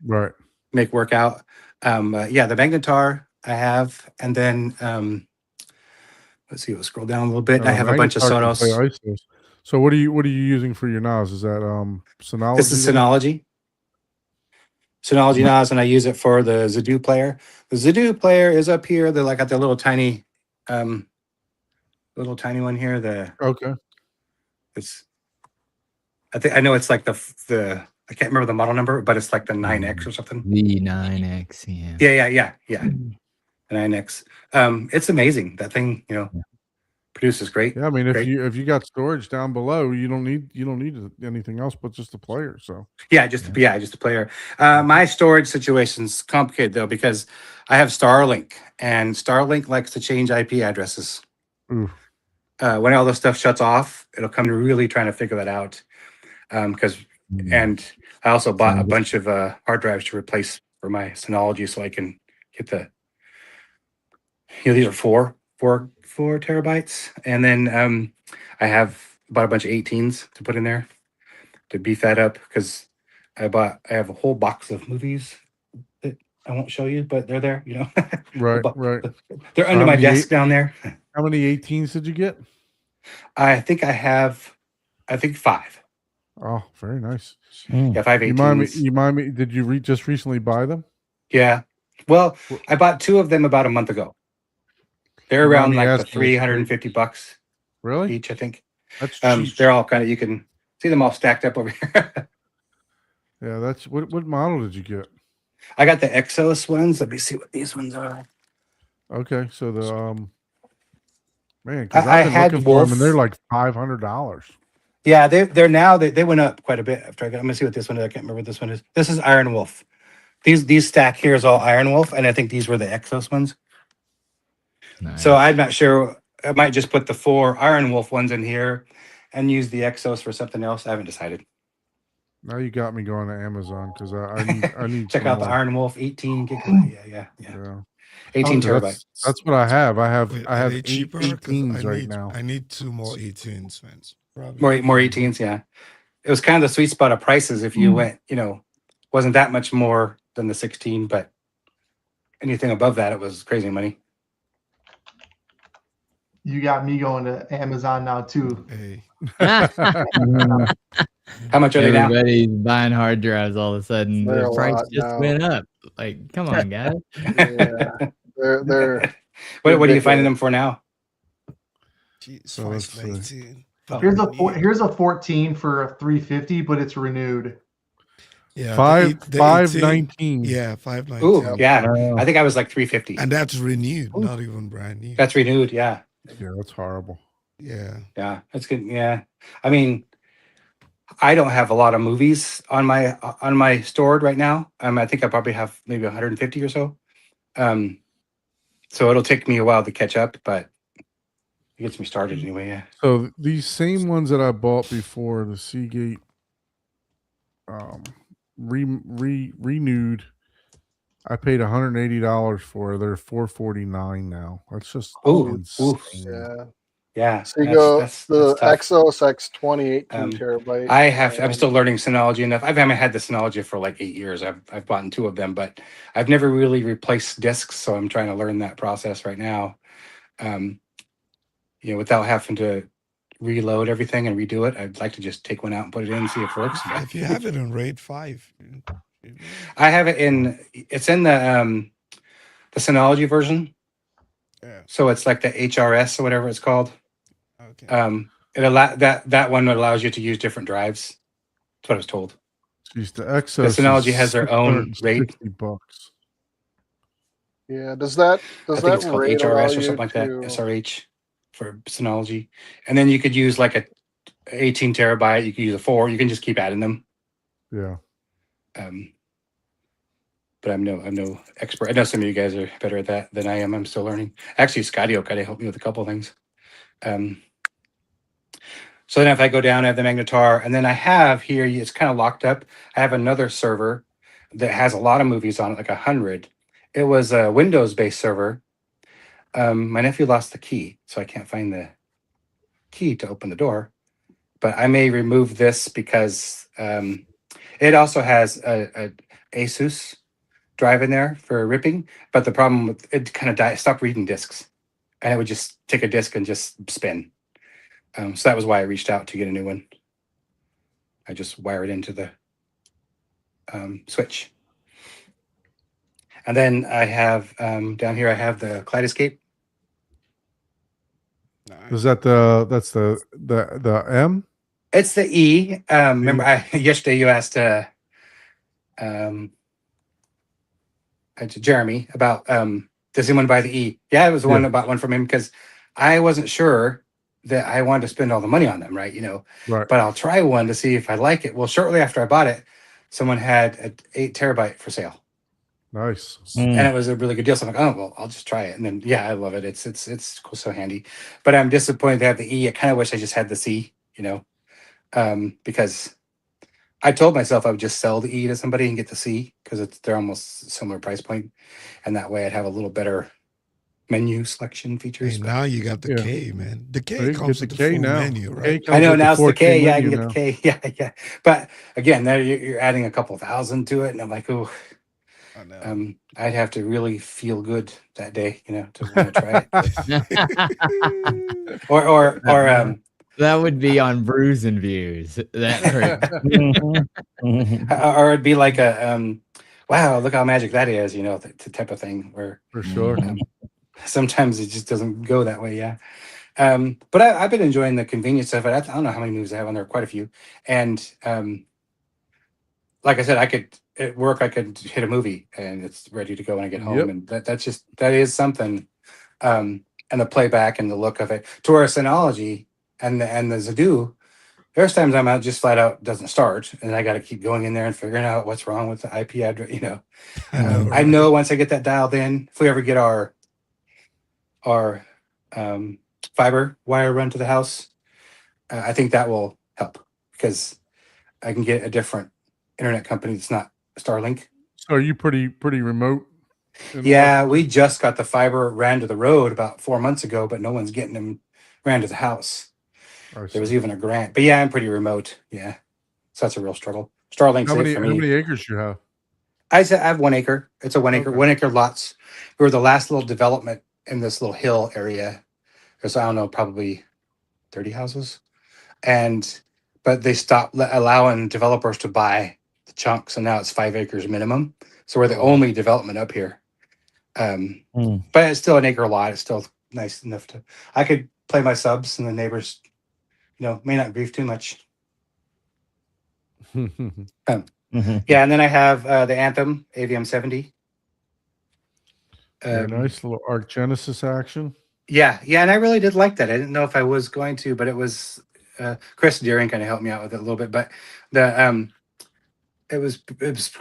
right. make work out. Yeah, the Magnetar I have, and then let's see. We'll scroll down a little bit. I have a bunch of Magnetar can play Sonos. ISOs. So what are you using for your NAS? Is that Synology? This is Synology. Synology NAS, and I use it for the Zidoo player. The Zidoo player is up here. They're like got the little tiny one here. Okay. I know it's like the I can't remember the model number, but it's like the 9X or something. The 9X, yeah. Yeah. The 9X. It's amazing. That thing, produces great. Yeah, I mean, great. if you got storage down below, you don't need anything else but just the player. So Just a player. My storage situation's complicated though because I have Starlink, and Starlink likes to change IP addresses. Oof. When all this stuff shuts off, it'll come to really trying to figure that out. And I also bought a bunch of hard drives to replace for my Synology, so I can get the. These are four terabytes, and then I have bought a bunch of 18s to put in there to beef that up because I have a whole box of movies that I won't show you, but they're there, right. They're under my desk down there. How many 18s did you get? I think I have 5. Oh, very nice. Yeah, 5 18s. You mind me? Did you just recently buy them? Yeah. Well, I bought 2 of them about a month ago. They're around me like the asking, $350 really? each, I think. That's cheap. They're all kind of, you can see them all stacked up over here. Yeah, that's what model did you get? I got the Exos ones. Let me see what these ones are. Okay, so the man, I because I've been had looking for them and they're Wolf. like $500. Yeah, they're now they went up quite a bit after I'm gonna see what this one is. I can't remember what this one is. This is Iron Wolf. These stack here is all Iron Wolf, and I think these were the Exos ones. Nice. So I'm not sure. I might just put the 4 Iron Wolf ones in here and use the Exos for something else. I haven't decided. Now you got me going to Amazon because I need Check some out the more. Iron Wolf 18 gigabyte. Yeah. Yeah. 18 So terabytes. that's what I have. I have Wait, I are have they 8 cheaper? 'Cause 18s I right need, now. I need 2 more 18s, Vince. Probably. More 18s, yeah. It was kind of the sweet spot of prices if you went, wasn't that much more than the 16, but anything above that, it was crazy money. You got me going to Amazon now too. Hey, How much are they now? Everybody's buying hard drives all of a sudden. They're The a price lot just now. went up. Like, come on, guys. Yeah, they're What are you finding ridiculous. them for now? geez, So let's see. 519. Oh. Here's a 14 for a 350, but it's renewed. Yeah, the 519. Yeah, 519. Ooh, yeah. I think I was like 350. And that's renewed, not even brand new. That's renewed, yeah. Yeah, that's horrible. Yeah. Yeah, that's good. Yeah. I mean, I don't have a lot of movies on my stored right now. I think I probably have maybe 150 or so. So it'll take me a while to catch up, but it gets me started anyway. Yeah. So these same ones that I bought before, the Seagate renewed, I paid $180 for. They're $449 now. That's just insane. Yeah. Yeah. So you go that's the tough. Exos X20 18 terabyte. I'm still learning Synology enough. I haven't had the Synology for like 8 years. I've bought 2 of them, but I've never really replaced discs. So I'm trying to learn that process right now. Without having to reload everything and redo it. I'd like to just take one out and put it in and see if it works. If you have it in RAID 5. I have it it's in the Synology version. Yeah. So it's like the HRS or whatever it's called. Okay. That one allows you to use different drives. That's what I was told. Jeez, the Exos. The Synology has their own RAID. $660. Yeah. Does that I think it's called RAID allow HRS or you something like that. to- SRH for Synology. And then you could use like a 18 terabyte. You could use a 4. You can just keep adding them. Yeah. But I'm no expert. I know some of you guys are better at that than I am. I'm still learning. Actually, Scotty will kind of help me with a couple of things. So then if I go down, I have the Magnetar, and then I have here, it's kind of locked up. I have another server that has a lot of movies on it, like 100. It was a Windows-based server. My nephew lost the key, so I can't find the key to open the door. But I may remove this because it also has a Asus drive in there for ripping, but the problem with it kind of stopped reading discs, and it would just take a disc and just spin. So that was why I reached out to get a new one. I just wire it into the switch, and then I have down here I have the Kaleidoscape. Is that that's the M? It's the E. Remember, yesterday you asked Jeremy about does anyone buy the E? Yeah, it was the one about one from him because I wasn't sure that I wanted to spend all the money on them, right? Right. But I'll try one to see if I like it. Well, shortly after I bought it, someone had an 8 terabyte for sale. Nice. And it was a really good deal. So I'm like, oh well, I'll just try it. And then I love it. It's cool, so handy. But I'm disappointed to have the E. I kind of wish I just had the C, because I told myself I would just sell the E to somebody and get the C because they're almost similar price point, and that way I'd have a little better menu selection features. Hey, now you got the K, man. The K comes with the K full now. menu, right? I know now it's the 4K K. Yeah, I can menu get the now. K. Yeah. But again, there you're adding a couple thousand to it, and I'm like, oh. I know. I'd have to really feel good that day, to want to try it. or that would be on Brews and Views. That hurt. or it'd be like a wow, look how magic that is, the type of thing where For sure. sometimes it just doesn't go that way. Yeah. But I've been enjoying the convenience of it. I don't know how many movies I have on there, quite a few. And like I said, at work, I could hit a movie and it's ready to go when I get home. Yep. And that is something. And the playback and the look of it. To our Synology and the Zadoo, there's times I'm out just flat out doesn't start, and I got to keep going in there and figuring out what's wrong with the IP address. I know once I get that dialed in, if we ever get our fiber wire run to the house, I think that will help because I can get a different internet company that's not Starlink. So are you pretty remote? Yeah, we just got the fiber ran to the road about 4 months ago, but no one's getting them ran to the house. There was even a grant, but yeah, I'm pretty remote. Yeah, so that's a real struggle. Starlink's How it for me. many acres you have? I have 1 acre. It's a 1 acre, Okay. 1 acre lots. We were the last little development in this little hill area. There's, I don't know, probably 30 houses, but they stopped allowing developers to buy the chunks, and now it's 5 acres minimum. So we're the only development up here. But it's still 1 acre lot. It's still nice enough I could play my subs, and the neighbors, may not grieve too much. Yeah, and then I have the Anthem AVM 70. Very nice little Arc Genesis action. Yeah, and I really did like that. I didn't know if I was going to, but it was Chris Deering kind of helped me out with it a little bit. But the it was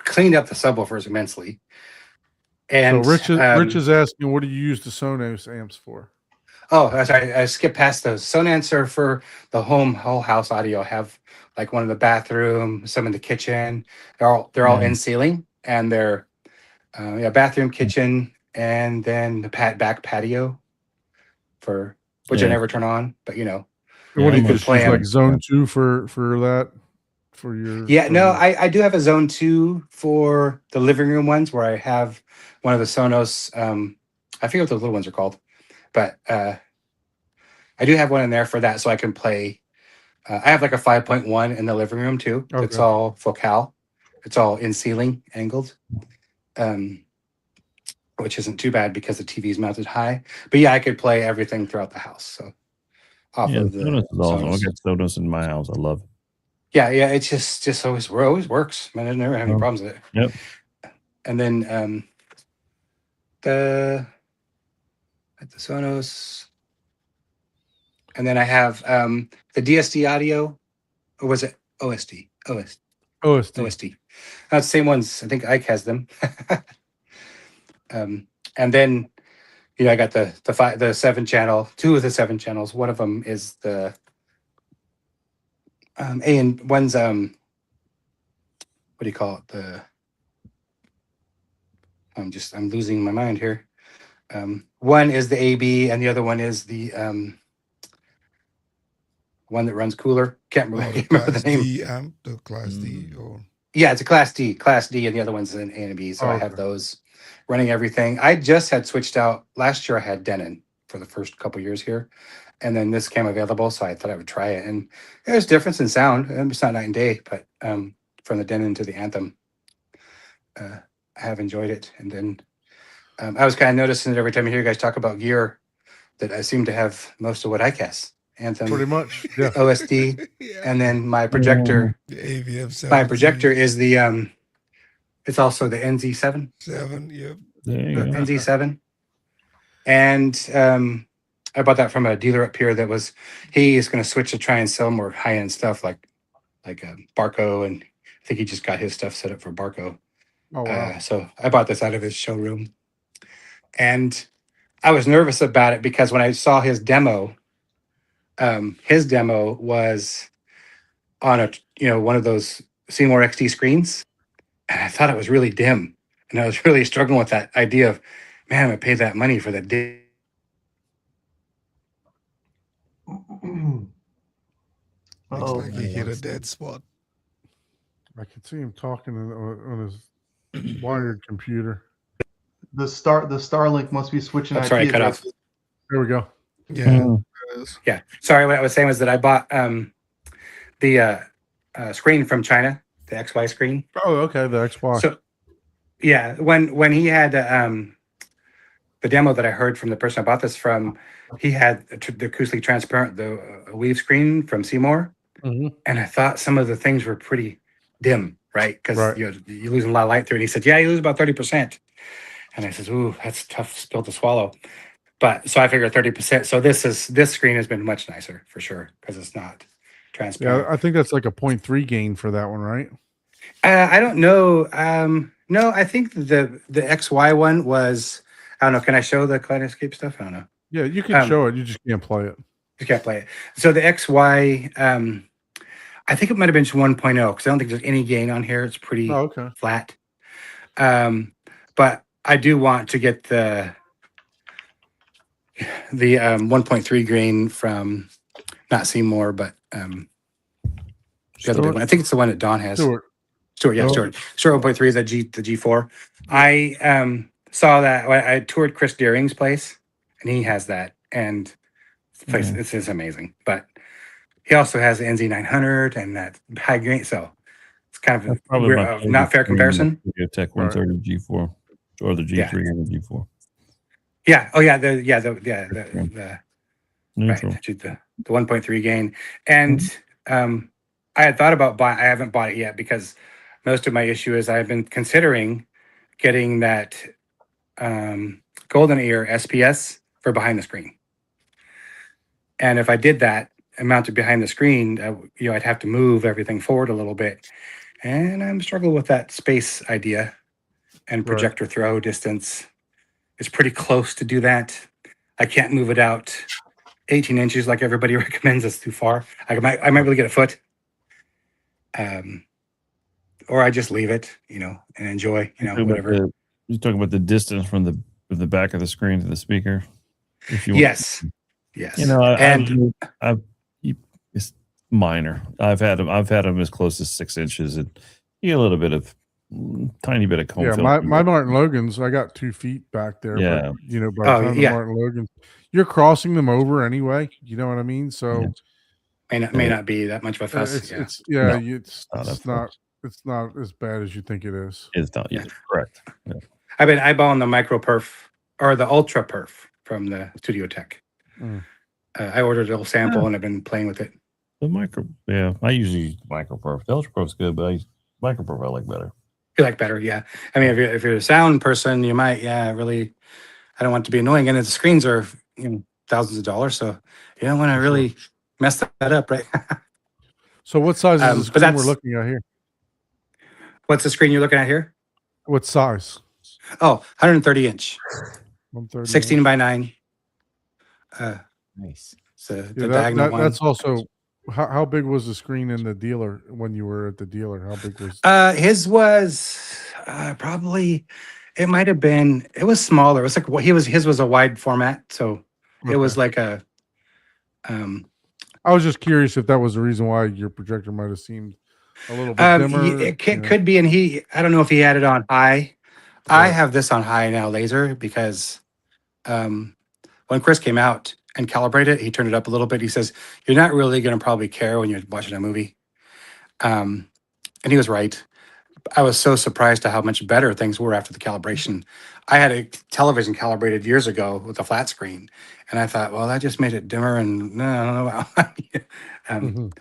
cleaned up the subwoofers immensely. And so Rich is asking, what do you use the Sonos amps for? Oh, sorry, I skipped past those. Sonance are for the whole house audio. I have like one in the bathroom, some in the kitchen. They're all in ceiling, and they're bathroom, kitchen, and then the back patio for which I never turn on, but what do you can just play use, like Zone 2 for that? For your I do have a Zone 2 for the living room ones where I have one of the Sonos. I forget what those little ones are called, but I do have one in there for that, so I can play. I have like a 5.1 in the living room too. Okay. It's all focal. It's all in ceiling angled, which isn't too bad because the TV is mounted high. But yeah, I could play everything throughout the house. So Sonos is awesome. I got Sonos in my house. I love it. Yeah, it just always works. Man, I never have any problems with it. Yep. And then the Sonos, and then I have the DSD audio, or was it OSD? OSD. That's the same ones. I think Ike has them. And then I got the 7 channel, 2 of the 7 channels. One of them is the and one's what do you call it? I'm losing my mind here. One is the AB, and the other one is the one that runs cooler. Can't remember the name. The Class D, or yeah, it's a Class D, and the other one's an A and a B. So I have those running everything. I just had switched out last year. I had Denon for the first couple years here, and then this came available, so I thought I would try it. And there's difference in sound. It's not night and day, but from the Denon to the Anthem, I have enjoyed it. And then I was kind of noticing that every time I hear you guys talk about gear, that I seem to have most of what I cast. Anthem, pretty much, yeah. OSD, and then my projector. The AVM. My projector is the it's also the NZ7. 7, yep. NZ7, and I bought that from a dealer up here. He is going to switch to try and sell more high end stuff like Barco, and I think he just got his stuff set up for Barco. Oh wow! So I bought this out of his showroom, and I was nervous about it because when I saw his demo was on one of those Seymour XT screens, and I thought it was really dim, and I was really struggling with that idea of, man, I paid that money for that dim. Looks like he hit a dead spot. I can see him talking on his wired computer. The Starlink must be switching. I'm sorry, I cut off. There we go. Yeah. Yeah. Sorry, what I was saying was that I bought the screen from China, the XY screen. Oh, okay, the XY. So, yeah, when he had the the demo that I heard from the person I bought this from, he had the acoustically transparent, the weave screen from Seymour. Mm-hmm. And I thought some of the things were pretty dim, right? Because Right. you're losing a lot of light through it. And he said, yeah, you lose about 30%. And I said, ooh, that's a tough pill to swallow. But so I figured 30%. So this screen has been much nicer for sure because it's not transparent. Yeah, I think that's like a 0.3 gain for that one, right? I don't know. No, I think the XY one was, I don't know. Can I show the Kaleidoscape stuff? I don't know. Yeah, you can show it. You just can't play it. You can't play it. So the XY, I think it might have been 1.0 because I don't think there's any gain on here. It's pretty flat. But I do want to get the 1.3 grain from not Seymour, but the other big one. I think it's the one that Don has. Stewart, yeah, Stewart 1.3 is the G4. I saw that I toured Chris Deering's place, and he has that, and the place it's just amazing. But he also has the NZ900 and that high grain, so it's kind of a weird, not fair comparison. Tech 130 G4 or the G3 and the G4. Yeah. Oh yeah. The neutral. Right, the 1.3 gain, and I had thought about buying. I haven't bought it yet because most of my issue is I've been considering getting that Golden Ear SPS for behind the screen, and if I did that and mounted behind the screen, I'd have to move everything forward a little bit, and I'm struggling with that space idea and projector throw distance. It's pretty close to do that. I can't move it out 18 inches like everybody recommends. That's too far. I might really get a foot. Or I just leave it, and enjoy, whatever. You're talking about the distance from the back of the screen to the speaker. Yes. It's minor. I've had them as close as 6 inches, and you get a little bit of tiny bit of comb. Yeah, my Martin Logans, I got 2 feet back there. Yeah, but, by the time the Martin Logans, you're crossing them over anyway. You know what I mean? So may not be that much of a fuss. It's not as bad as you think it is. It's not. Yeah, correct. Yeah. I've been eyeballing the Micro Perf or the Ultra Perf from the Studio Tech. I ordered a little sample and I've been playing with it. The Micro, I usually use Micro Perf. The Ultra Perf's good, but Micro Perf I like better. You like better, yeah. I mean, if you're a sound person, you might, really. I don't want it to be annoying, and the screens are thousands of dollars, so you don't want to really mess that up, right? So, what size is the screen we're looking at here? What's the screen you're looking at here? What size? Oh, 130 inch, 130 16 by 9. Nice. So the diagonal one. That's also. How big was the screen in the dealer when you were at the dealer? How big was? His was probably. It might have been. It was smaller. It was like his was a wide format, so it was like a. I was just curious if that was the reason why your projector might have seemed a little bit dimmer. It could be, and I don't know if he had it on high. I have this on high now, laser, because when Chris came out and calibrated it, he turned it up a little bit. He says, "You're not really going to probably care when you're watching a movie," and he was right. I was so surprised to how much better things were after the calibration. I had a television calibrated years ago with a flat screen, and I thought, well, that just made it dimmer, and no, I don't know.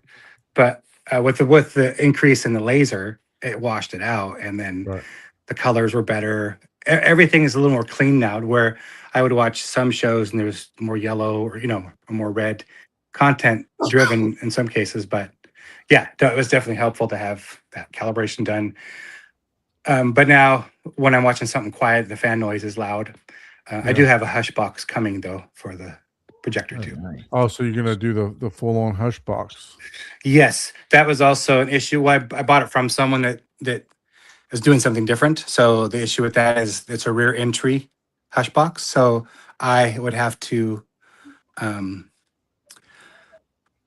But with the increase in the laser, it washed it out, and then the colors were better. Everything is a little more clean now, where I would watch some shows and there was more yellow or more red content driven in some cases, but yeah, it was definitely helpful to have that calibration done. But now when I'm watching something quiet, the fan noise is loud. I do have a hush box coming though for the projector too. Oh, so you're gonna do the full on hush box? Yes, that was also an issue. I bought it from someone that is doing something different. So the issue with that is it's a rear entry hush box. So I would have to, I don't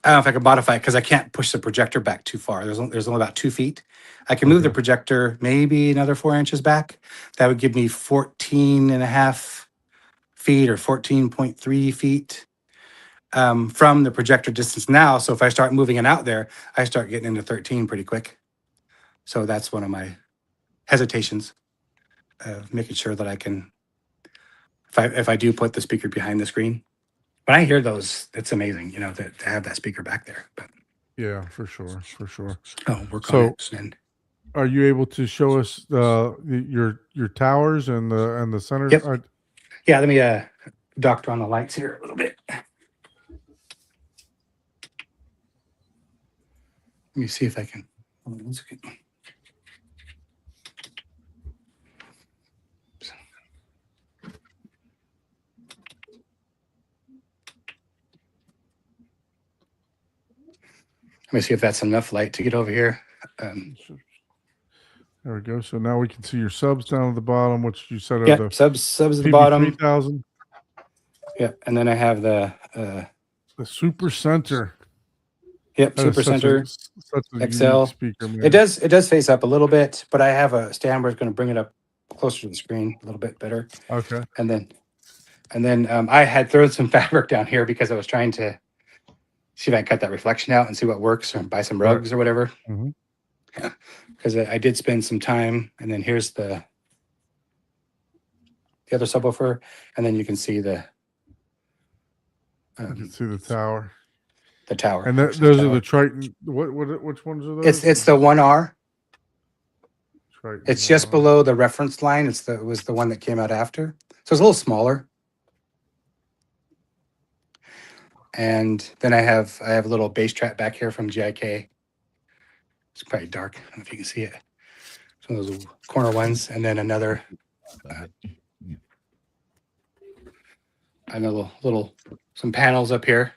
know if I could modify it because I can't push the projector back too far. There's only about 2 feet. I can move the projector maybe another 4 inches back. That would give me 14.5 feet or 14.3 feet from the projector distance now. So if I start moving it out there, I start getting into 13 pretty quick. So that's one of my hesitations of making sure that I can if I do put the speaker behind the screen. When I hear those, it's amazing, you know, to have that speaker back there. But Yeah, for sure, for sure. I'll work So- on it. And Are you able to show us your towers and the center? Yep. yeah, let me doctor on the lights here a little bit. Let me see if I can. Hold on one second. Let me see if that's enough light to get over here. There we go. So now we can see your subs down at the bottom, which you said are Yeah, the subs at the bottom. 3000. Yeah, and then I have the Super Center. yep, That is Super Center. such a unique XL. speaker, man. It does face up a little bit, but I have a stand where it's going to bring it up closer to the screen a little bit better. Okay. And then I had thrown some fabric down here because I was trying to see if I can cut that reflection out and see what works, or buy some rugs or whatever. Mhm. Yeah, because I did spend some time. And then here's the other subwoofer, and then you can see the I can see the tower. tower. And versus those are tower. the Triton. Which ones are those? It's the 1R. Triton. It's just below the reference line. It was the one that came out after. So it's a little smaller. And then I have a little bass trap back here from GIK. It's quite dark. I don't know if you can see it. Some of those corner ones, and then another little some panels up here.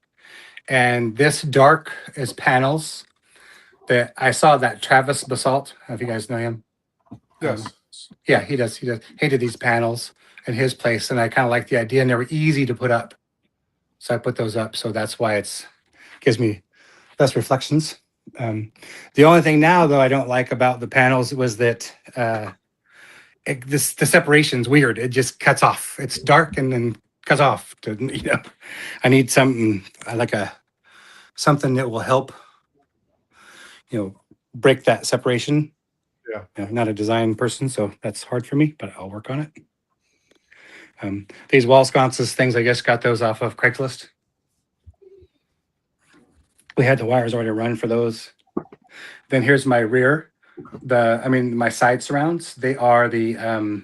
And this dark is panels that I saw that Travis Basalt. I don't know if you guys know him. Yes. Yeah, he does. He did these panels in his place, and I kind of like the idea, and they were easy to put up. So I put those up. So that's why gives me less reflections. The only thing now, though, I don't like about the panels was that the separation's weird. It just cuts off. It's dark and then cuts off. I need something something that will help, break that separation. Yeah. I'm not a design person, so that's hard for me, but I'll work on it. These wall sconces things, I guess, got those off of Craigslist. We had the wires already run for those. Then here's my rear. My side surrounds. They are they're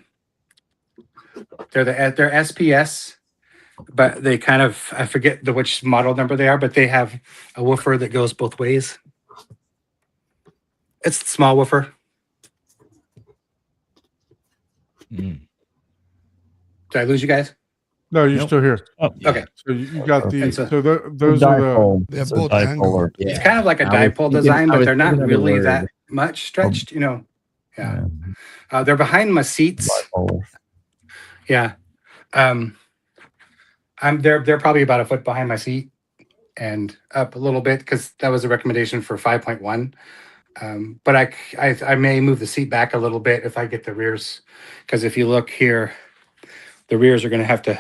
SPS, but they kind of, I forget which model number they are, but they have a woofer that goes both ways. It's the small woofer. Mm. Did I lose you guys? No, you're Nope. still here. Oh, Okay. So you got the. It's a- So those are the. They're It's a both dipolar. angled. Yeah. It's kind of like a I was dipole thinking- design, I but was they're not thinking of the really word. that much stretched, Yeah. They're behind my seats. Bipolar. Yeah. They're probably about a foot behind my seat and up a little bit because that was a recommendation for 5.1. But I may move the seat back a little bit if I get the rears, because if you look here, the rears are going to have to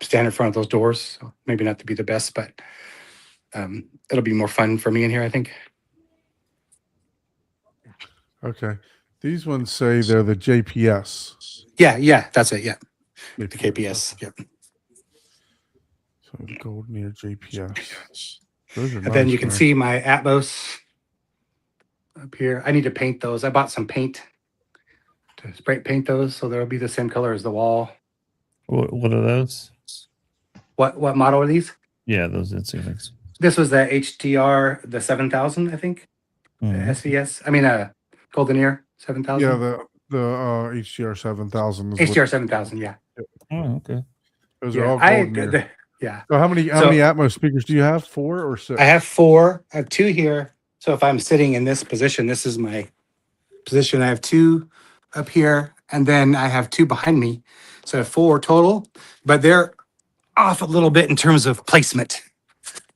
stand in front of those doors. So maybe not to be the best, but it'll be more fun for me in here, I think. Okay. These ones say they're the JPS. Yeah, that's it. Yeah, the KPS. Yep. So gold near JPS. Those are And then nice, you can man. see my Atmos up here. I need to paint those. I bought some paint to spray paint those, so they'll be the same color as the wall. What are those? What model are these? Yeah, those instruments. This was the HTR, the 7000, I think. The SVS. I mean, Golden Ear 7000. Yeah, the HDR 7000 is HTR 7000. Yeah. Oh, okay. those are Yeah. all golden near. Yeah. So how many Atmos speakers do you have? 4 or 6? I have 4. I have 2 here. So if I'm sitting in this position, this is my position. I have 2 up here, and then I have 2 behind me. So I have 4 total, but they're off a little bit in terms of placement.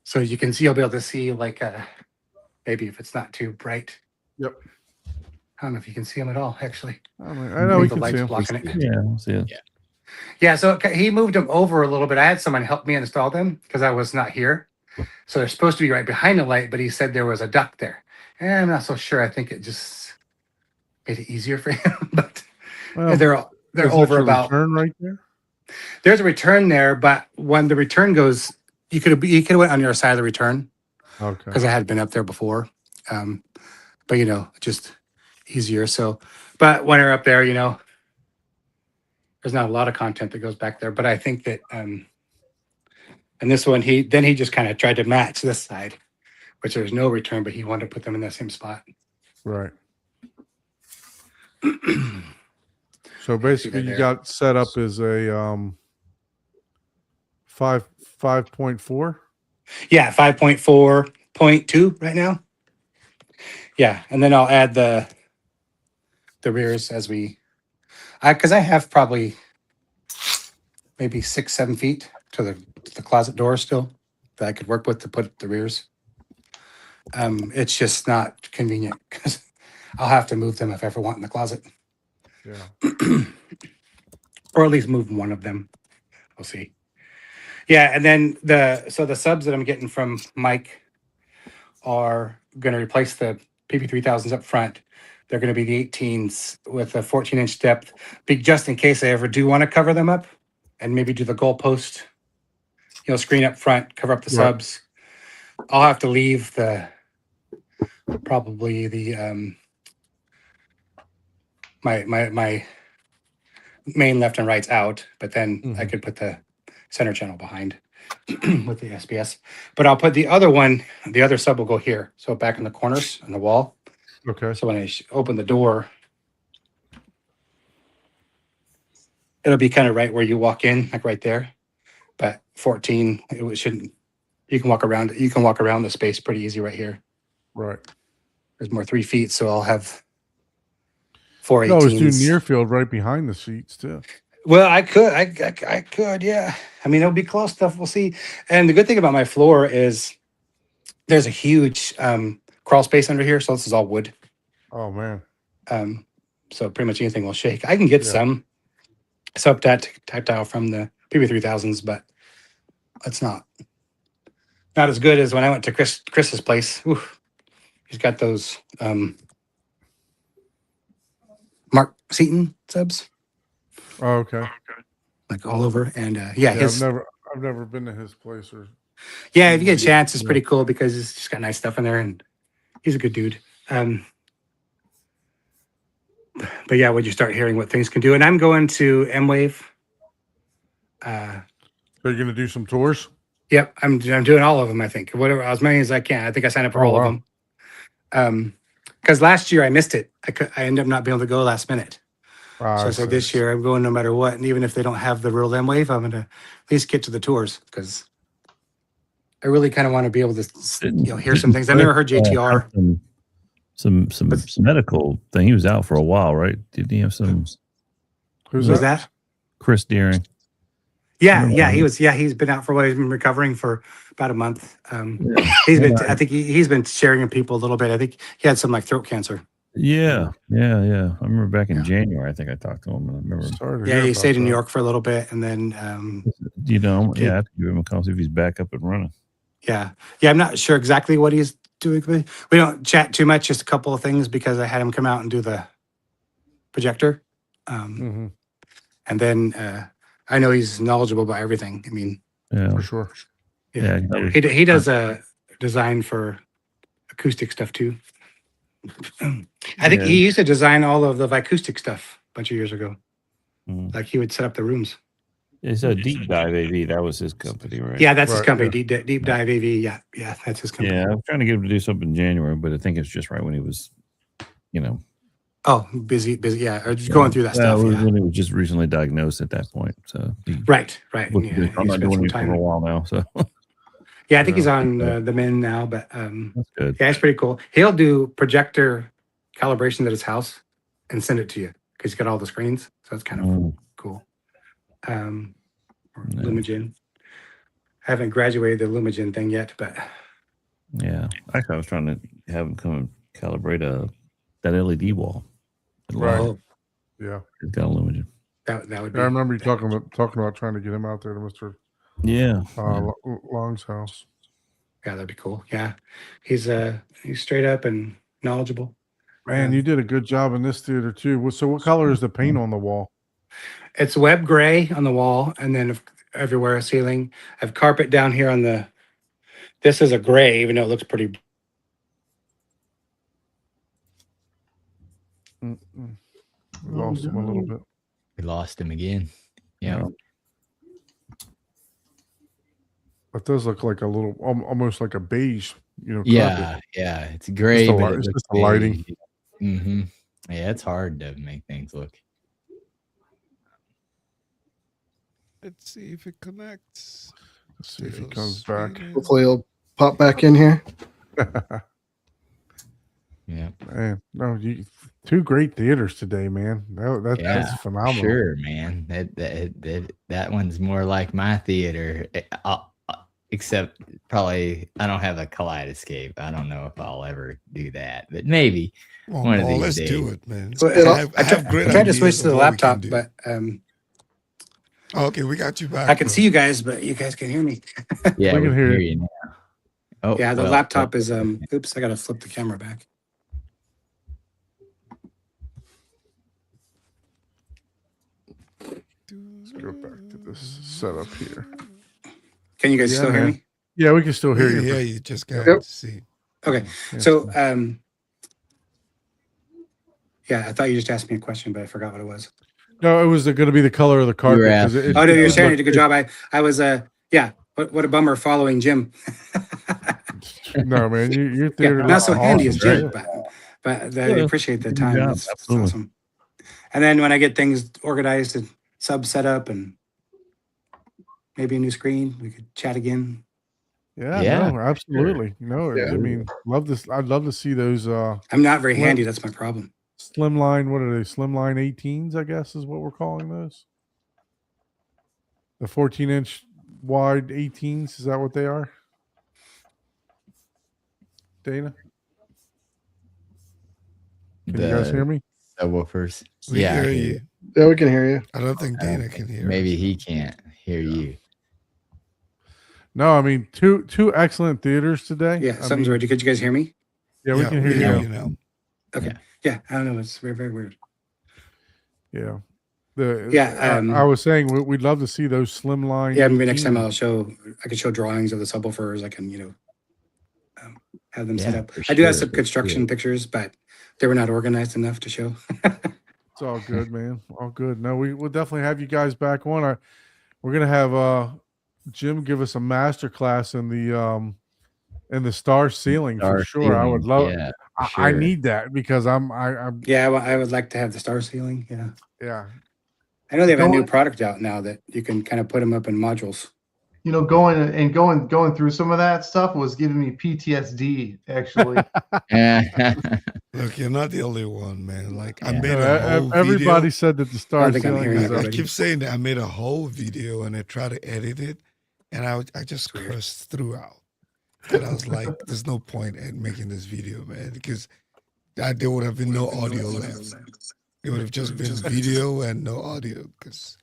So you'll be able to see maybe if it's not too bright. Yep. I don't know if you can see them at all, actually. I know we The can light's see them. blocking it. Yeah, see it. Yeah, so he moved them over a little bit. I had someone help me install them because I was not here. So they're supposed to be right behind the light, but he said there was a duct there. And I'm not so sure. I think it just made it easier for him. But Well, they're is that over your about. return right there. There's a return there, but when the return goes, you could have went on your side of the return Okay. because I had been up there before. But you know, just easier. So, but when you're up there, you know, there's not a lot of content that goes back there. But I think that, and this one, he just kind of tried to match this side, which there's no return, but he wanted to put them in the same spot. Right. So basically, you got set up as a 5.4. Yeah, 5.4.2 right now. Yeah, and then I'll add the rears as because I have probably maybe 6-7 feet to the closet door still that I could work with to put the rears. It's just not convenient because I'll have to move them if I ever want in the closet. Yeah. Or at least move one of them. We'll see. Yeah, and then the subs that I'm getting from Mike are going to replace the PP3000s up front. They're going to be the 18s with a 14-inch depth, just in case I ever do want to cover them up and maybe do the goalpost, you know, screen up front, cover up the subs. I'll have to leave probably the my main left and rights out, but then I could put the center channel behind with the SBS. But I'll put the other sub will go here, so back in the corners on the wall. Okay. So when I open the door, it'll be kind of right where you walk in, like right there. But 14, it shouldn't. You can walk around. You can walk around the space pretty easy right here. Right. There's more 3 feet, so I'll have 4 18s. No, it's doing near field right behind the seats too. Well, I could, yeah. I mean, it'll be close stuff. We'll see. And the good thing about my floor is there's a huge crawl space under here, so this is all wood. Oh man. So pretty much anything will shake. I can get some tactile from the PP3000s, but it's not as good as when I went to Chris's place. Oof. He's got those Mark Seaton subs. Oh, okay. Like all over, and I've never been to his place or. Yeah, if you get a chance, it's pretty cool because it's just got nice stuff in there, and he's a good dude. But yeah, when you start hearing what things can do, and I'm going to M-Wave. So you're gonna do some tours? Yep, I'm doing all of them. I think whatever as many as I can. I think I signed up for all of them. Because last year I missed it. I ended up not being able to go last minute. So I said this year I'm going no matter what, and even if they don't have the real M-Wave, I'm gonna at least get to the tours because I really kind of want to be able to hear some things. I've never heard JTR. Some medical thing. He was out for a while, right? Didn't he have some? Who's that? Chris Deering. Yeah, he was. Yeah, he's been out for a while. He's been recovering for about a month. He's been. I think he's been sharing with people a little bit. I think he had some like throat cancer. Yeah. I remember back in January. I think I talked to him. And I remember. Yeah, he stayed in New York for a little bit, and then. I have to give him a call see if he's back up and running. Yeah. I'm not sure exactly what he's doing. We don't chat too much. Just a couple of things because I had him come out and do the projector, and then. I know he's knowledgeable about everything. I mean, yeah, for sure. Yeah, he does a design for acoustic stuff too. I think he used to design all of the acoustic stuff a bunch of years ago. Like he would set up the rooms. It's a Deep Dive AV. That was his company, right? Yeah, that's his company. Yeah. Deep Dive AV. Yeah, that's his company. Yeah, I was trying to get him to do something in January, but I think it's just right when he was, Oh, busy. Yeah, or just going through that stuff. When he was just recently diagnosed at that point. So right. Yeah, I'm not doing it for a while now. So yeah, I think he's on the men now, but that's good. Yeah, it's pretty cool. He'll do projector calibration at his house and send it to you because he's got all the screens. So that's kind of cool. Lumagen. I haven't graduated the Lumagen thing yet, but yeah, actually, I was trying to have him come and calibrate that LED wall. Right. Yeah. It's got a Lumagen. That would be. I remember you talking about trying to get him out there to Mr. Long's house. Yeah, that'd be cool. Yeah, he's straight up and knowledgeable. Man, you did a good job in this theater too. So, what color is the paint on the wall? It's web gray on the wall, and then everywhere a ceiling. I have carpet down here on the. This is a gray, even though it looks pretty. We lost him a little bit. We lost him again. Yeah. It does look like a little, almost like a beige, Yeah, carpet. yeah. It's gray, Just the but light- it it's looks just the lighting. Mm-hmm. Yeah, it's hard to make things look. Let's see if it connects. Let's see if he comes back. Hopefully he'll pop back in here. Yeah. Man, no, two great theaters today, man. That's Yeah, phenomenal. Sure, man. That one's more like my theater. Except probably I don't have a kaleidoscope. I don't know if I'll ever do that, but maybe Well, one of Paul, these let's days. do it, man. I tried to switch to the laptop, but okay, we got you back. I can bro. see you guys, but you guys can hear me. Yeah, We can hear you. you now. Oh, Yeah, the well, laptop is oops, I gotta flip the camera back. Let's go back to this setup here. Can you guys Yeah, still hear man. me? Yeah, we can still hear We you. can hear you. Just got Yep. to see. Okay. Yeah. So yeah, I thought you just asked me a question, but I forgot what it was. No, it was going to be the color of the carpet. 'cause asking- Oh no, you're it saying you looked- did a good job. I was yeah. What a bummer following Jim. No, man, your Yeah, theater not looks so handy as awesome. Jim, but I Yeah, appreciate the good time. job, That's absolutely. awesome. And then when I get things organized and sub set up and maybe a new screen, we could chat again. Yeah, Yeah, no, absolutely. No, Yeah. I mean, love this. I'd love to see those I'm not very Well- handy. That's my problem. slimline. What are they? Slimline 18s, I guess, is what we're calling those. The 14-inch wide 18s. Is that what they are? Dana, can you guys hear me? Subwoofers. We Yeah, I hear hear you. you. Yeah, we can hear you. I don't think Dana can hear. Maybe us. he can't hear you. No, I mean two excellent theaters today. Yeah, I something's mean, weird. Could you guys hear me? Yeah, we can hear you. now. now. Okay. Yeah, I don't know. It's very, very weird. Yeah. Yeah, I was saying we'd love to see those slimline. Yeah, maybe next time 18s. I could show drawings of the subwoofers. I can, have them set Yeah, up. for I do have sure, some for construction sure. pictures, but they were not organized enough to show. It's all good, man. All good. No, we'll definitely have you guys back on. We're gonna have Jim give us a master class in the star ceiling for Star sure. I would ceiling, love. yeah, for I sure. need that because I'm Yeah, I would like to have the star ceiling. Yeah. yeah. I know they have a new Going- product out now that you can kind of put them up in modules. Going through some of that stuff was giving me PTSD. Actually, Look, you're not the only one, man. Like I Yeah. made No, a whole everybody video. said that the I star don't think I'm ceiling hearing is it a- I already. keep saying that I made a whole video and I tried to edit it, and I just weird. cursed throughout. And I was like, "There's no point in making this video, man, because there would have been no audio left. It would have just been video and no audio." Because,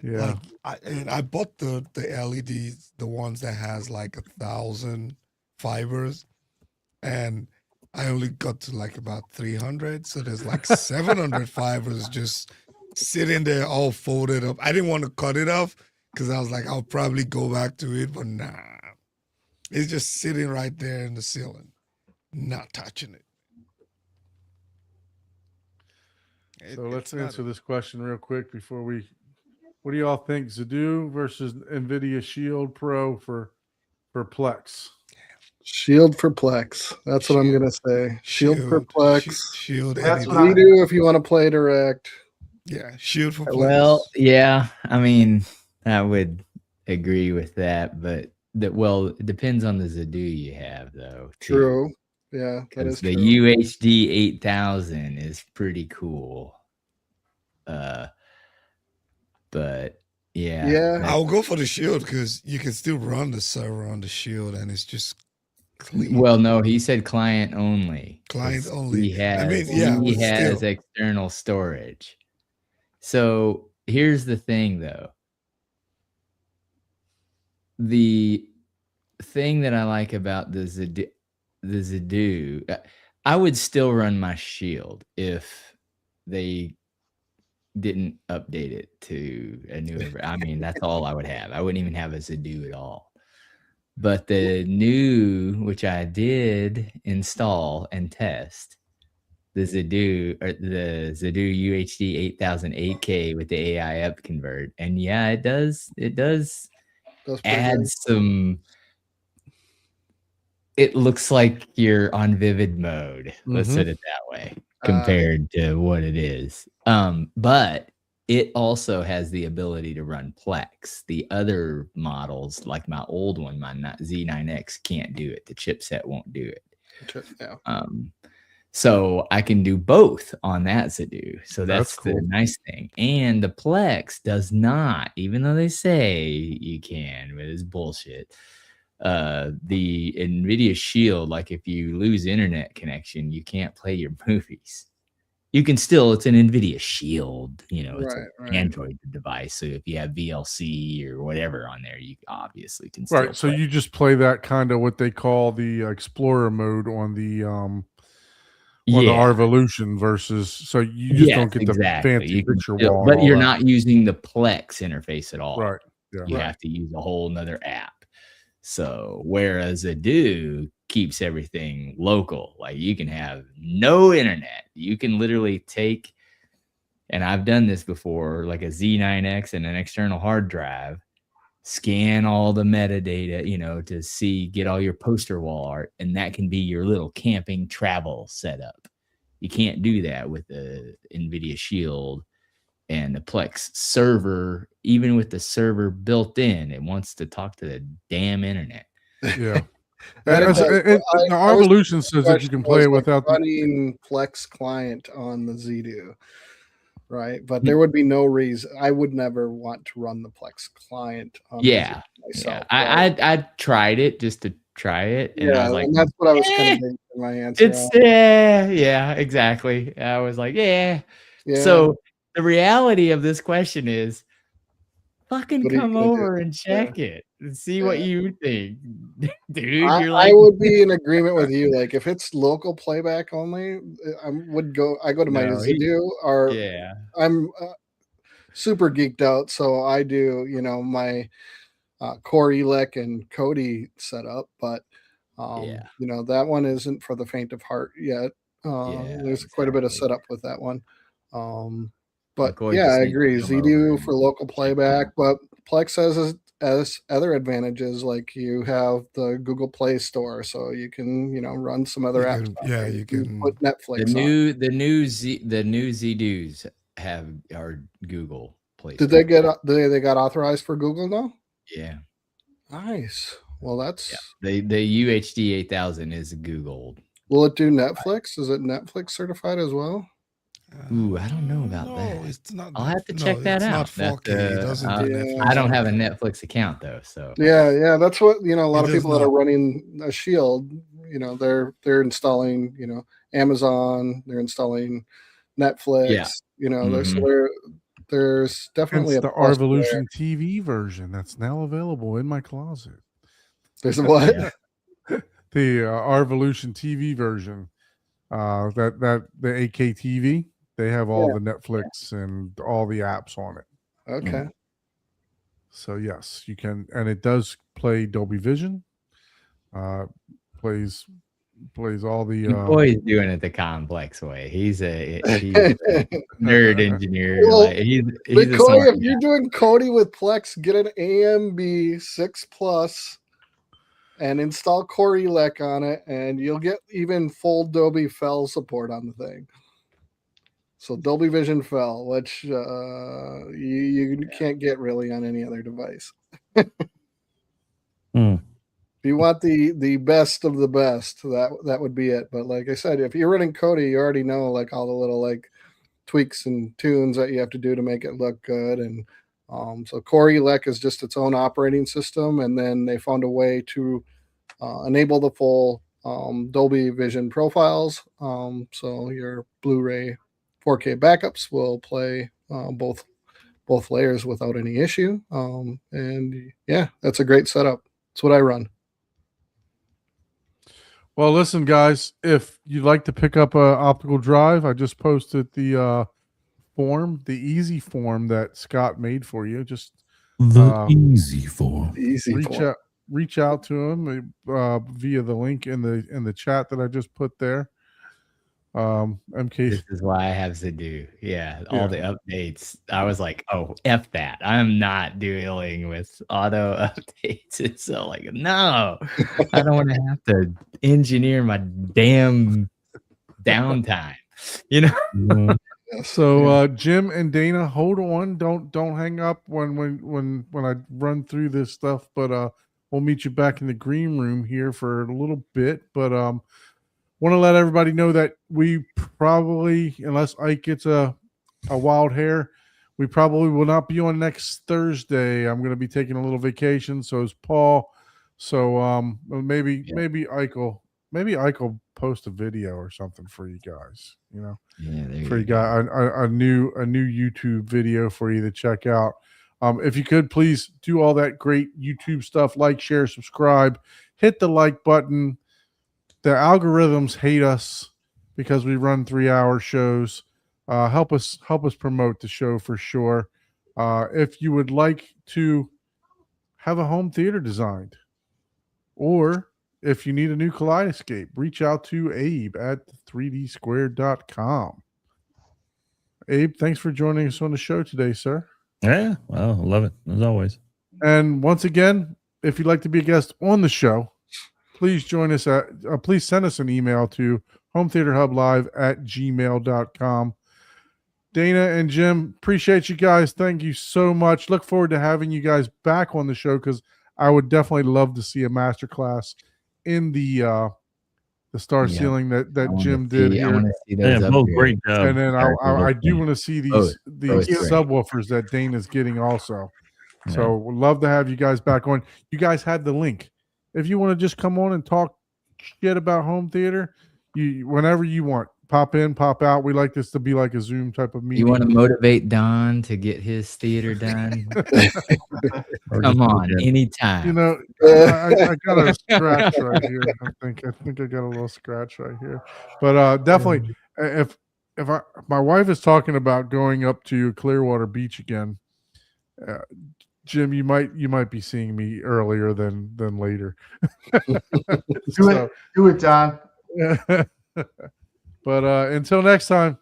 Yeah. I bought the LEDs, the ones that has like 1,000 fibers, and I only got to like about 300. So there's like 700 fibers just sitting there all folded up. I didn't want to cut it off because I was like, I'll probably go back to it, but nah. It's just sitting right there in the ceiling, not touching it. So let's answer this question real quick before we. What do y'all think? Zadoo versus NVIDIA Shield Pro for Plex. Shield for Plex. That's what I'm gonna say. Shield for Plex. Shield. That's what LED. Redo if you want to play direct. Yeah, shield for Plex. Well, yeah. I mean, I would agree with that, but it depends on the Zadoo you have, though. too. True. Yeah, that 'Cause is the true. UHD 8000 is pretty cool. But yeah, Yeah. I'll go for the shield because you can still run the server on the shield and it's just clean. Well, no, he said client only. Client 'cause only. He has, I mean, yeah, he but has still. external storage. So here's the thing, though. The thing that I like about the Zadoo, I would still run my Shield if they didn't update it to a newer. I mean, that's all I would have. I wouldn't even have a Zadoo at all. But the new, which I did install and test, the Zadoo UHD 8008K with the AI up convert, and yeah, it does add some. It looks like you're on vivid mode. Let's put it that way, compared to what it is. But it also has the ability to run Plex. The other models, like my old one, my Z9X, can't do it. The chipset won't do it. Yeah. So I can do both on that Zadoo. So that's cool. the nice thing. And the Plex does not, even though they say you can, but it's bullshit. The NVIDIA Shield, like if you lose internet connection, you can't play your movies. You can still, it's an NVIDIA Shield, it's an Android device. So if you have VLC or whatever on there, you obviously can still So you just play that kind of what they call the Explorer mode on the the Arvolution versus, so you just don't get the fancy picture wall. But you're not using the Plex interface at all. Right. Yeah. You have to use a whole nother app. So whereas Zadoo keeps everything local, like you can have no internet. You can literally take, and I've done this before, like a Z9X and an external hard drive, scan all the metadata, to get all your poster wall art, and that can be your little camping travel setup. You can't do that with the NVIDIA Shield and the Plex server. Even with the server built in, it wants to talk to the damn internet. Yeah. The Arvolution says that you can play it without running Plex client on the Zadoo. Right, but there would be no reason. I would never want to run the Plex client. Myself. I tried it just to try it, and I was like, and that's what I was kind of thinking my answer. It's exactly. I was like, yeah. So the reality of this question is, fucking come over and check it and see what you think, dude. I would be in agreement with you. Like if it's local playback only, I go to my Zadoo, or I'm super geeked out, so I do my Core Elec and Kodi setup, but that one isn't for the faint of heart yet. There's quite a bit of setup with that one. But I agree. Zadoo for local playback, but Plex has other advantages, like you have the Google Play Store, so you can run some other apps. You can put Netflix. The new Zadoos are Google Play Store. Did they got authorized for Google now? Yeah. Nice. Well, that's the UHD 8000 is Google. Will it do Netflix? Is it Netflix certified as well? Ooh, I don't know about that. It's not. I'll have to check that out. Not 4K. It doesn't do Netflix. I don't have a Netflix account though, so that's what a lot of people that are running a Shield. They're installing Amazon. They're installing Netflix. There's definitely the Arvolution TV version that's now available in my closet. There's what? The Arvolution TV version. The 8K TV. They have all the Netflix and all the apps on it. Okay. So yes, you can, and it does play Dolby Vision. Plays all the. Boy's doing it the complex way. He's a nerd engineer. Well, he's Cody, if you're doing Kodi with Plex, get an AMB 6 Plus. And install Core Elec on it, and you'll get even full Dolby Fell support on the thing. So Dolby Vision Fell, which you can't get really on any other device. If you want the best of the best, that would be it. But like I said, if you're running Kodi, you already know like all the little tweaks and tunes that you have to do to make it look good. And so Core Elec is just its own operating system, and then they found a way to enable the full Dolby Vision profiles. So your Blu-ray 4K backups will play both layers without any issue. And that's a great setup. That's what I run. Well, listen, guys, if you'd like to pick up an optical drive, I just posted the form, the easy form that Scott made for you. Just the easy form. Reach out to him via the link in the chat that I just put there. MK, this is why I have Zedu. All the updates. I was like, oh, F that. I'm not dealing with auto updates. It's so like, no, I don't want to have to engineer my damn downtime. You know. So Jim and Dana, hold on. Don't hang up when I run through this stuff. But we'll meet you back in the green room here for a little bit. But want to let everybody know that we probably, unless Ike gets a wild hair, we probably will not be on next Thursday. I'm going to be taking a little vacation. So is Paul. So maybe Ike will post a video or something for you guys. You know, for you guys a new YouTube video for you to check out. If you could please do all that great YouTube stuff, like, share, subscribe, hit the like button. The algorithms hate us because we run 3-hour shows. Help us promote the show for sure. If you would like to have a home theater designed, or if you need a new Kaleidoscape, reach out to Abe at 3dsquared.com. Abe, thanks for joining us on the show today, sir. Yeah, well, I love it as always. And once again, if you'd like to be a guest on the show, please join us please send us an email to hometheaterhublive@gmail.com. Dana and Jim, appreciate you guys. Thank you so much. Look forward to having you guys back on the show because I would definitely love to see a masterclass in the star ceiling that Jim did here. I want to see those great job. And then I do want to see these subwoofers that Dana's getting also. So we'd love to have you guys back on. You guys had the link. If you want to just come on and talk shit about home theater, whenever you want, pop in, pop out. We like this to be like a Zoom type of meeting. You want to motivate Don to get his theater done? Come on, anytime. You know, I got a scratch right here. I think I got a little scratch right here. But definitely, if my wife is talking about going up to Clearwater Beach again, Jim, you might be seeing me earlier than later. Do it, Don. But until next time,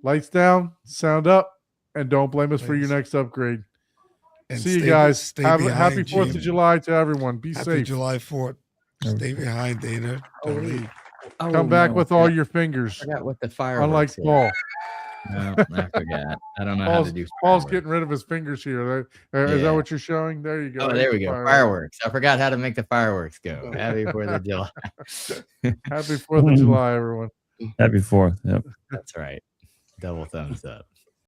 lights down, sound up, and don't blame us for your next upgrade. And see you guys. Happy 4th of July to everyone. Be safe. Happy July 4th. Stay behind, Dana. Don't leave. Come back with all your fingers. I forgot what the fireworks. Unlike Paul. No, I forgot. I don't know how to do fireworks. Paul's getting rid of his fingers here. Is that what you're showing? There you go. Oh, there we go. Fireworks. I forgot how to make the fireworks go. Happy 4th of July. Happy 4th of July, everyone. Happy 4th. Yep. That's right. Double thumbs up.